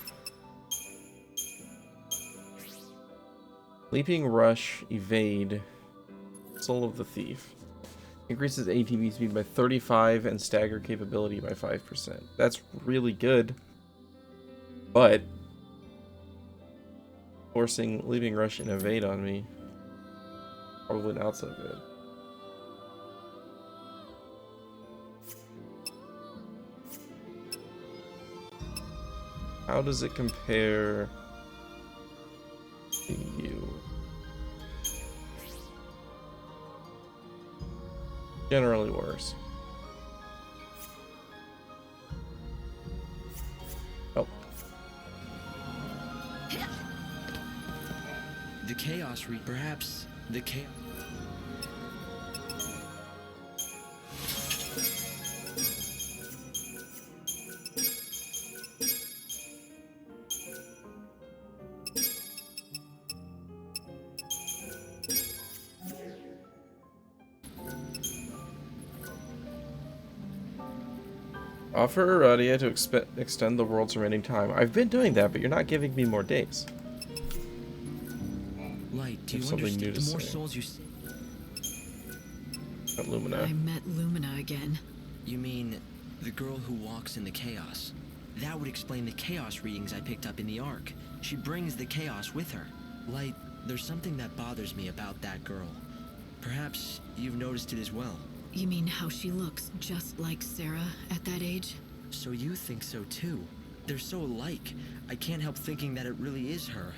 Leaping Rush, Evade, Soul of the Thief. Increases ATB speed by 35 and stagger capability by 5%. That's really good. But forcing Leaping Rush and Evade on me, probably not so good. How does it compare to you? Generally worse. Oh. The Chaos perhaps the Chaos. Offer Aradia to extend the world's remaining time. I've been doing that, but you're not giving me more days. Light, do you something new understand? to The more say. souls you At Lumina. I met Lumina again. You mean the girl who walks in the chaos? That would explain the chaos readings I picked up in the Ark. She brings the chaos with her. Light, there's something that bothers me about that girl. Perhaps you've noticed it as well. You mean how she looks just like Sarah at that age? So you think so too? They're so alike. I can't help thinking that it really is her.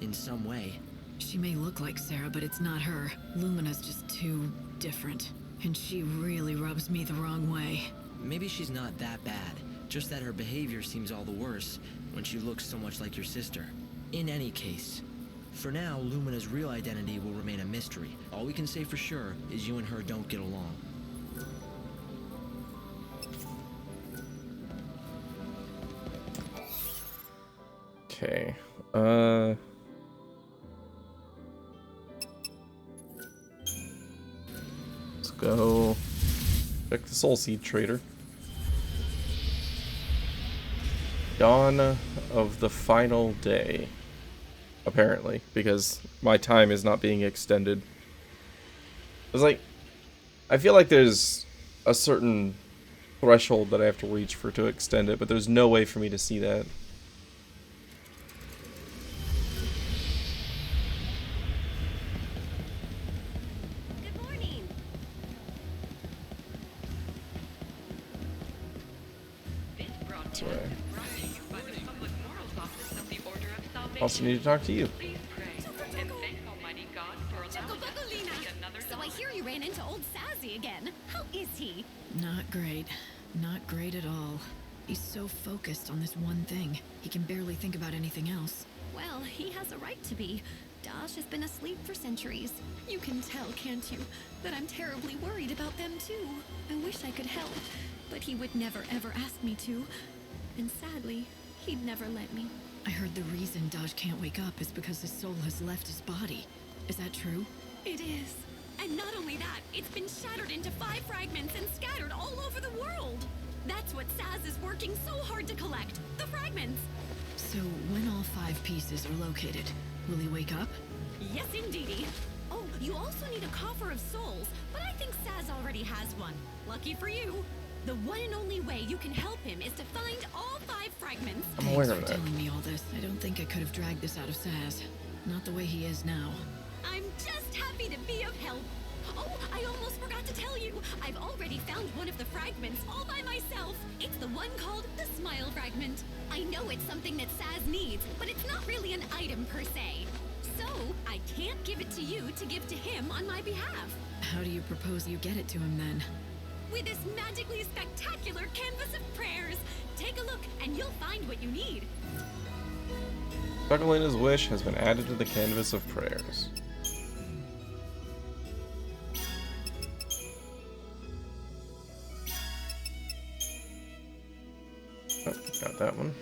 In some way. She may look like Sarah, but it's not her. Lumina's just too different. And she really rubs me the wrong way. Maybe she's not that bad. Just that her behavior seems all the worse when she looks so much like your sister. In any case, for now, Lumina's real identity will remain a mystery. All we can say for sure is you and her don't get along. Okay. Let's go check the Soul Seed Trader. Dawn of the final day. Apparently, because my time is not being extended. It's like, I feel like there's a certain threshold that I have to reach for to extend it, but there's no way for me to see that. Good morning. Also need to talk to you. So I hear you ran into old Sassy again. How is he? Not great. Not great at all. He's so focused on this one thing, he can barely think about anything else. Well, he has a right to be. Dash has been asleep for centuries. You can tell, can't you, that I'm terribly worried about them too. I wish I could help, but he would never ever ask me to. And sadly, he'd never let me. I heard the reason Dodge can't wake up is because his soul has left his body. Is that true? It is. And not only that, it's been shattered into 5 fragments and scattered all over the world. That's what Saz is working so hard to collect. The fragments. So when all 5 pieces are located, will he wake up? Yes, indeedy. Oh, you also need a coffer of souls, but I think Saz already has one. Lucky for you. The one and only way you can help him is to find all 5 fragments. I'm aware Thanks of for that. telling me all this. I don't think I could have dragged this out of Saz. Not the way he is now. I'm just happy to be of help. Oh, I almost forgot to tell you. I've already found one of the fragments all by myself. It's the one called the Smile Fragment. I know it's something that Saz needs, but it's not really an item per se. So, I can't give it to you to give to him on my behalf. How do you propose you get it to him then? With this magically spectacular canvas of prayers. Take a look and you'll find what you need. Buckalina's wish has been added to the canvas of prayers. Oh, got that one.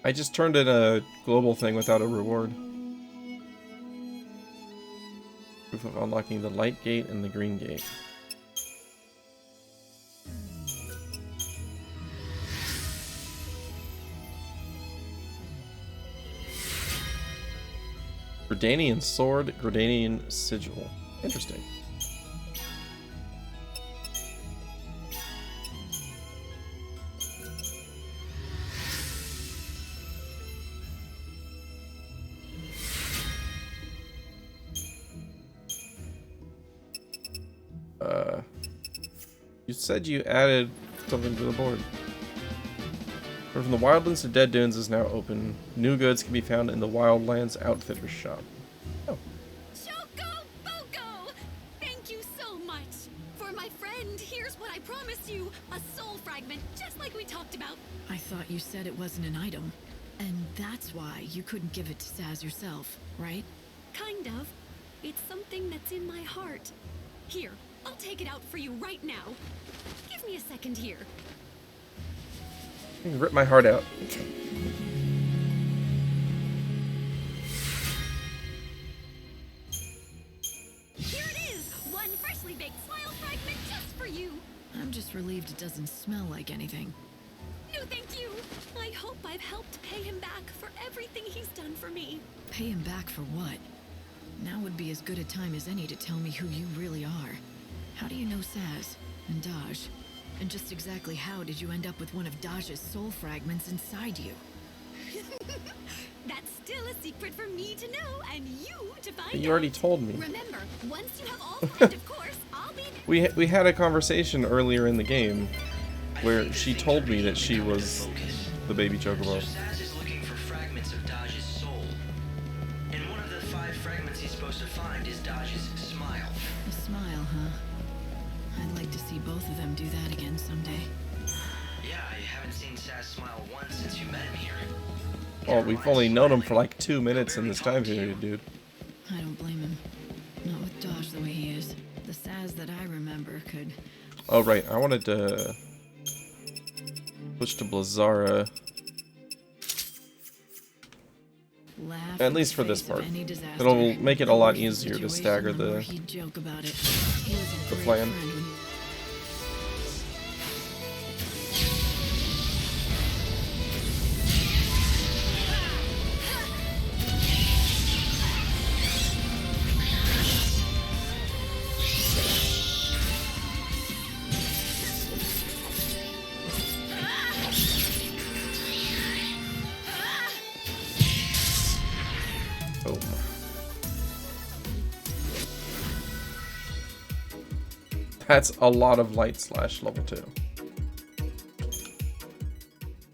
I just turned in a global thing without a reward. Proof of unlocking the light gate and the green gate. Gridanian sword, Gridanian sigil. Interesting. You said you added something to the board. From the Wildlands to Dead Dunes is now open. New goods can be found in the Wildlands Outfitters shop. Oh. Choco Boco! Thank you so much. For my friend, here's what I promised you. A soul fragment, just like we talked about. I thought you said it wasn't an item. And that's why you couldn't give it to Saz yourself, right? Kind of. It's something that's in my heart. Here, I'll take it out for you right now. Give me a second here. You can rip my heart out. Here it is! One freshly baked smile fragment just for you. I'm just relieved it doesn't smell like anything. No, thank you. I hope I've helped pay him back for everything he's done for me. Pay him back for what? Now would be as good a time as any to tell me who you really are. How do you know Saz and Daj? And just exactly how did you end up with one of Daj's soul fragments inside you? That's still a secret for me to know and you to find But you already told me. Remember, once you have all find, of course, I'll be there. We had a conversation earlier in the game where she told me that she was the baby chocobo. Saz is looking for fragments of Daj's soul. And one of the 5 fragments he's supposed to find is Daj's smile. A smile, huh? I'd like to see both of them do that again someday. Yeah, I haven't seen Saz smile once since you met him here. Well, we've only known him for like 2 minutes in this time period, dude. I don't blame him. Not with Daj the way he is. The Saz that I remember could... Oh, right. I wanted to Switch to Blazara. Laugh At in least the for this face of part. any disaster. It'll make it a lot The worse easier to situation, stagger the more the he'd joke about it. He was a great plan. friend when he- Boom. That's a lot of light slash level 2.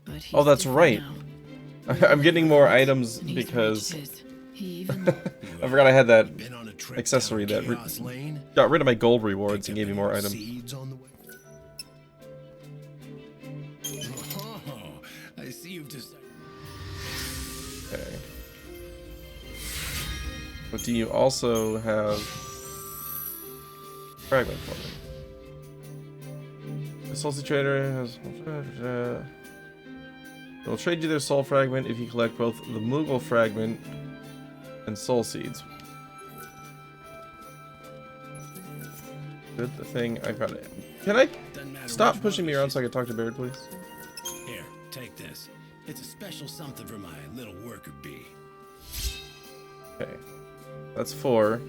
But he's Oh, that's different right. now. I'm getting more items And he's because reached his. He even I forgot I had that Been on a trip accessory down that Chaos Lane? got rid of my gold rewards and Pick gave me up more any items. seeds on the way? Oh, I see you've decided. Okay. But do you also have fragment for me? The Salty Trader has. It will trade you their soul fragment if you collect both the Moogle fragment and soul seeds. Good thing I got it. Can I stop pushing me around so I can talk to Baird, please? Here, take this. It's a special something for my little worker bee. Okay. That's 4.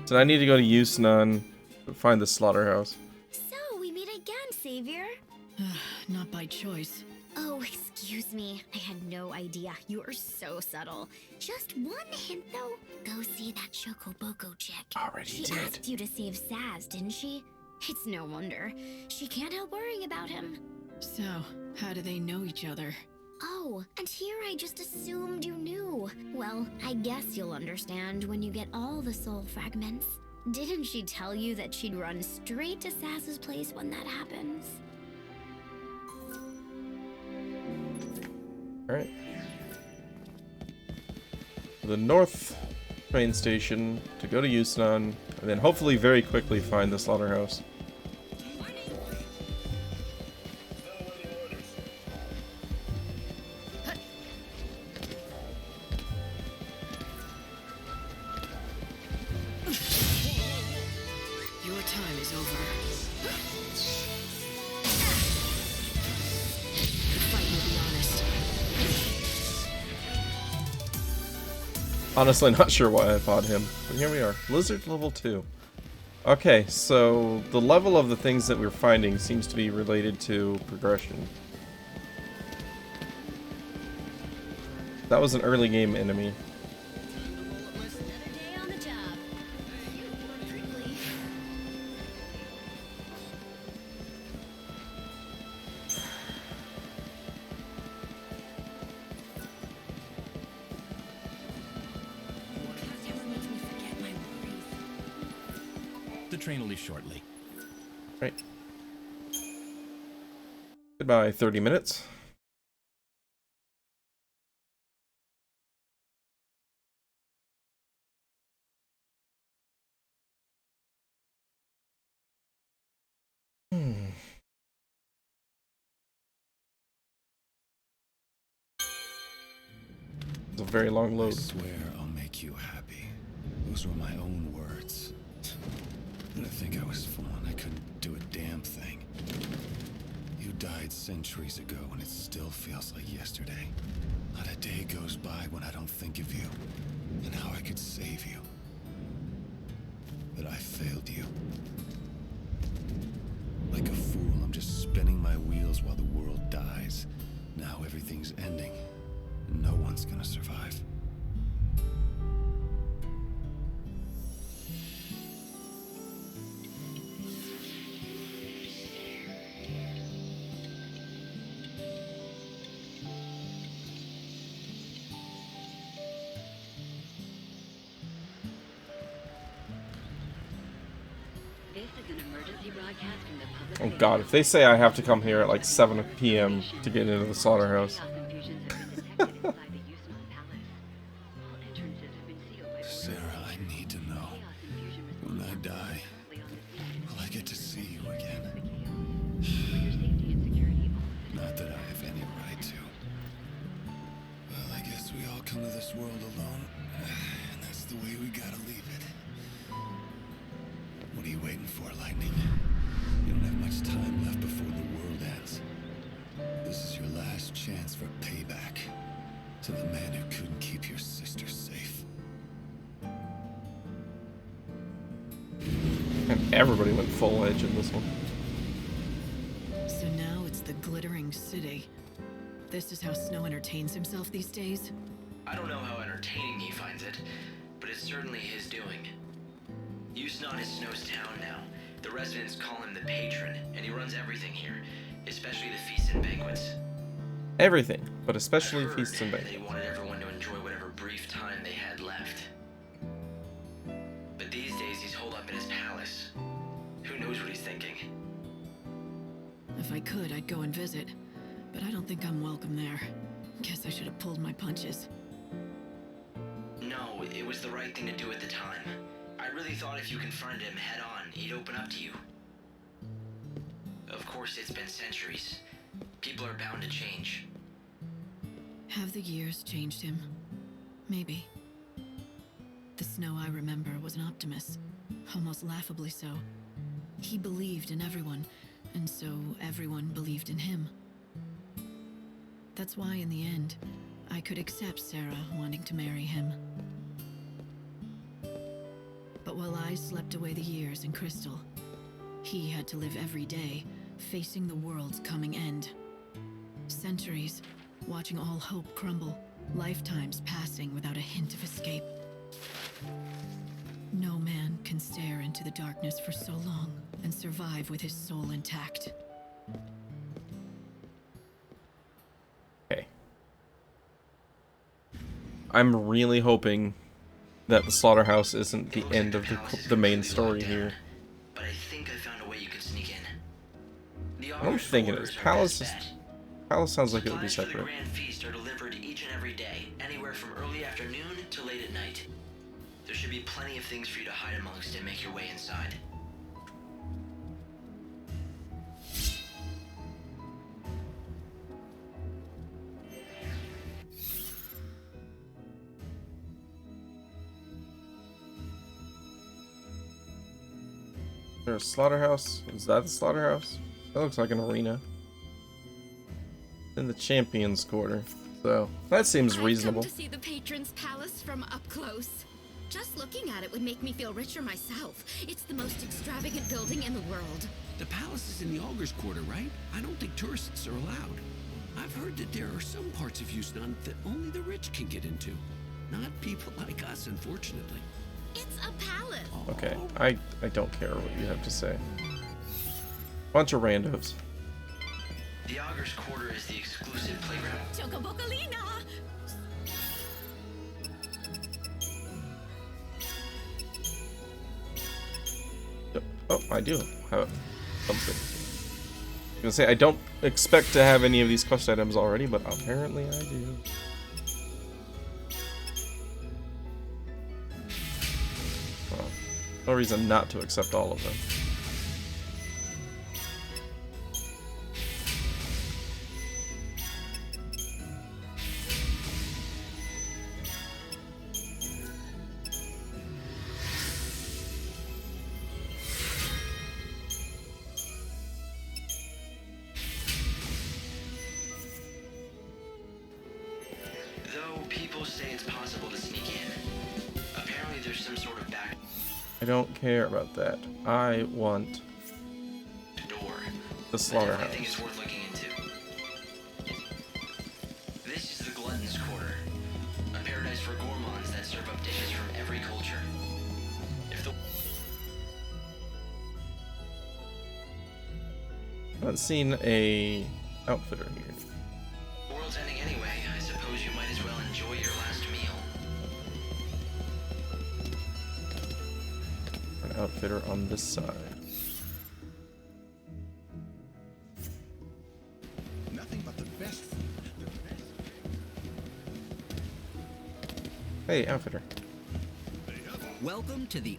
So I need to go to Yusnan to find the slaughterhouse. So, we meet again, Savior. not by choice. Oh, excuse me. I had no idea. You are so subtle. Just one hint, though. Go see that Chocoboco chick. Already She did. asked you to save Saz, didn't she? It's no wonder. She can't help worrying about him. So, how do they know each other? Oh, and here I just assumed you knew. Well, I guess you'll understand when you get all the soul fragments. Didn't she tell you that she'd run straight to Saz's place when that happens? Alright. The north train station to go to Yusnan, and then hopefully very quickly find the slaughterhouse. Your time is over. The fight will be honest. Honestly, not sure why I fought him, but here we are. Lizard level 2. Okay, so the level of the things that we're finding seems to be related to progression. That was an early game enemy. Another day on the job. You were prickly. This hour makes me forget my worries. The train will leave shortly. Right. Goodbye, 30 minutes. It's a very long I load. swear I'll make you happy. Those were my own words. And I think I was fooling. I couldn't do a damn thing. You died centuries ago, and it still feels like yesterday. Not a day goes by when I don't think of you and how I could save you. But I failed you. Like a fool, I'm just spinning my wheels while the world dies. Now everything's ending. No one's gonna survive. This is an emergency broadcast from the public. Oh god, if they say I have to come here at like 7 p.m. to get into the slaughterhouse. Sarah, I need to know. When I die, will I get to see you again? Not that I have this world alone, and that's the way we gotta leave it. What are you waiting for, Lightning? You don't have much time left before the world ends. This is your last chance for payback to the man who couldn't keep your sister safe. And everybody went full edge in this one. So now it's the glittering city. This is how Snow entertains himself these days? I don't know how entertaining he finds it, but it's certainly his doing. Yusnot is Snow's town now. The residents call him the patron, and he runs everything here, especially the feasts and banquets. Everything, but especially I've feasts and heard banquets. They wanted everyone to enjoy whatever brief time they had left. But these days he's holed up in his palace. Who knows what he's thinking? If I could, I'd go and visit. But I don't think I'm welcome there. Guess I should have pulled my punches. No, it was the right thing to do at the time. I really thought if you confronted him head on, he'd open up to you. Of course, it's been centuries. People are bound to change. Have the years changed him? Maybe. The Snow I remember was an optimist, almost laughably so. He believed in everyone, and so everyone believed in him. That's why in the end, I could accept Sarah wanting to marry him. But while I slept away the years in Crystal, he had to live every day, facing the world's coming end. Centuries, watching all hope crumble, lifetimes passing without a hint of escape. No man can stare into the darkness for so long and survive with his soul intact. Okay. I'm really hoping that the slaughterhouse isn't the end of the main story here. But I think I found a way you could sneak in. The I'm thinking it is Palace sounds like it would be Supplies for the separate. grand feast are delivered each and every day, anywhere from early afternoon to late at night. There should be plenty of things for you to hide amongst and make your way inside. There's a slaughterhouse. Is that the slaughterhouse? That looks like an arena. In the Champions Quarter. So, that seems reasonable. I've come to see the patron's palace from up close. Just looking at it would make me feel richer myself. It's the most extravagant building in the world. The palace is in the Augur's Quarter, right? I don't think tourists are allowed. I've heard that there are some parts of Yusnot that only the rich can get into. Not people like us, unfortunately. It's a palace. Okay, I don't care what you have to say. Bunch of randos. The Augur's Quarter is the exclusive playground. Chocobocolina! Oh, I do have something. I was gonna say, I don't expect to have any of these quest items already, but apparently I do. Well, no reason not to accept all of them. People say it's possible to sneak in. Apparently there's some sort of back I don't care about that. I want door. the I slaughterhouse. think it's worth looking into. This is the Glutton's Quarter, a paradise for gourmands that serve up dishes from every culture. If the I haven't seen a outfitter here. world's ending anyway, I suppose you might as well enjoy your last meal. An outfitter on this side. Nothing but the best food. Hey, outfitter. Welcome to the...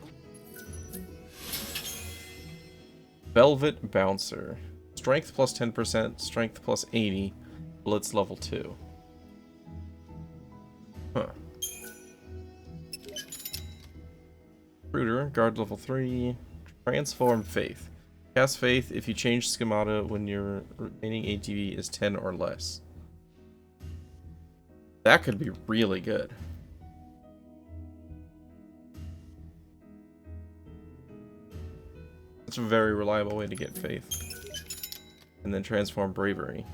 Velvet Bouncer. Strength plus 10%, strength plus 80, blitz level 2. Huh. Recruiter, guard level 3. Transform Faith. Cast Faith if you change schemata when your remaining ATV is 10 or less. That could be really good. That's a very reliable way to get Faith. And then transform Bravery.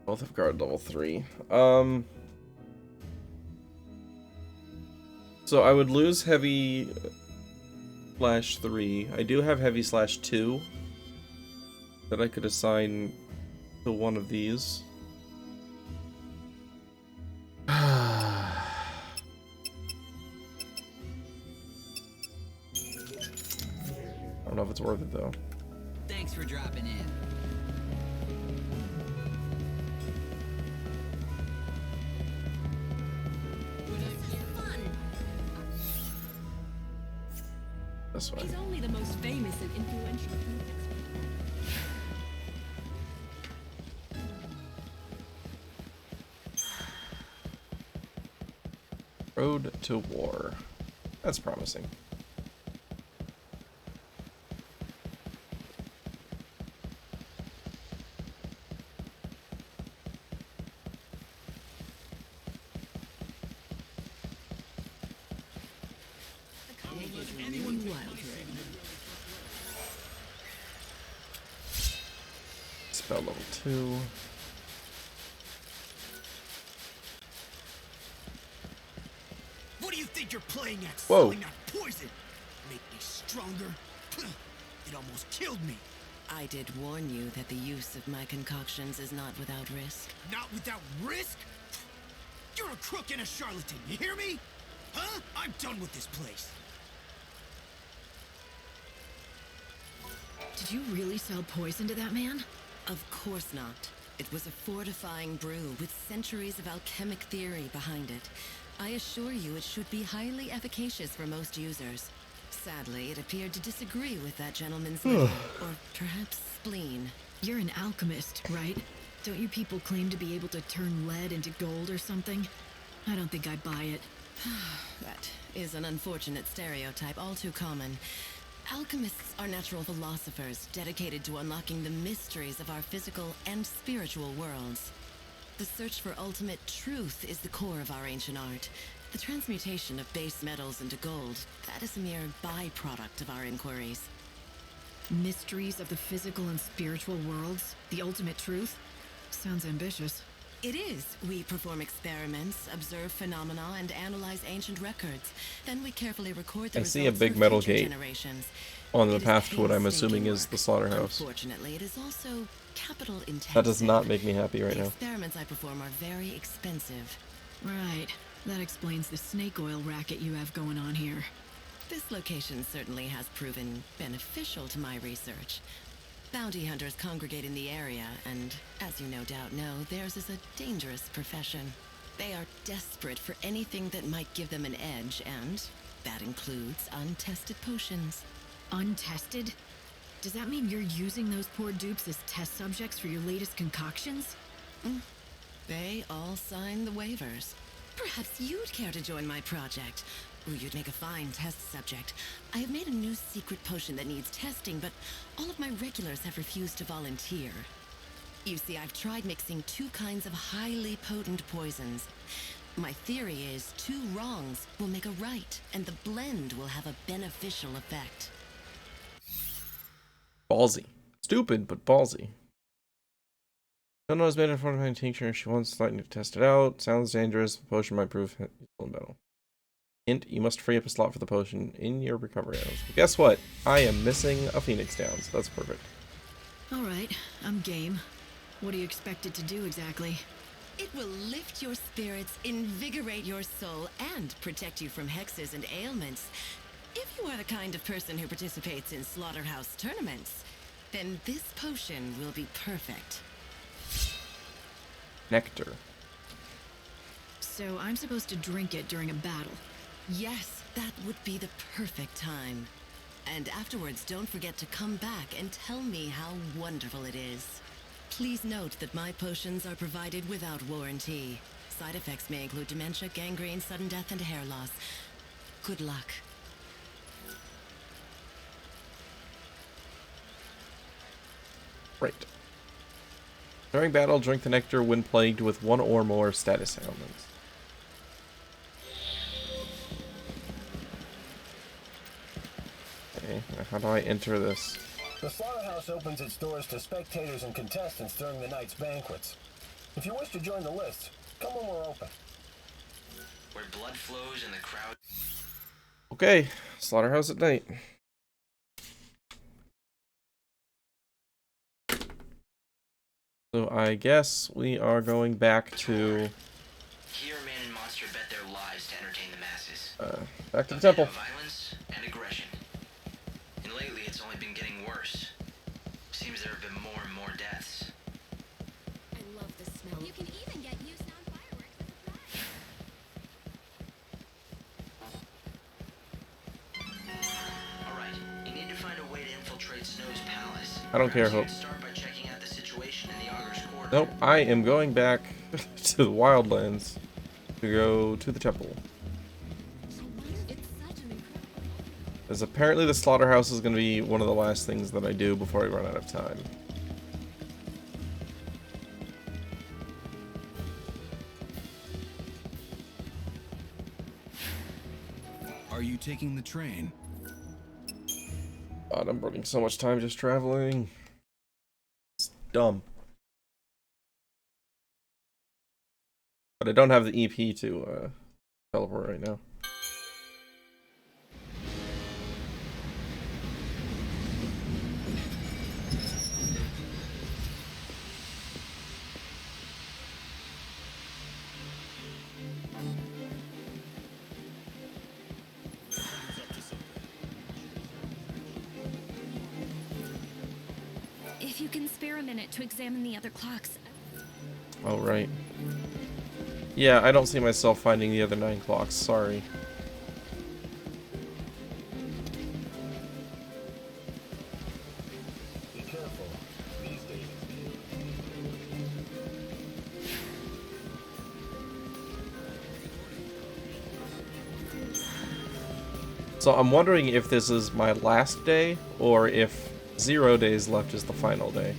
Both have guard level 3. So I would lose heavy /3. I do have heavy /2 that I could assign to one of these. I don't know if it's worth it though. Thanks for dropping in. This way. He's only the most famous and influential. Road to War. That's promising. Spell level 2. What do you think you're playing at? Whoa. Selling that poison? Make me stronger? It almost killed me. I did warn you that the use of my concoctions is not without risk. Not without risk? You're a crook and a charlatan, you hear me? Huh? I'm done with this place. Did you really sell poison to that man? Of course not. It was a fortifying brew with centuries of alchemic theory behind it. I assure you it should be highly efficacious for most users. Sadly, it appeared to disagree with that gentleman's liver, or perhaps spleen. You're an alchemist, right? Don't you people claim to be able to turn lead into gold or something? I don't think I buy it. That is an unfortunate stereotype, all too common. Alchemists are natural philosophers dedicated to unlocking the mysteries of our physical and spiritual worlds. The search for ultimate truth is the core of our ancient art. The transmutation of base metals into gold, that is a mere byproduct of our inquiries. Mysteries of the physical and spiritual worlds? The ultimate truth? Sounds ambitious. It is. We perform experiments, observe phenomena, and analyze ancient records. Then we carefully record the I results see a big for metal future gate generations. on the It is path to what I'm painstaking assuming is work. the slaughterhouse. Unfortunately, it is also capital intensive. That does not make me happy right The now. experiments I perform are very expensive. Right. That explains the snake oil racket you have going on here. This location certainly has proven beneficial to my research. Bounty hunters congregate in the area, and as you no doubt know, theirs is a dangerous profession. They are desperate for anything that might give them an edge, and that includes untested potions. Untested? Does that mean you're using those poor dupes as test subjects for your latest concoctions? They all sign the waivers. Perhaps you'd care to join my project. Ooh, you'd make a fine test subject. I have made a new secret potion that needs testing, but all of my regulars have refused to volunteer. You see, I've tried mixing 2 kinds of highly potent poisons. My theory is 2 wrongs will make a right, and the blend will have a beneficial effect. Ballsy. Stupid, but ballsy. Don't know it's made in fortifying tincture. She wants lightning to test it out. Sounds dangerous. The potion might prove useful in battle. Hint, you must free up a slot for the potion in your recovery items. Well, guess what? I am missing a Phoenix down, so that's perfect. Alright, I'm game. What do you expect it to do exactly? It will lift your spirits, invigorate your soul, and protect you from hexes and ailments. If you are the kind of person who participates in slaughterhouse tournaments, then this potion will be perfect. Nectar. So I'm supposed to drink it during a battle? Yes, that would be the perfect time. And afterwards, don't forget to come back and tell me how wonderful it is. Please note that my potions are provided without warranty. Side effects may include dementia, gangrene, sudden death, and hair loss. Good luck. Right. During battle, drink the nectar when plagued with one or more status ailments. Okay, how do I enter this? The slaughterhouse opens its doors to spectators and contestants during the night's banquets. If you wish to join the list, come when we're open. Where blood flows and the crowd... Okay, slaughterhouse at night. So I guess we are going back to... Here, man and monster bet their lives to entertain the masses. Back to the temple. Violence and aggression. And lately, it's only been getting worse. Seems there have been more and more deaths. I love the smell. You can even get used on fireworks as a prize. Alright, you need to find a way to infiltrate Snow's palace. I don't care, Hope. Start by checking out the situation in the Augur's Court. Nope, I am going back to the Wildlands to go to the temple. As apparently the slaughterhouse is going to be one of the last things that I do before I run out of time. Are you taking the train? God, I'm burning so much time just traveling. It's dumb. But I don't have the EP to teleport right now. If you can spare a minute to examine the other clocks. Oh, right. Yeah, I don't see myself finding the other 9 clocks, sorry. Be careful. These days. So I'm wondering if this is my last day, or if 0 days left is the final day.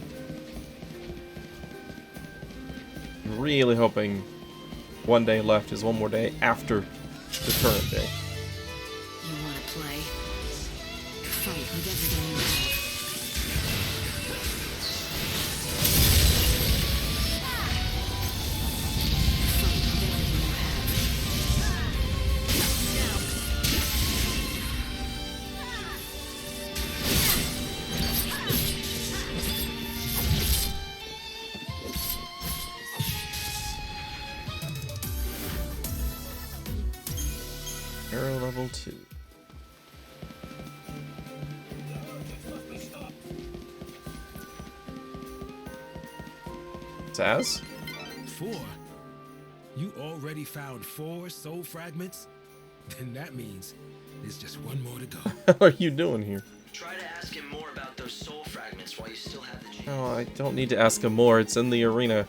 I'm really hoping 1 day left is one more day after the current day. You want to play? Fight with everything you have. Fight with everything you Arrow level 2. Taz? 4? You already found 4 soul fragments? Then that means there's just one more to go. What are you doing here? Try to ask him more about those soul fragments while you still have the gene. Oh, I don't need to ask him more. It's in the arena.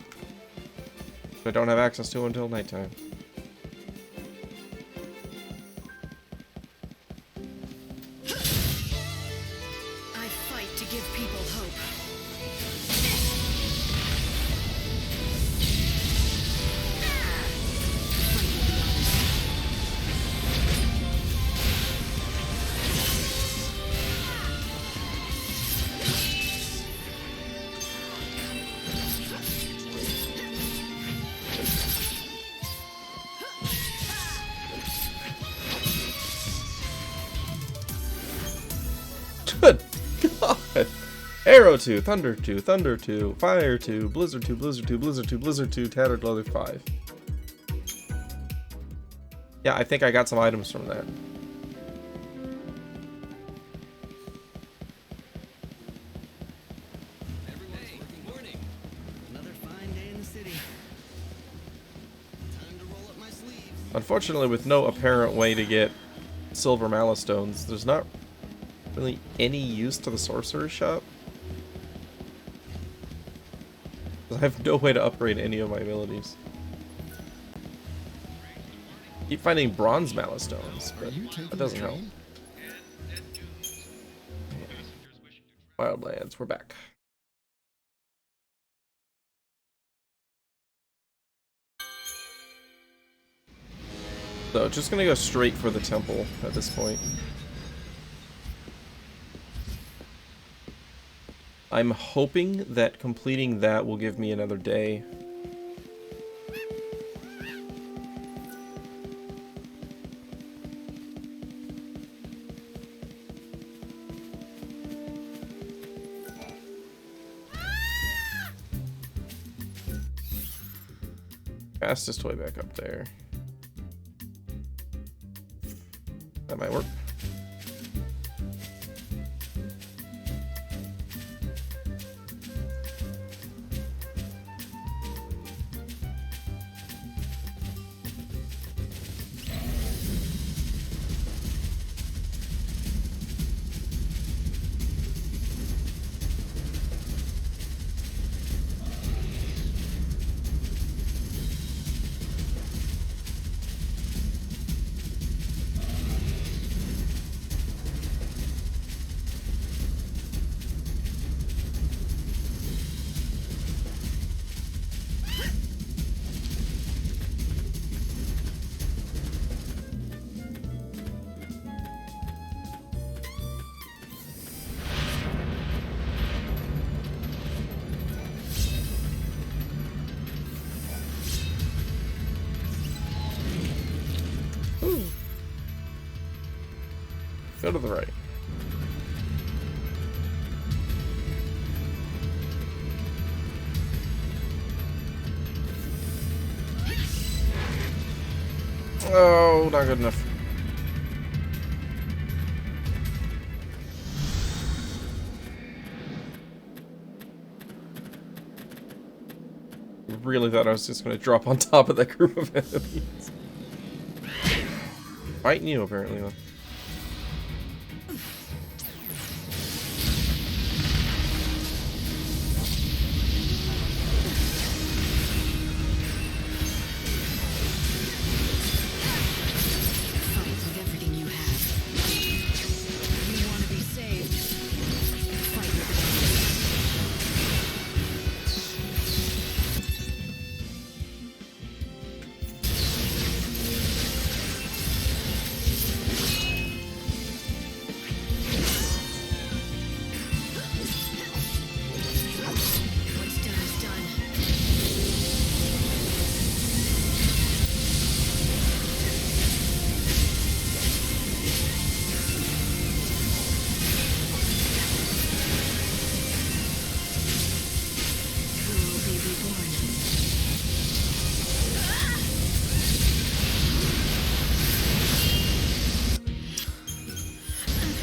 I don't have access to until nighttime. I fight to give people hope. Good God. Arrow 2, Thunder 2, Thunder 2, Fire 2, Blizzard 2, Blizzard 2, Blizzard 2, Blizzard 2, Tattered Leather 5. Yeah, I think I got some items from that. Another fine day in the city. Unfortunately, with no apparent way to get silver malice stones, there's not really any use to the sorcerer's shop. I have no way to upgrade any of my abilities. Keep finding bronze mallet stones, but that doesn't help. Wildlands, we're back. So, just gonna go straight for the temple at this point. I'm hoping that completing that will give me another day. Fastest toy back up there. That might work. Go to the right. Oh, not good enough. Really thought I was just going to drop on top of that group of enemies. Fighting you, apparently, though.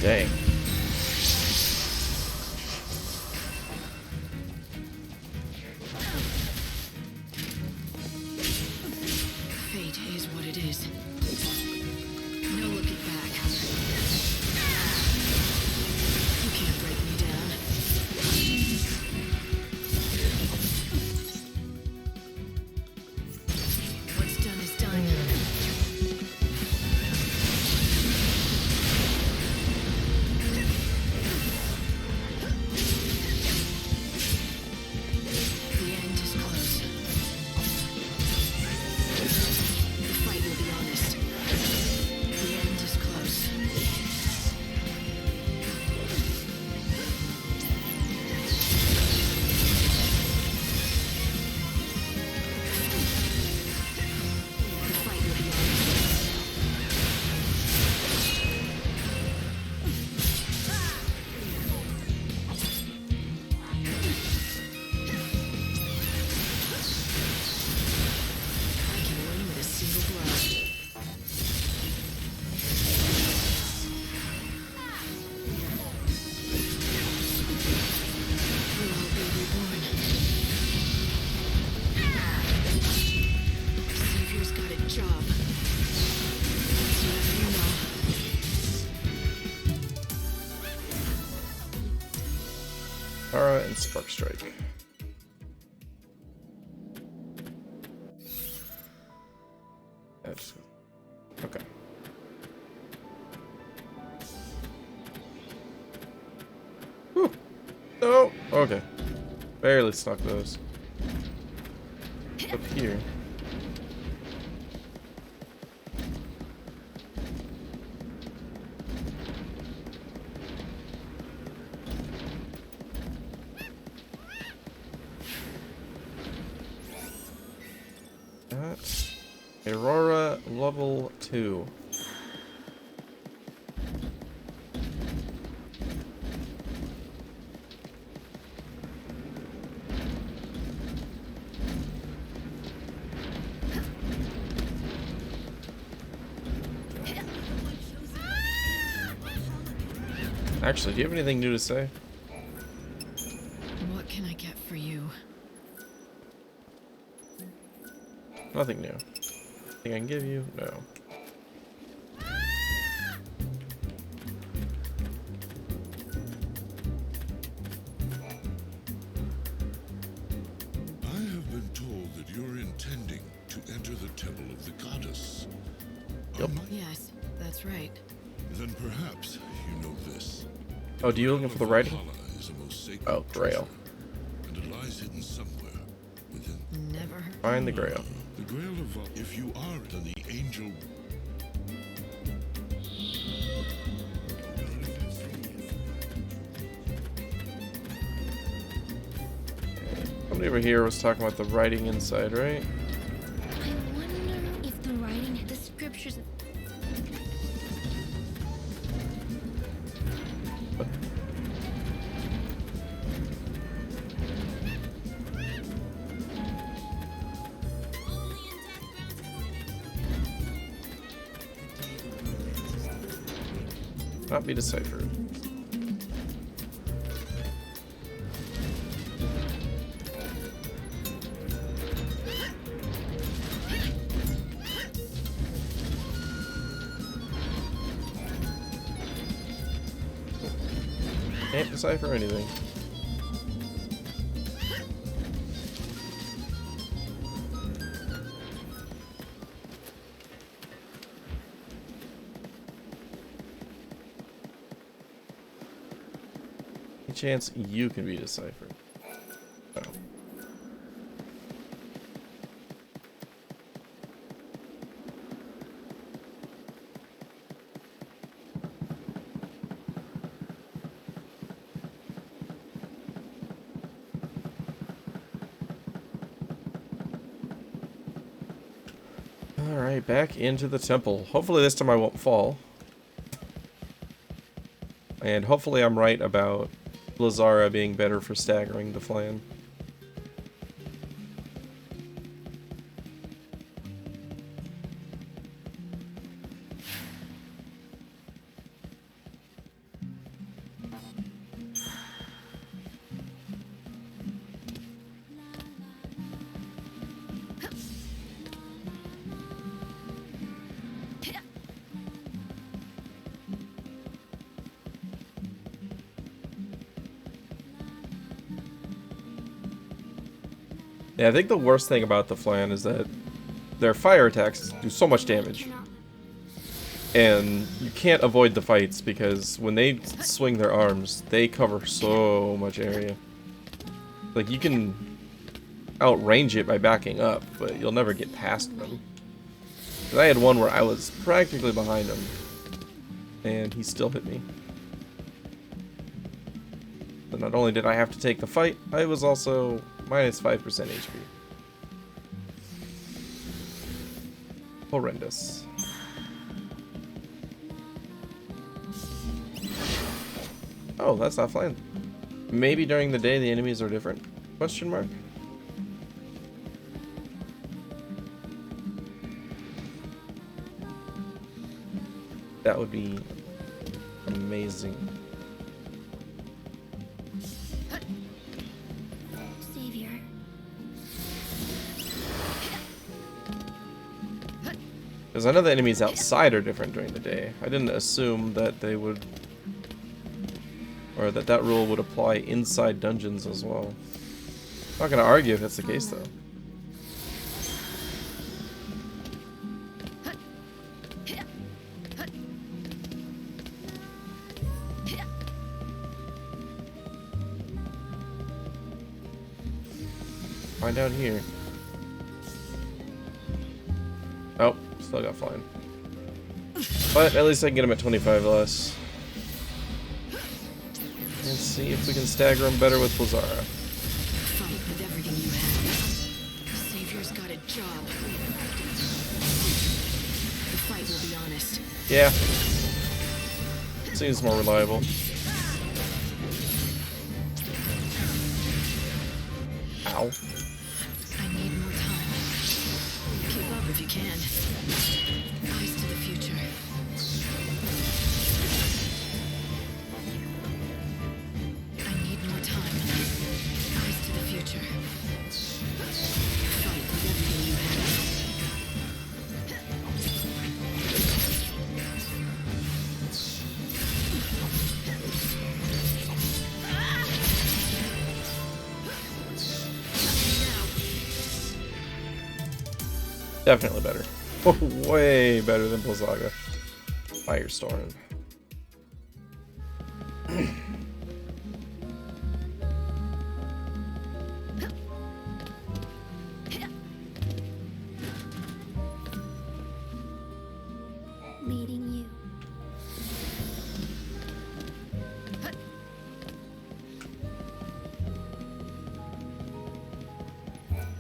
Dang. Fate is what it is. No looking back. You can't break me down. What's done is done. Aura and Spark Strike. Oh, okay. Barely snuck those. Up here. Aurora level 2. Actually, do you have anything new to say? What can I get for you? Nothing new. Anything I can give you? No. I have been told that you're intending to enter the temple of the goddess. Yep. Yes, that's right. Then perhaps you know this. Oh, do you looking for the writing? Valhalla is a most sacred Oh, Grail. treasure, and it lies hidden somewhere within. Never heard. Find the Grail. The Grail of Valhalla. If you are, then the angel. Somebody over here was talking about the writing inside, right? I wonder if the writing, the scriptures. Not be deciphered. Can't decipher anything. Any chance you can be deciphered? No. Alright, back into the temple. Hopefully this time I won't fall. And hopefully I'm right about Lazara being better for staggering the flan. Yeah, I think the worst thing about the flan is that their fire attacks do so much damage. And you can't avoid the fights because when they swing their arms, they cover so much area. Like, you can outrange it by backing up, but you'll never get past them. 'Cause I had one where I was practically behind him, and he still hit me. But not only did I have to take the fight, I was also minus 5% HP. Horrendous. Oh, that's not flying. Maybe during the day the enemies are different? Question mark? That would be amazing. Savior. Because I know the enemies outside are different during the day. I didn't assume that they would... or that that rule would apply inside dungeons as well. Not gonna argue if that's the case though. Find out here. Oh, still got flying. But at least I can get him at 25 less. Let's see if we can stagger him better with Lazara. Fight with everything you have. Savior's got a job. The fight will be honest. Yeah. Seems more reliable. Ow. I need more time. Keep up if you can. Eyes to the future. I need more time. Eyes to the future. Fight with everything you have. Definitely better. Way better than Blizzaga. Firestorm. Leading you.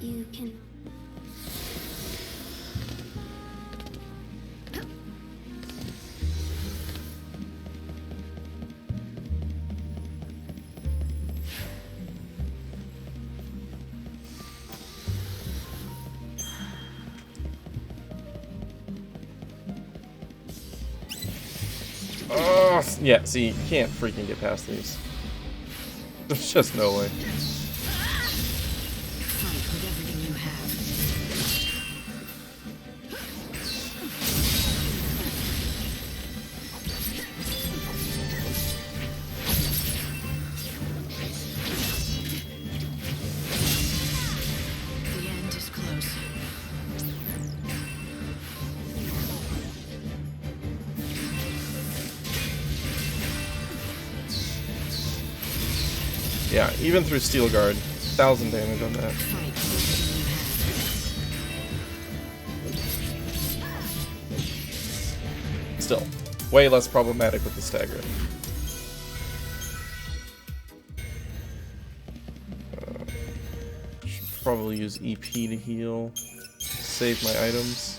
You can. Oh, yeah, see, you can't freaking get past these. There's just no way. Fight with everything you have. The end is close. Yeah, even through Steel Guard, 1,000 damage on that. Still, way less problematic with the stagger. Should probably use EP to heal, save my items.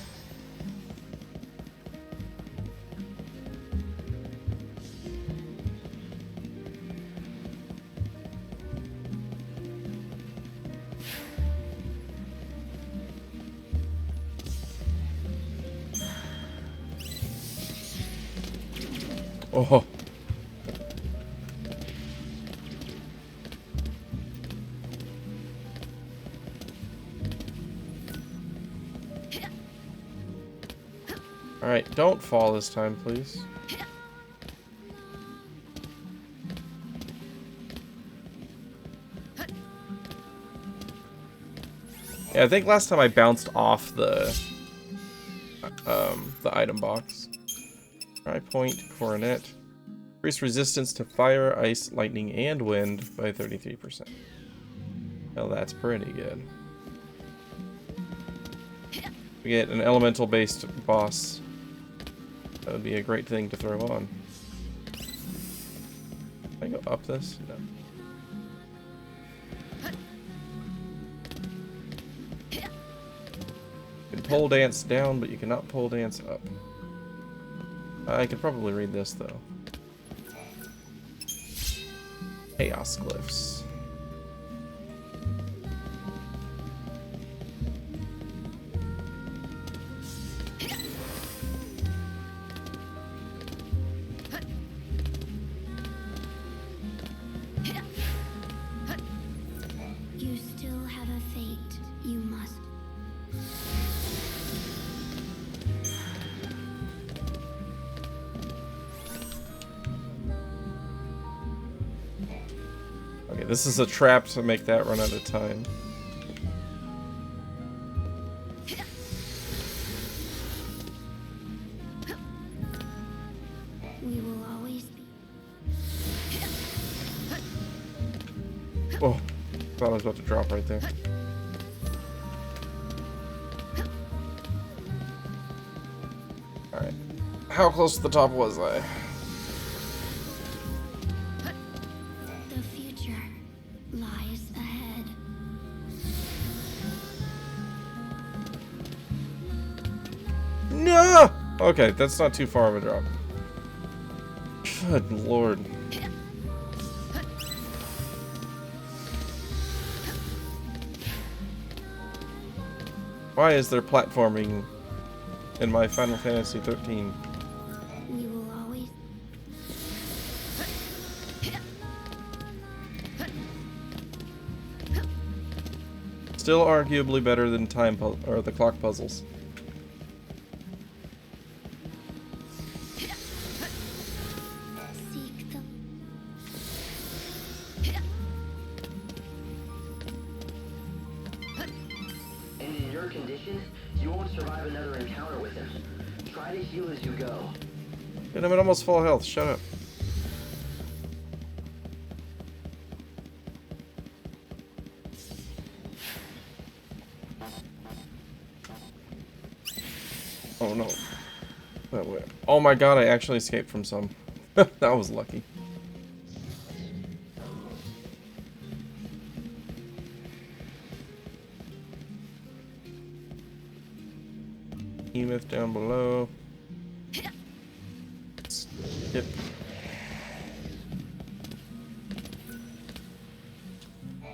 Oh. Alright, don't fall this time, please. Yeah, I think last time I bounced off the item box. High point, coronet. Increase resistance to fire, ice, lightning, and wind by 33%. Well, that's pretty good. We get an elemental-based boss. That would be a great thing to throw on. Can I go up this? No. You can pole dance down, but you cannot pole dance up. I could probably read this, though. Chaos Glyphs. You still have a fate. You must. Okay, this is a trap to make that run out of time. We will always be. Oh, thought I was about to drop right there. How close to the top was I? The future lies ahead. No! Okay, that's not too far of a drop. Good lord. Why is there platforming in my Final Fantasy 13? We will always. Still arguably better than or the clock puzzles. Seek the. And in your condition, you won't survive another encounter with him. Try to heal as you go. And I'm at almost full health. Shut up. Oh no. Oh my god, I actually escaped from some. That was lucky. Emeth down below. Skip.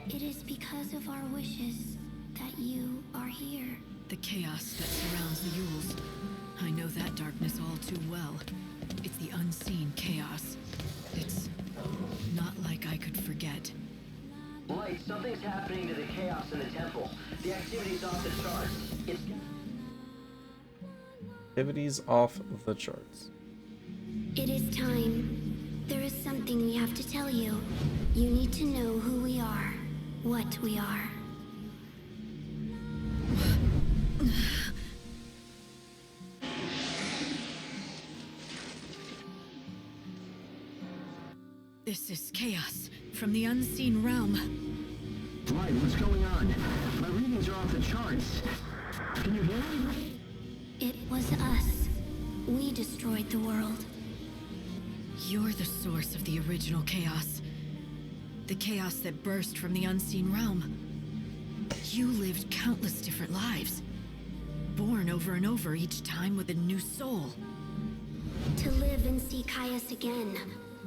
It is because of our wishes that you are here. The chaos that surrounds the Yules. I know that darkness all too well. It's the unseen chaos. It's not like I could forget. Light, something's happening to the chaos in the temple. The activity's off the charts. It's... Activities off the charts. It is time. There is something we have to tell you. You need to know who we are, what we are. This is chaos from the unseen realm. Light, what's going on? My readings are off the charts. Can you hear me? It was us. We destroyed the world. You're the source of the original chaos. The chaos that burst from the unseen realm. You lived countless different lives. Born over and over each time with a new soul. To live and see Caius again.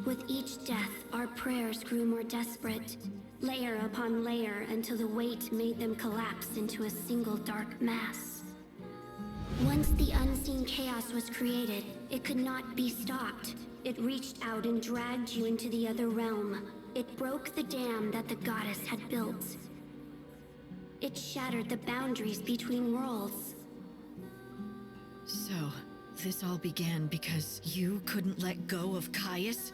With each death, our prayers grew more desperate. Layer upon layer until the weight made them collapse into a single dark mass. Once the unseen chaos was created, it could not be stopped. It reached out and dragged you into the other realm. It broke the dam that the goddess had built. It shattered the boundaries between worlds. So, this all began because you couldn't let go of Caius?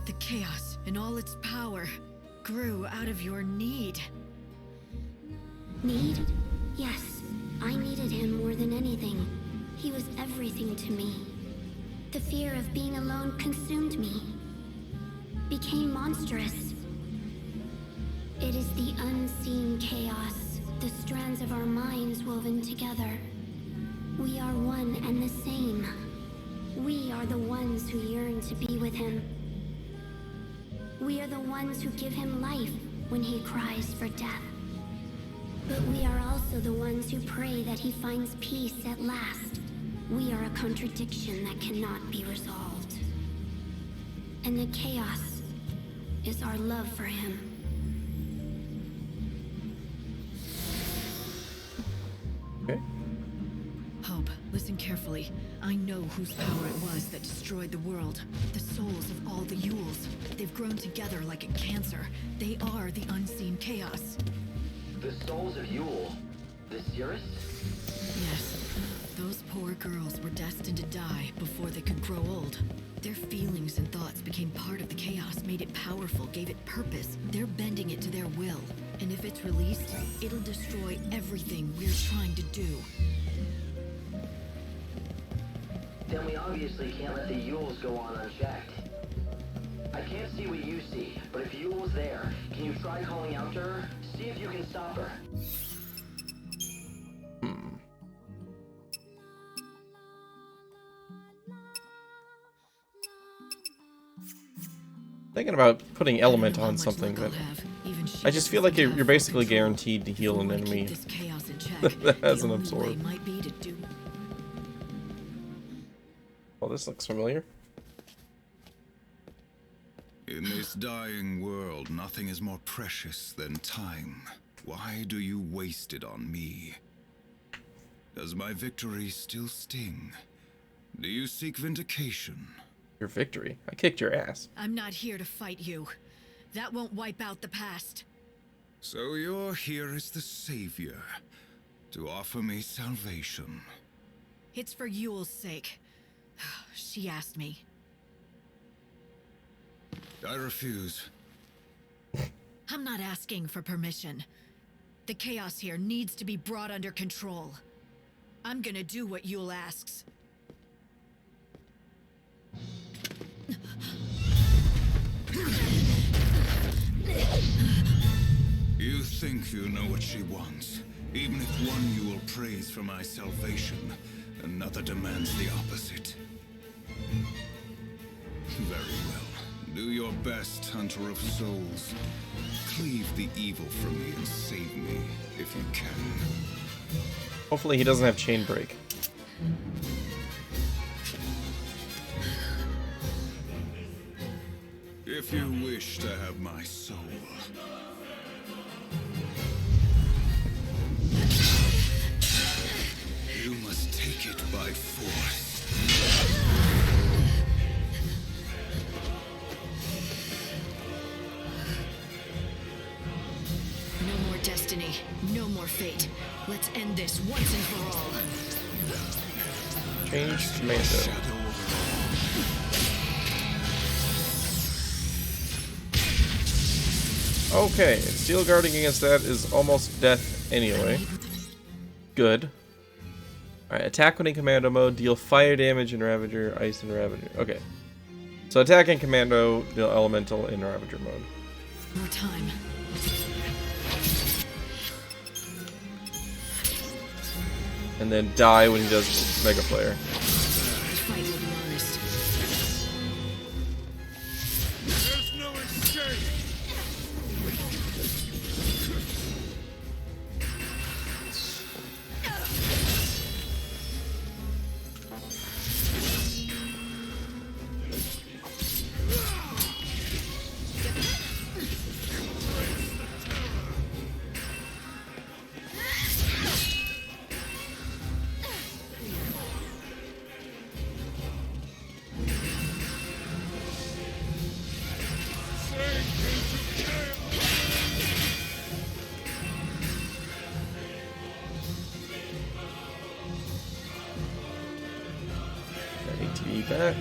The chaos and all its power grew out of your need. Need? Yes, I needed him more than anything. He was everything to me. The fear of being alone consumed me. Became monstrous. It is the unseen chaos, the strands of our minds woven together. We are one and the same. We are the ones who yearn to be with him. We are the ones who give him life when he cries for death. But we are also the ones who pray that he finds peace at last. We are a contradiction that cannot be resolved. And the chaos is our love for him. Okay. Hope, listen carefully. I know whose power it was that destroyed the world. The souls of all the Yules. They've grown together like a cancer. They are the unseen chaos. The souls of Yule? The Cirrus? Yes. Those poor girls were destined to die before they could grow old. Their feelings and thoughts became part of the chaos, made it powerful, gave it purpose. They're bending it to their will. And if it's released, it'll destroy everything we're trying to do. Then we obviously can't let the Yules go on unchecked. I can't see what you see, but if Yule's there, can you try calling out to her? See if you can stop her. thinking about putting element on something, but I just feel like you're basically guaranteed to heal an enemy that hasn't absorbed. Well, this looks familiar. In this dying world, nothing is more precious than time. Why do you waste it on me? Does my victory still sting? Do you seek vindication? Your victory? I kicked your ass. I'm not here to fight you. That won't wipe out the past. So you're here as the savior, to offer me salvation. It's for Yule's sake. She asked me. I refuse. I'm not asking for permission. The chaos here needs to be brought under control. I'm gonna do what Yule asks. You think you know what she wants. Even if one you will praise for my salvation, another demands the opposite. Very well. Do your best, Hunter of Souls. Cleave the evil from me and save me, if you can. Hopefully he doesn't have chain break. If you wish to have my soul. You must take it by force. No more destiny, no more fate. Let's end this once and for all. Change commando. Okay, steel guarding against that is almost death anyway. Good. Alright, attack when in commando mode, deal fire damage in Ravager, ice in Ravager. Okay. So attack in commando, deal elemental in Ravager mode. More time. And then die when he does Mega Flare. Fight will be honest. There's no escape. ATB back.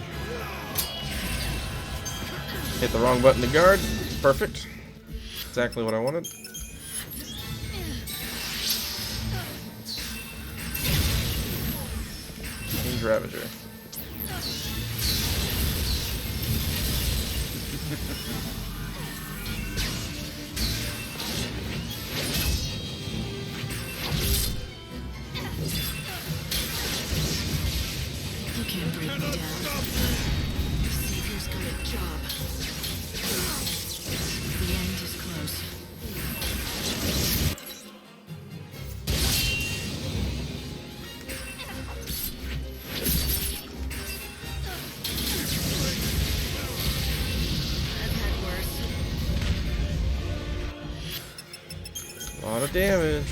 Hit the wrong button to guard. Perfect. Exactly what I wanted. Change Ravager. You can't break me down. Savior's got a job. The end is close. I've had worse. A lot of damage.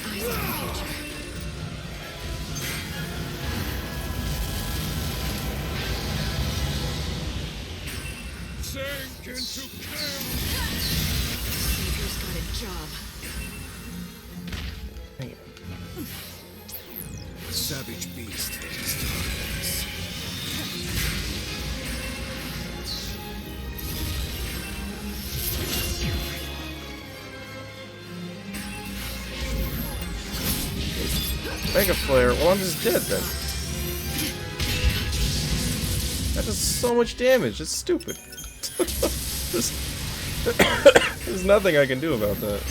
Eyes on the future. Sink into chaos. Savior's got a job. Savage beast. Mega Flare. Well, I'm just dead then. That does so much damage. It's stupid. There's nothing I can do about that.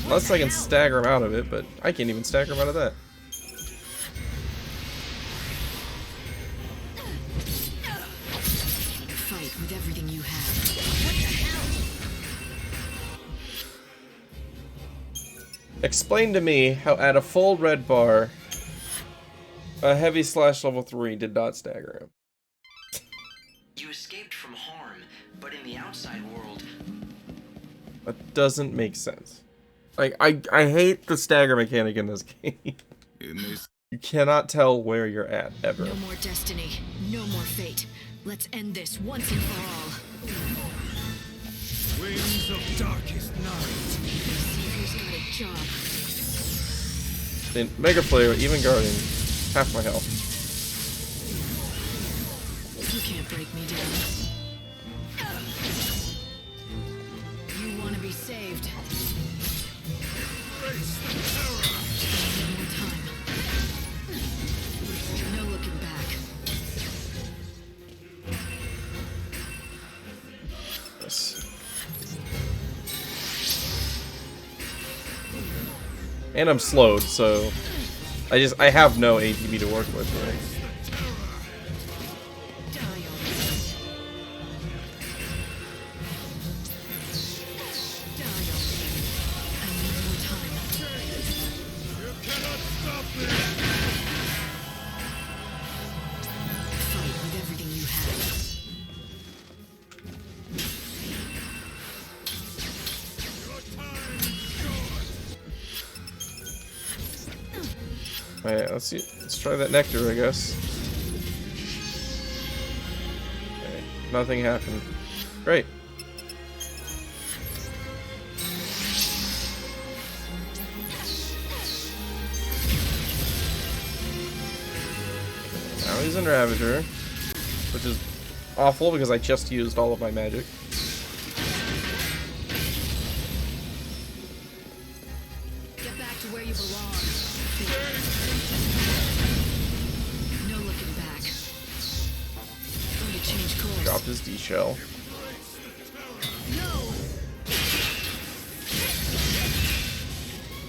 Unless I can stagger him out of it, but I can't even stagger him out of that. Fight with everything you have. Explain to me how at a full red bar, a heavy slash level 3 did not stagger him. You escaped from harm, but in the outside world... That doesn't make sense. Like, I hate the stagger mechanic in this game. You cannot tell where you're at, ever. No more destiny. No more fate. Let's end this once and for all. Winds of darkest night. Savior's got a job. In Mega Player, even guarding half my health. You can't break me down. You want to be saved. Face the terror. One more time. No looking back. Yes. And I'm slowed, so I have no ATB to work with, right? Alright, let's see. Let's try that nectar, I guess. Okay, nothing happened. Great. Now he's in Ravager, which is awful because I just used all of my magic. Get back to where you belong. No looking back. Going to change course. Dropped his D shell. No.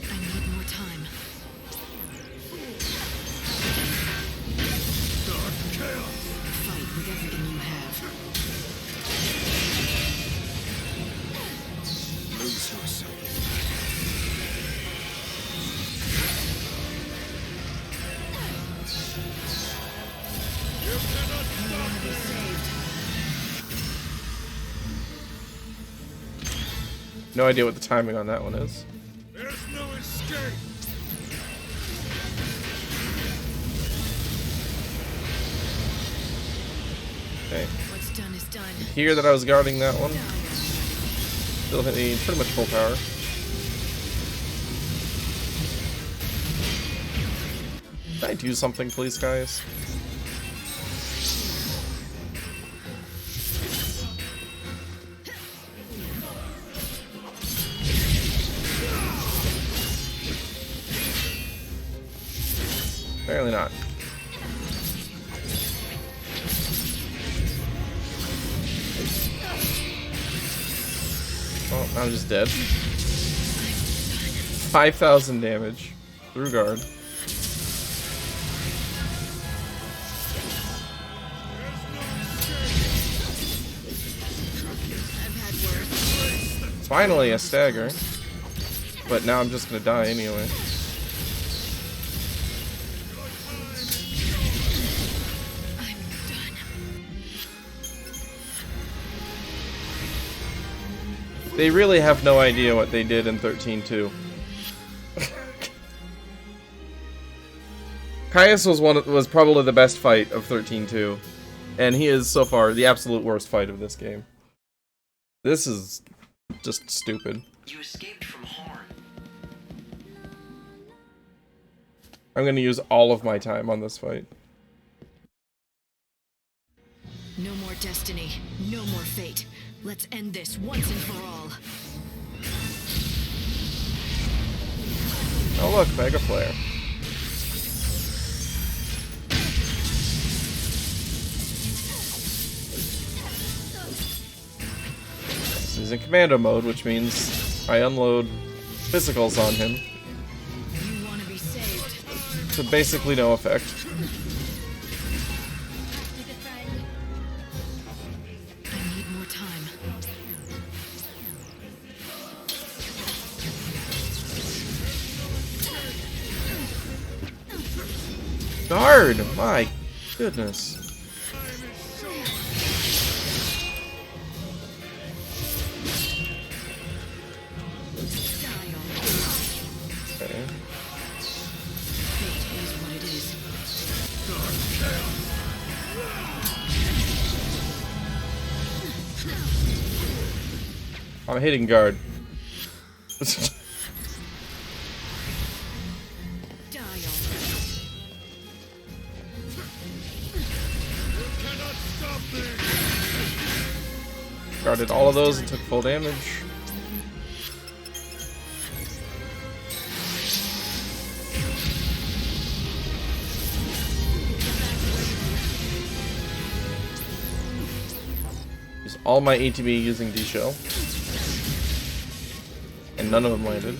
I need more time. Fight with everything you have. Lose yourself. No idea what the timing on that one is. There's no escape. Okay. What's done is done. Here that I was guarding that one. Still hitting pretty much full power. Can I do something, please, guys? Apparently not. Oh, I'm just dead. 5,000 damage through guard. Finally a stagger. But now I'm just gonna die anyway. They really have no idea what they did in 13-2. Caius was probably the best fight of 13-2, and he is so far the absolute worst fight of this game. This is just stupid. You escaped from harm. I'm gonna use all of my time on this fight. No more destiny, no more fate. Let's end this once and for all. Oh look, Mega Player. He's in commando mode, which means I unload physicals on him. You want to be saved. To basically no effect. I need more time. Guard! My goodness. Okay. Fate is what it is. I'm hitting guard. Guarded all of those and took full damage. Use all my ATB using D-Shell. And none of them landed.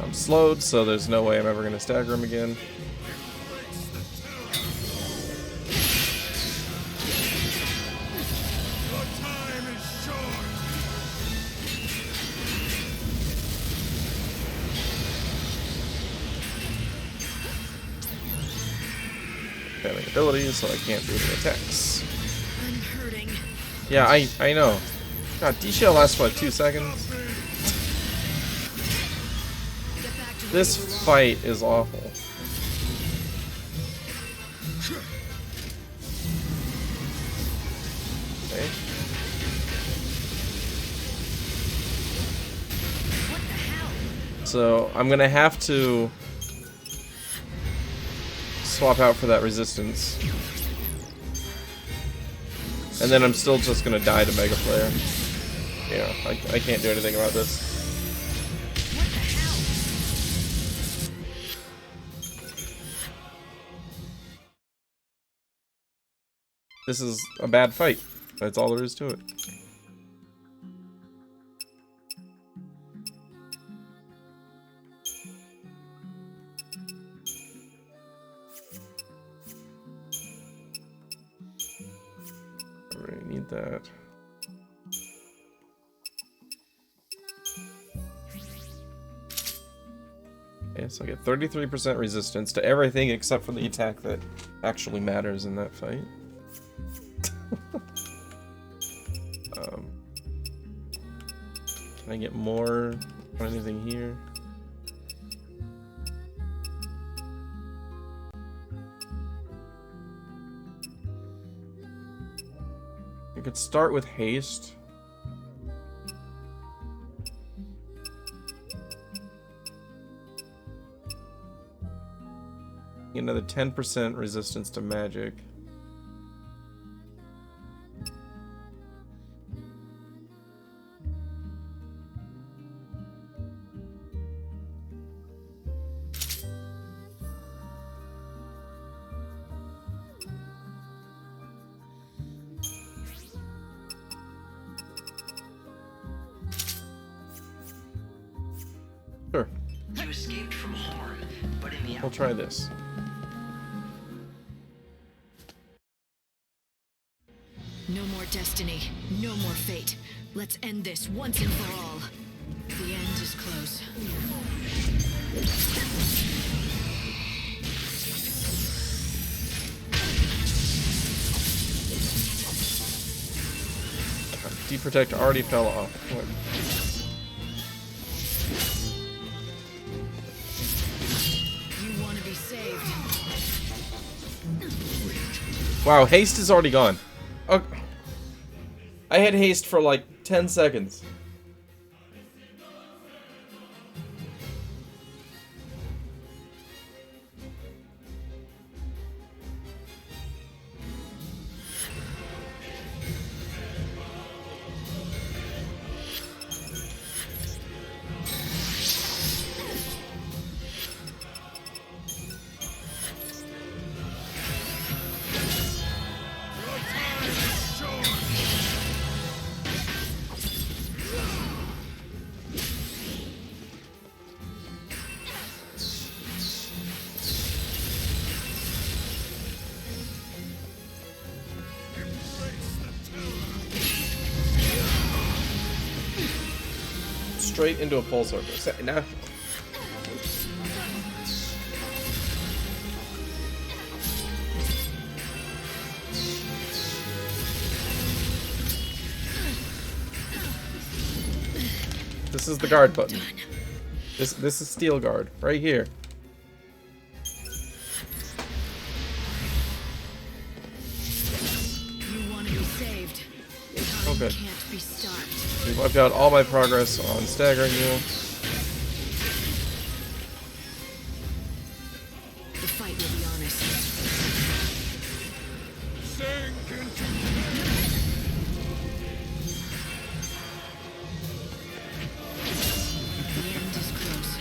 I'm slowed, so there's no way I'm ever going to stagger him again. Failing abilities, so I can't do any attacks. I'm hurting. Yeah, I know. God, D-Shell lasts for like 2 seconds. This fight is awful. Okay. So I'm gonna have to swap out for that resistance. And then I'm still just gonna die to Mega Flare. Yeah, I can't do anything about this. This is a bad fight. That's all there is to it. I really need that. Okay, so I get 33% resistance to everything except for the attack that actually matters in that fight. Can I get more on anything here? I could start with haste. Another 10% resistance to magic. Sure. You escaped from harm, but in the We'll try this. No more destiny, no more fate. Let's end this once and for all. The end is close. Deprotect already fell off. What? You want to be saved. Wow, haste is already gone. Okay. I had haste for like 10 seconds. straight into a full circle. Nah. This is the guard button. This is steel guard right here. You want to be saved. Okay. Can't be stopped. We've wiped out all my progress on staggering you. The fight will be honest. The end is close.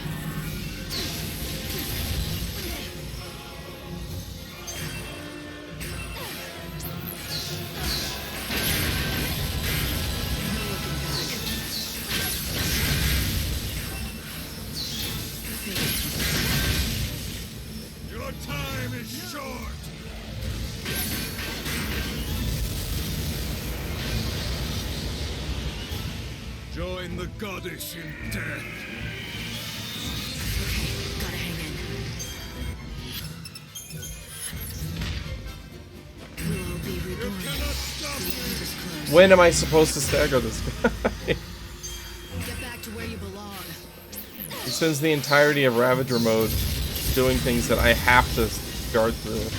Your time is short. Join the goddess in death. Gotta hang in. We'll be reborn. The end is close. When am I supposed to stagger this guy? Get back to where you belong. He spends the entirety of Ravager mode doing things that I have to guard through.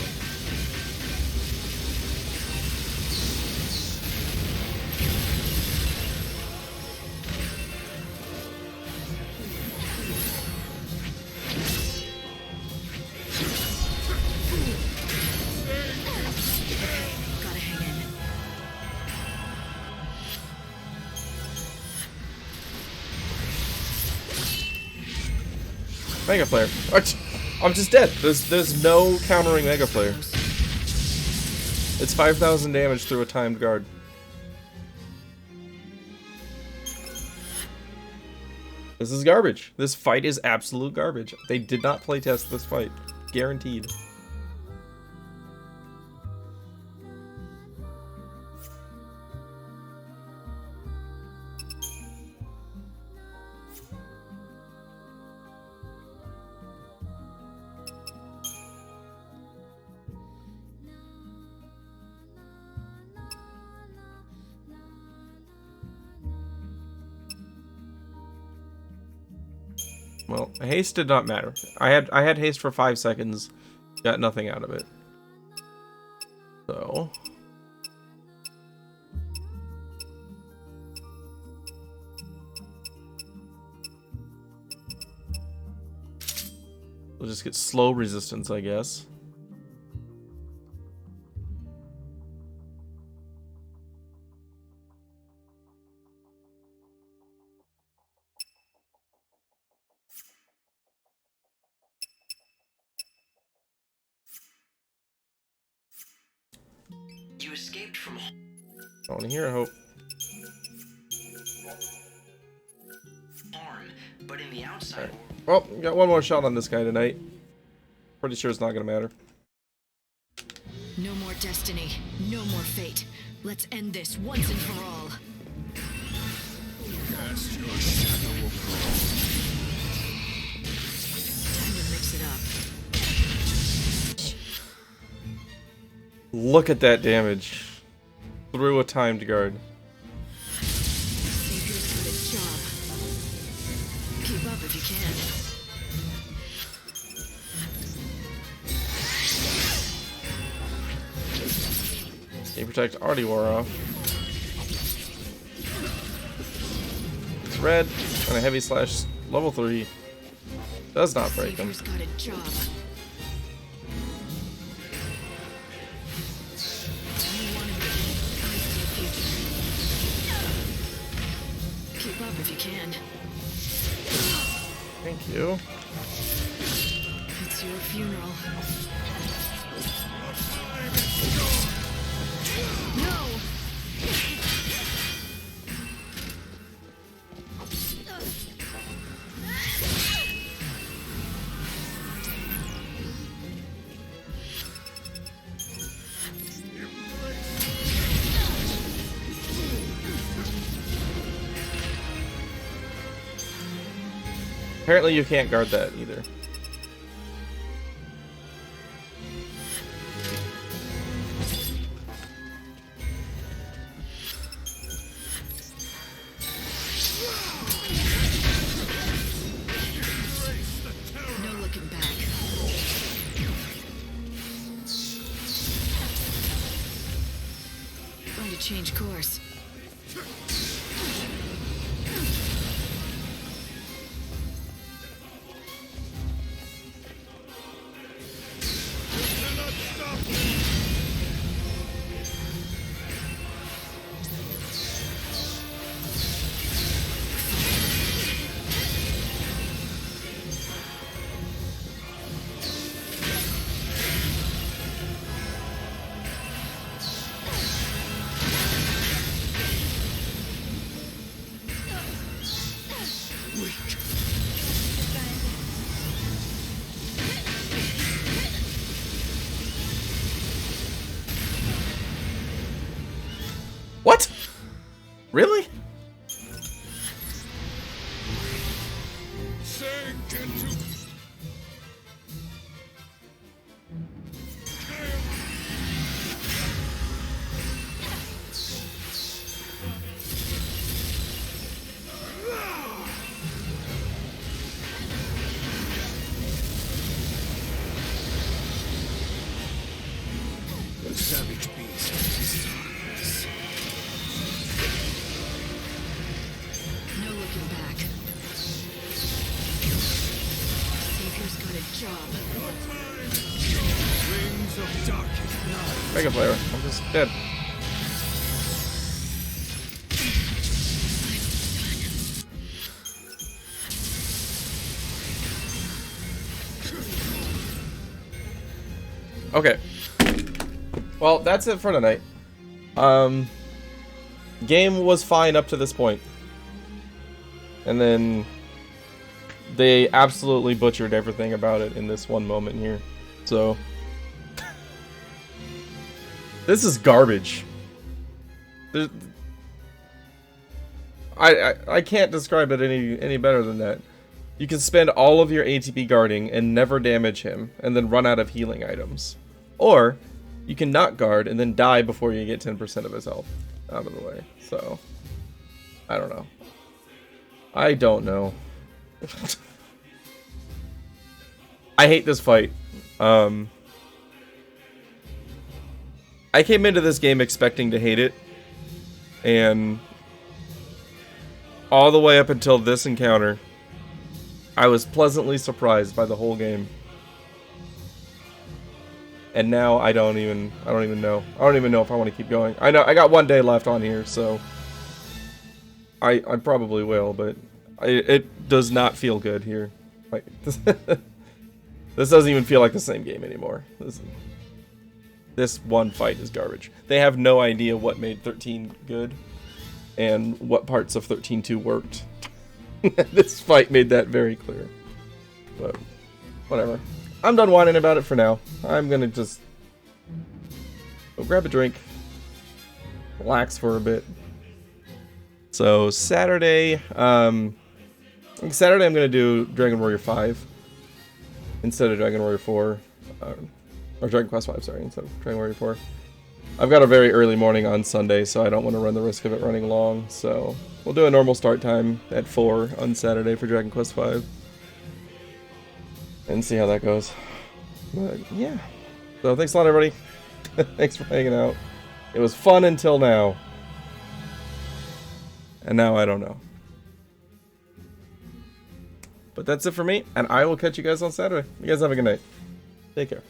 Gotta hang in. Mega Flare. I'm just dead. There's no countering Mega Flare. It's 5,000 damage through a timed guard. This is garbage. This fight is absolute garbage. They did not playtest this fight. Guaranteed. Well, haste did not matter. I had haste for 5 seconds, got nothing out of it. So we'll just get slow resistance, I guess. You escaped from I want to hear hope. harm, but in the outside world. Well, we got one more shot on this guy tonight. Pretty sure it's not gonna matter. No more destiny. No more fate. Let's end this once and for all. Cast your shadow abroad. Time to mix it up. Look at that damage. Through a timed guard. Savior's got a job. Keep up if you can. Stay Protect already wore off. It's red and a heavy slash level 3. Does not break him. Savior's got a job. Keep up if you can. Thank you. It's your funeral. No! Apparently you can't guard that either. No looking back. Going to change course. What? Really? The savage beast. No looking back. Savior's got a job. Rings of darkness. Mega player. I'm just dead. Okay. Well, that's it for tonight. Game was fine up to this point. And then they absolutely butchered everything about it in this one moment here. So this is garbage. I can't describe it any better than that. You can spend all of your ATB guarding and never damage him, and then run out of healing items. Or you can not guard and then die before you get 10% of his health out of the way. So I don't know. I don't know. I hate this fight. I came into this game expecting to hate it, and all the way up until this encounter, I was pleasantly surprised by the whole game. And now I don't even know. I don't even know if I want to keep going. I know I got one day left on here, so I probably will, but it does not feel good here. Like this doesn't even feel like the same game anymore. This one fight is garbage. They have no idea what made 13 good and what parts of 13.2 worked. This fight made that very clear. But whatever. I'm done whining about it for now. I'm gonna just go grab a drink, relax for a bit. So Saturday, I'm gonna do Dragon Warrior 5 instead of Dragon Warrior 4, or Dragon Quest 5, sorry, instead of Dragon Warrior 4. I've got a very early morning on Sunday, so I don't want to run the risk of it running long. So we'll do a normal start time at 4 on Saturday for Dragon Quest 5. And see how that goes. But yeah. So thanks a lot, everybody. Thanks for hanging out. It was fun until now. And now I don't know. But that's it for me, and I will catch you guys on Saturday. You guys have a good night. Take care.